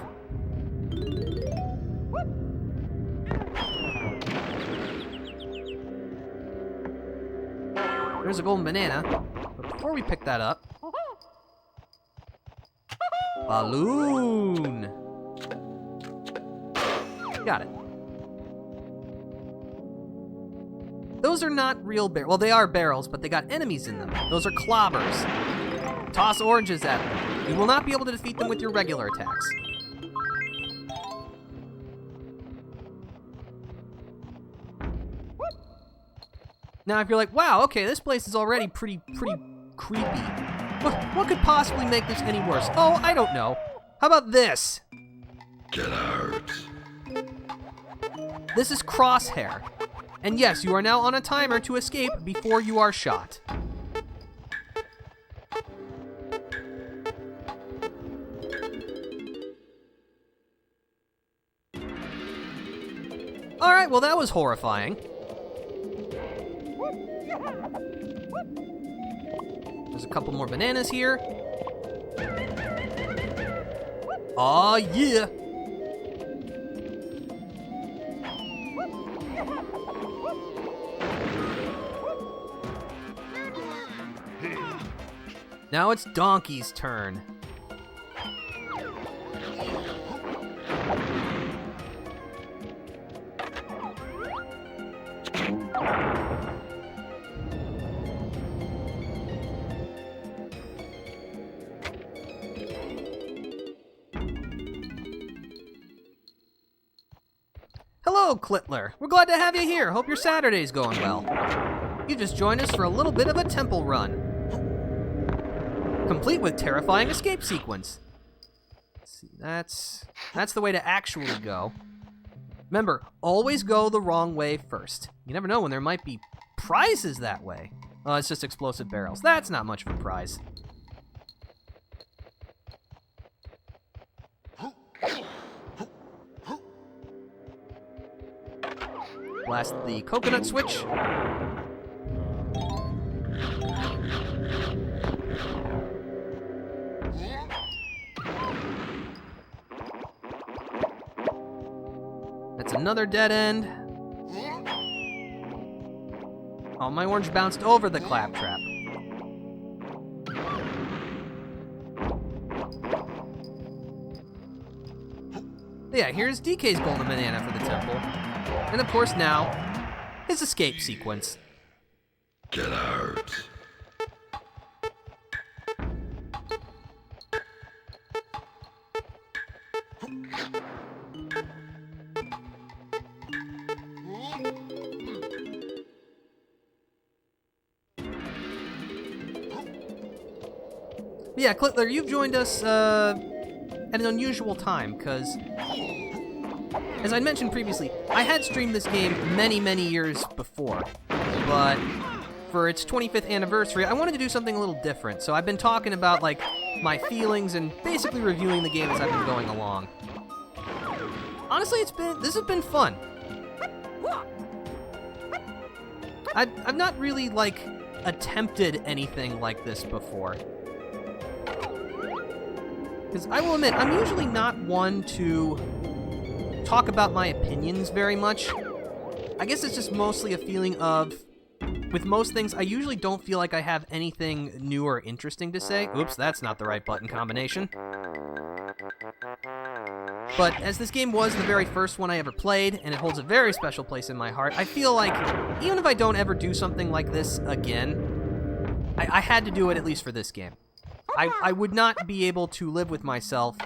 There's a golden banana. But before we pick that up... Balloon! Got it. Those are not real barrels. Well, they are barrels, but they got enemies in them. Those are clobbers. Toss oranges at them. You will not be able to defeat them with your regular attacks. Now, if you're like, wow, okay, this place is already pretty creepy. What could possibly make this any worse? Oh, I don't know. How about this? Get out. This is Crosshair. And yes, you are now on a timer to escape before you are shot. Alright, well that was horrifying. There's a couple more bananas here. Aw, yeah! Now it's Donkey's turn. Hello, Clitler. We're glad to have you here. Hope your Saturday's going well. You just joined us for a little bit of a temple run, complete with terrifying escape sequence. Let's see, that's the way to actually go. Remember, always go the wrong way first. You never know when there might be prizes that way. Oh, it's just explosive barrels. That's not much of a prize. Blast the coconut switch. That's another dead end. Oh, my orange bounced over the claptrap. Yeah, here's DK's golden banana for the temple. And of course now, his escape sequence. Get out. Yeah, Clitler, you've joined us at an unusual time, because, as I mentioned previously, I had streamed this game many years before, but for its 25th anniversary, I wanted to do something a little different, so I've been talking about, like, my feelings and basically reviewing the game as I've been going along. Honestly, this has been fun. I've not really, like, attempted anything like this before. Because I will admit, I'm usually not one to talk about my opinions very much. I guess it's just mostly a feeling of, with most things, I usually don't feel like I have anything new or interesting to say. Oops, that's not the right button combination. But as this game was the very first one I ever played, and it holds a very special place in my heart, I feel like even if I don't ever do something like this again, I had to do it at least for this game. I would not be able to live with myself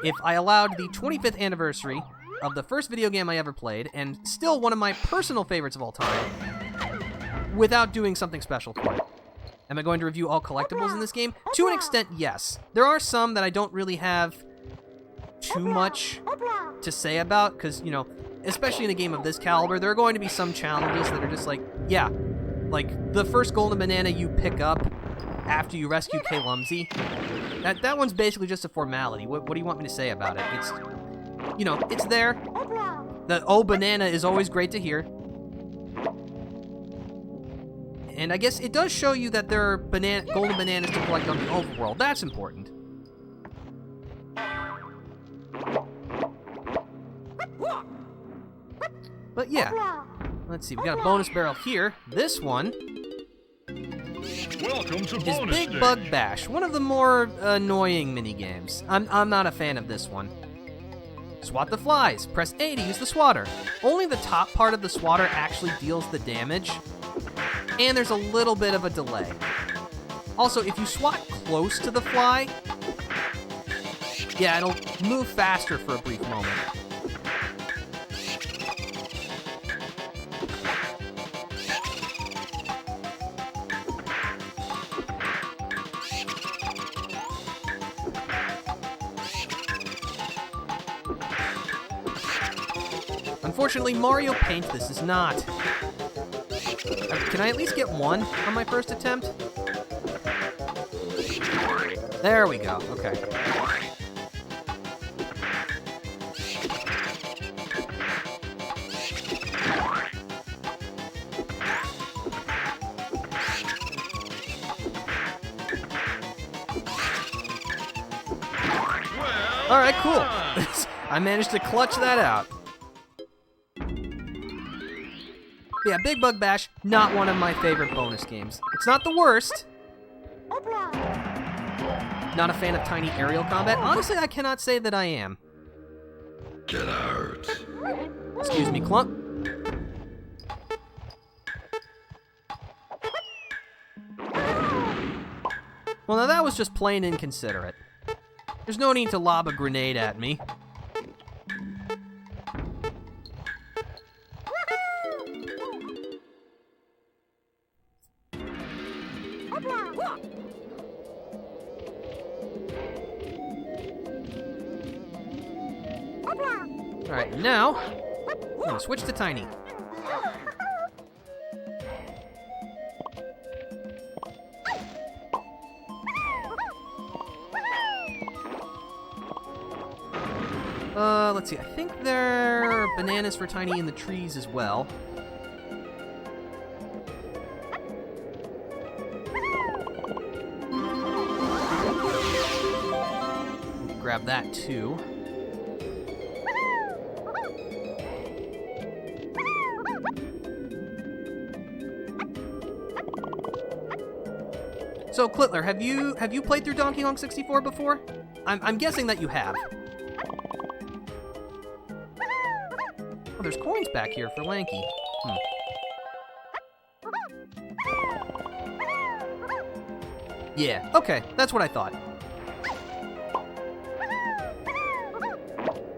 if I allowed the 25th anniversary of the first video game I ever played, and still one of my personal favorites of all time, without doing something special for it. Am I going to review all collectibles in this game? To an extent, yes. There are some that I don't really have too much to say about, because, you know, especially in a game of this caliber, there are going to be some challenges that are just like, yeah, like the first golden banana you pick up after you rescue K. Lumsy, that one's basically just a formality. What do you want me to say about it? It's, you know, it's there. The "oh, banana" is always great to hear. And I guess it does show you that there are golden bananas to collect on the overworld. That's important. But yeah, let's see. We got a bonus barrel here. This one Welcome to is bonus Big stage. Bug Bash, one of the more annoying minigames. I'm not a fan of this one. Swat the flies. Press A to use the swatter. Only the top part of the swatter actually deals the damage, and there's a little bit of a delay. Also, if you swat close to the fly, yeah, it'll move faster for a brief moment. Unfortunately, Mario Paint this is not. Can I at least get one on my first attempt? There we go, okay. Alright, cool. I managed to clutch that out. Yeah, Big Bug Bash, not one of my favorite bonus games. It's not the worst. Not a fan of tiny aerial combat. Honestly, I cannot say that I am. Get out. Excuse me, Clump. Well, now that was just plain inconsiderate. There's no need to lob a grenade at me. Alright, now, I'm gonna switch to Tiny. Let's see, I think there are bananas for Tiny in the trees as well. Grab that too. So, Clitler, have you played through Donkey Kong 64 before? I'm guessing that you have. Oh, there's coins back here for Lanky. Yeah, okay, that's what I thought.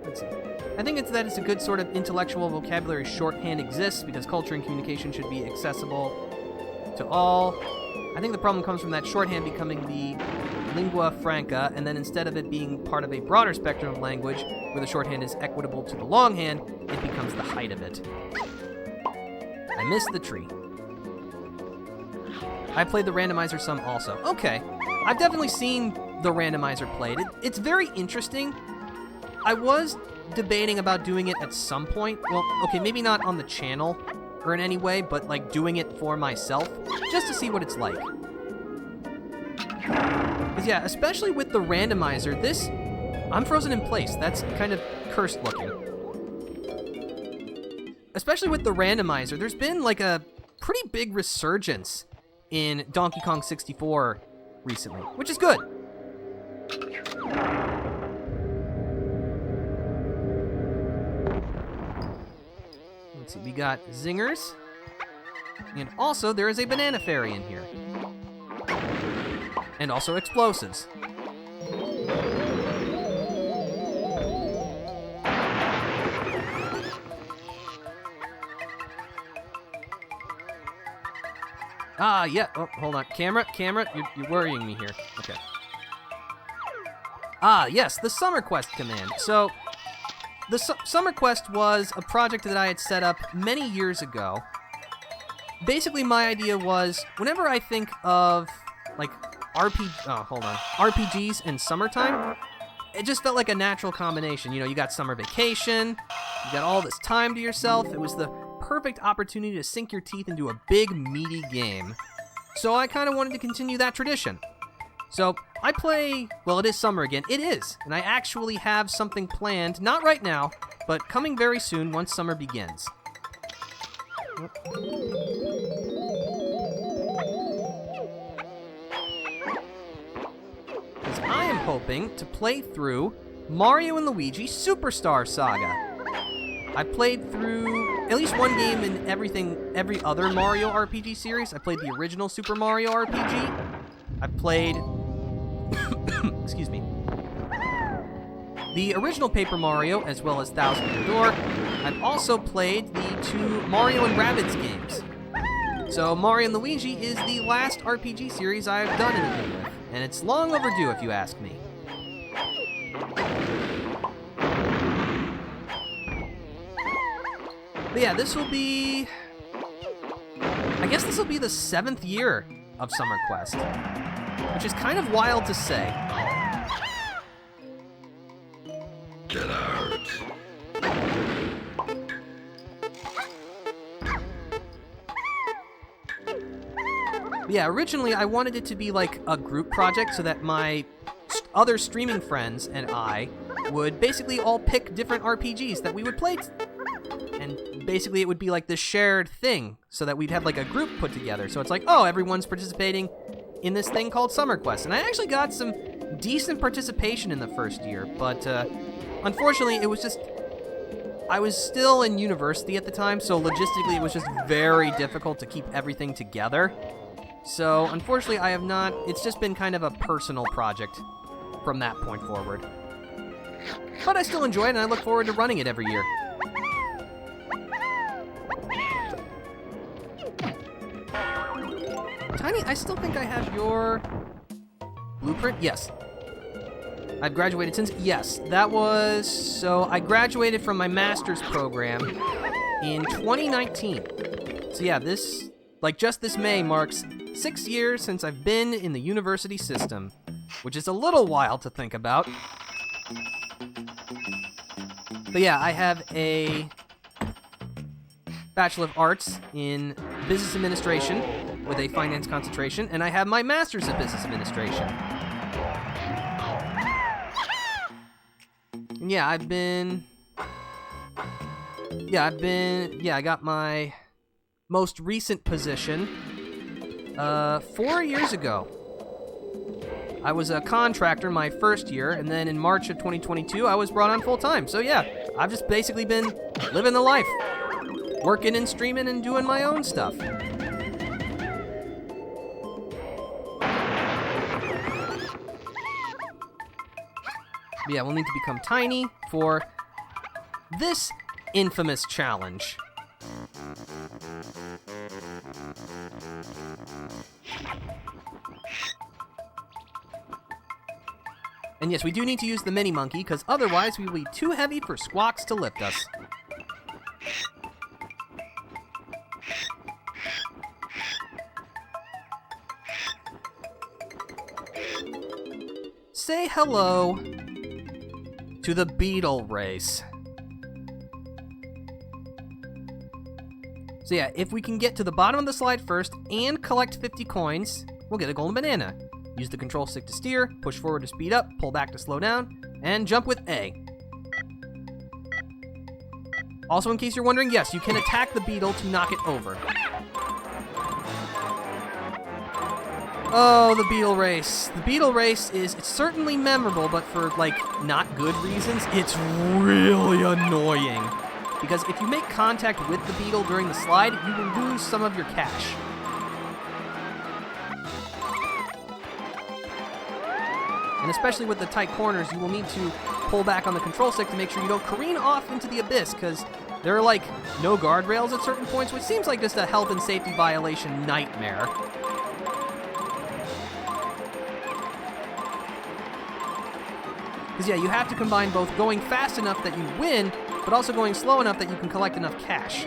Let's see. I think that it's a good sort of intellectual vocabulary shorthand exists because culture and communication should be accessible to all. I think the problem comes from that shorthand becoming the lingua franca, and then instead of it being part of a broader spectrum of language, where the shorthand is equitable to the longhand, it becomes the height of it. I missed the tree. I played the randomizer some also. Okay, I've definitely seen the randomizer played. It's very interesting. I was debating about doing it at some point. Well, okay, maybe not on the channel or in any way, but like doing it for myself, just to see what it's like. Because yeah, especially with the randomizer, this... I'm frozen in place. That's kind of cursed looking. Especially with the randomizer, there's been like a pretty big resurgence in Donkey Kong 64 recently, which is good. Let's see, we got zingers. And also, there is a banana fairy in here. And also explosives. Ah, yeah. Oh, hold on. Camera, you're worrying me here. Okay. Ah, yes, the Summer Quest command. So, the Summer Quest was a project that I had set up many years ago. Basically, my idea was, whenever I think of, like, RPGs in summertime, it just felt like a natural combination. You know, you got summer vacation, you got all this time to yourself. It was the perfect opportunity to sink your teeth into a big, meaty game. So I kind of wanted to continue that tradition. So I play, well, it is summer again. It is, and I actually have something planned, not right now, but coming very soon once summer begins. Quest, I am hoping to play through Mario and Luigi Superstar Saga. I played through at least one game in every other Mario RPG series. I played the original Super Mario RPG. I played, excuse me, the original Paper Mario, as well as Thousand Year Door. I've also played the 2 Mario and Rabbids games. So Mario and Luigi is the last RPG series I've done anything with, and it's long overdue if you ask me. But yeah, this will be... I guess this will be the 7th year of Summer Quest, which is kind of wild to say. Get out. Yeah, originally I wanted it to be like a group project so that my other streaming friends and I would basically all pick different RPGs that we would play. And basically it would be like this shared thing so that we'd have like a group put together. So it's like, oh, everyone's participating in this thing called Summer Quest. And I actually got some decent participation in the first year, but unfortunately it was just... I was still in university at the time, so logistically it was just very difficult to keep everything together. So, unfortunately, I have not... It's just been kind of a personal project from that point forward. But I still enjoy it, and I look forward to running it every year. Tiny, I still think I have your blueprint? Yes. I've graduated since... Yes, that was... So, I graduated from my master's program in 2019. So, yeah, this... Like, just this May marks 6 years since I've been in the university system, which is a little wild to think about. But yeah, I have a Bachelor of Arts in Business Administration with a finance concentration, and I have my Master's of Business Administration. And yeah, I got my most recent position 4 years ago. I was a contractor my first year, and then in March of 2022, I was brought on full-time. So yeah, I've just basically been living the life. Working and streaming and doing my own stuff. But yeah, we'll need to become tiny for this infamous challenge. And yes, we do need to use the mini monkey, because otherwise we will be too heavy for Squawks to lift us. Say hello to the beetle race. So yeah, if we can get to the bottom of the slide first and collect 50 coins, we'll get a golden banana. Use the control stick to steer, push forward to speed up, pull back to slow down, and jump with A. Also, in case you're wondering, yes, you can attack the beetle to knock it over. Oh, the beetle race. The beetle race it's certainly memorable, but for, like, not good reasons, it's really annoying. Because if you make contact with the beetle during the slide, you will lose some of your cash. And especially with the tight corners, you will need to pull back on the control stick to make sure you don't careen off into the abyss, because there are, like, no guardrails at certain points, which seems like just a health and safety violation nightmare. Because, yeah, you have to combine both going fast enough that you win, but also going slow enough that you can collect enough cash.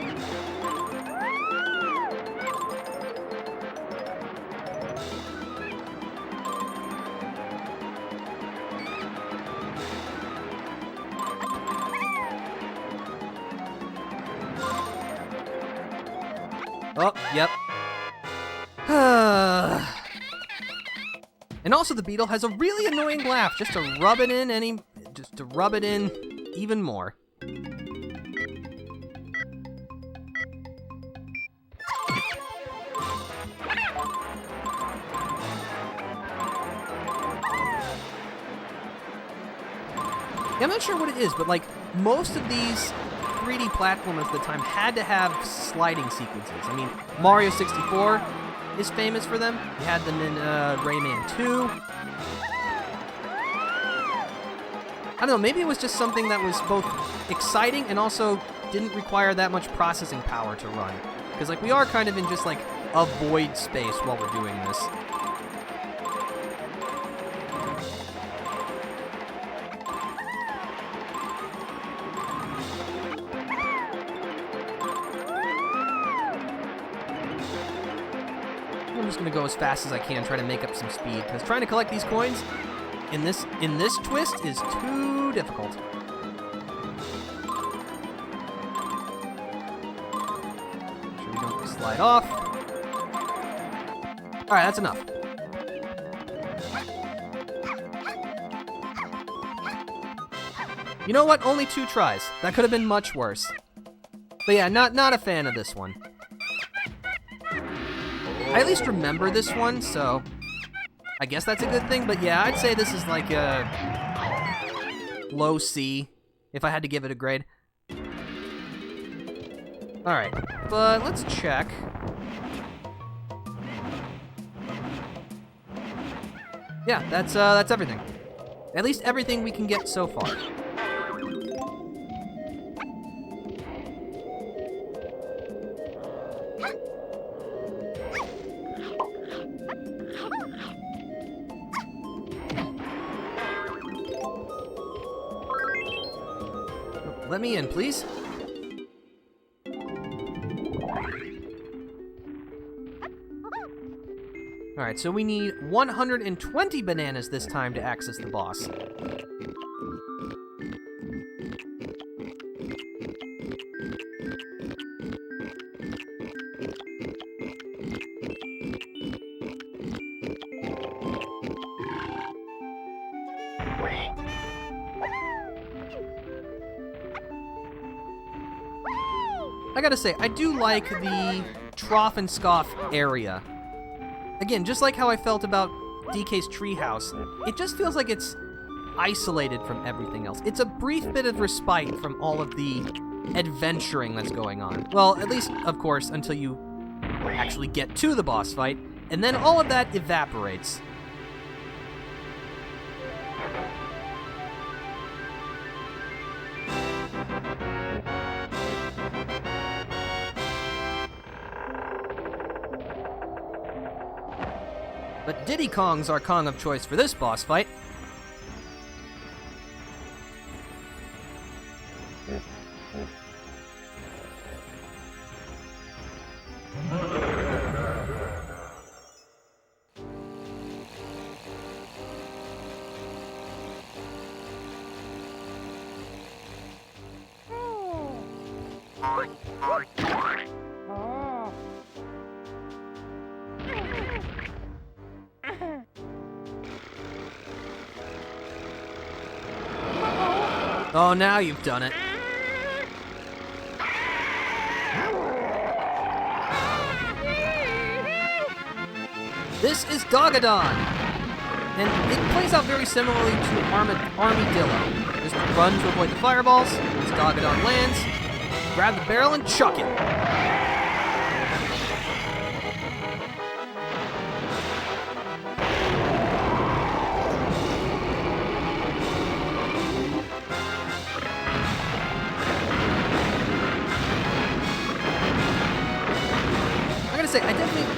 Oh, yep. And also the beetle has a really annoying laugh, just to rub it in even more. Yeah, I'm not sure what it is, but like most of these 3D platformers at the time had to have sliding sequences. I mean, Mario 64 is famous for them. You had them in Rayman 2. I don't know, maybe it was just something that was both exciting and also didn't require that much processing power to run. Because like we are kind of in just like a void space while we're doing this. I'm just gonna go as fast as I can, try to make up some speed, because trying to collect these coins in this twist is too difficult. Make sure we don't slide off. Alright, that's enough. You know what? Only 2 tries. That could have been much worse. But yeah, not a fan of this one. I at least remember this one, so I guess that's a good thing. But yeah, I'd say this is like a low C if I had to give it a grade. Alright, but let's check. Yeah, that's everything. At least everything we can get so far. Let me in, please. Alright, so we need 120 bananas this time to access the boss. I gotta say, I do like the Trough and Scoff area. Again, just like how I felt about DK's treehouse, it just feels like it's isolated from everything else. It's a brief bit of respite from all of the adventuring that's going on. Well, at least, of course, until you actually get to the boss fight, and then all of that evaporates. But Diddy Kong's our Kong of choice for this boss fight. Oh, now you've done it. This is Dogadon, and it plays out very similarly to Armadillo. Just run to avoid the fireballs. Once Dogadon lands, grab the barrel and chuck it.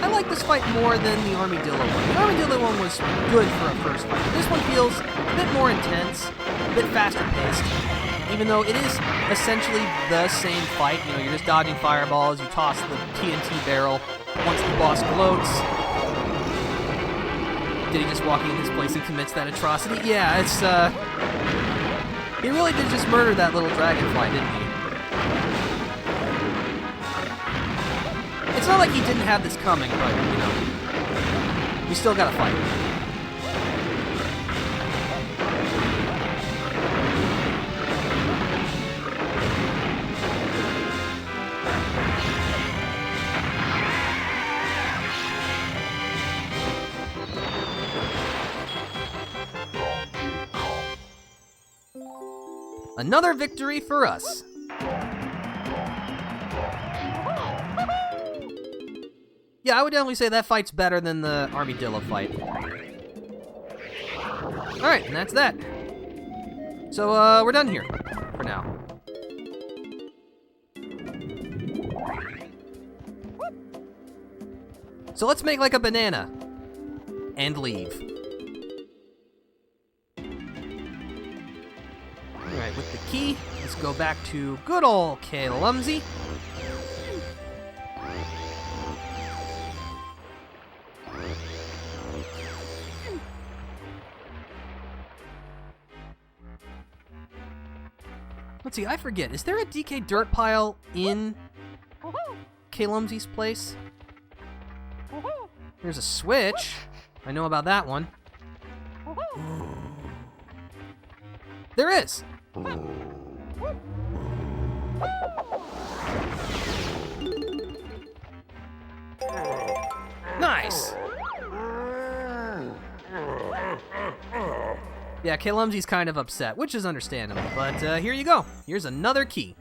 I like this fight more than the Armadillo one. The Armadillo one was good for a first fight. This one feels a bit more intense, a bit faster paced, even though it is essentially the same fight. You know, you're just dodging fireballs, you toss the TNT barrel once the boss gloats. Did he just walk into this place and commits that atrocity? Yeah, it's, he really did just murder that little dragonfly, didn't he? It's not like he didn't have this coming, but, you know, we still gotta fight. Another victory for us. Yeah, I would definitely say that fight's better than the Armadillo fight. Alright, and that's that. So, we're done here for now. So let's make like a banana and leave. Alright, with the key, let's go back to good old K-Lumsy. Let's see, I forget. Is there a DK dirt pile in K-Lumsy's place? There's a switch. I know about that one. There is. Nice. Yeah, K-Lumsy's kind of upset, which is understandable, but here you go. Here's another key.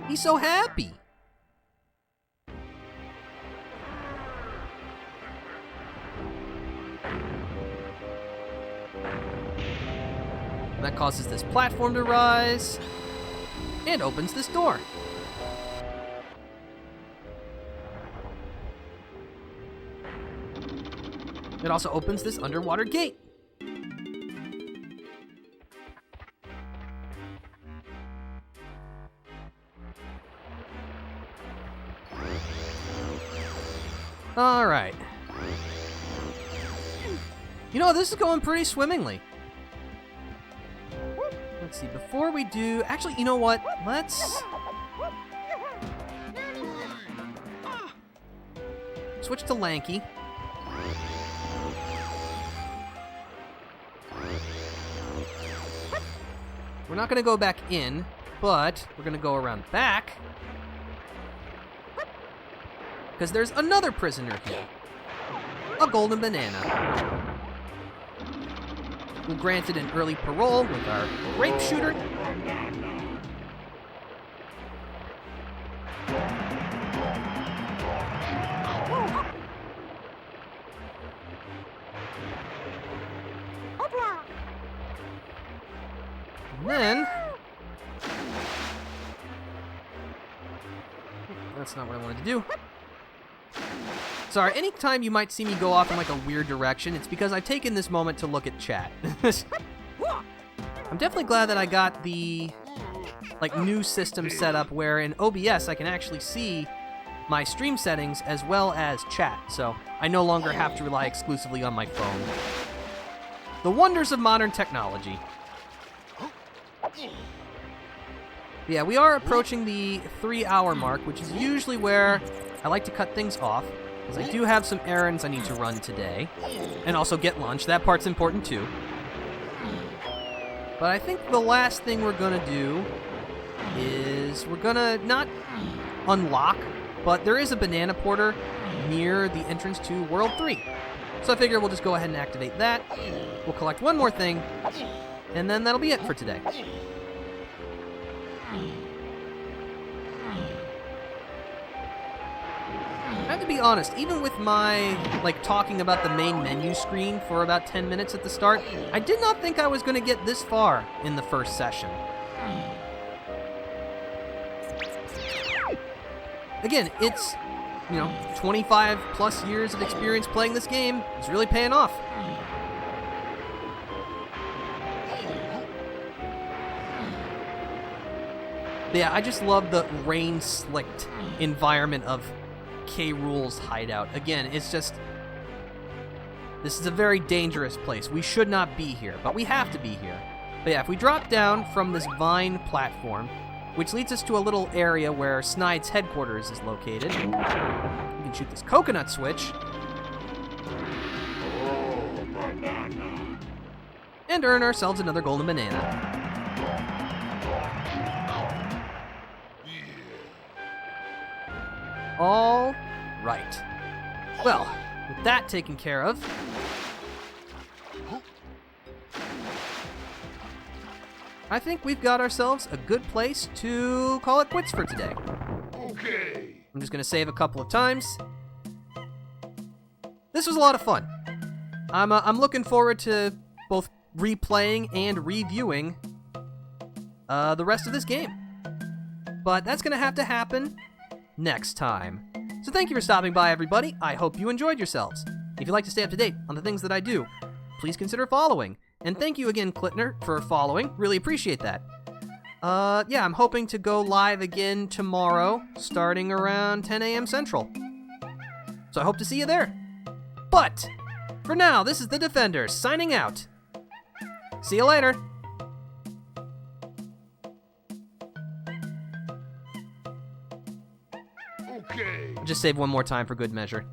He's so happy. That causes this platform to rise and opens this door. It also opens this underwater gate. All right. You know, this is going pretty swimmingly. Let's see, before we do... Actually, you know what? Let's... switch to Lanky. We're not going to go back in, but we're going to go around back. Because there's another prisoner here. A golden banana. We're granted an early parole with our grape shooter. And then... that's not what I wanted to do. Sorry, anytime you might see me go off in like a weird direction, it's because I've taken this moment to look at chat. I'm definitely glad that I got the like new system set up where in OBS I can actually see my stream settings as well as chat, so I no longer have to rely exclusively on my phone. The wonders of modern technology. Yeah, we are approaching the 3-hour mark, which is usually where I like to cut things off, because I do have some errands I need to run today, and also get lunch. That part's important too. But I think the last thing we're gonna do is we're gonna not unlock, but there is a banana porter near the entrance to World 3. So I figure we'll just go ahead and activate that. We'll collect one more thing, and then that'll be it for today. I have to be honest, even with my, like, talking about the main menu screen for about 10 minutes at the start, I did not think I was going to get this far in the first session. Again, it's, 25 plus years of experience playing this game. It's really paying off. But yeah, I just love the rain-slicked environment of Rool's hideout. Again, it's just... this is a very dangerous place. We should not be here, but we have to be here. But yeah, if we drop down from this vine platform, which leads us to a little area where Snide's headquarters is located, we can shoot this coconut switch and earn ourselves another golden banana. All right. Well, with that taken care of, I think we've got ourselves a good place to call it quits for today. Okay. I'm just going to save a couple of times. This was a lot of fun. I'm looking forward to both replaying and reviewing the rest of this game. But that's going to have to happen next time. So thank you for stopping by, everybody. I hope you enjoyed yourselves. If you'd like to stay up to date on the things that I do, please consider following. And thank you again, Clitner, for following. Really appreciate that. Yeah, I'm hoping to go live again tomorrow, starting around 10 a.m. Central. So I hope to see you there. But, for now, this is the Defender, signing out. See you later. Okay. I'll just save one more time for good measure.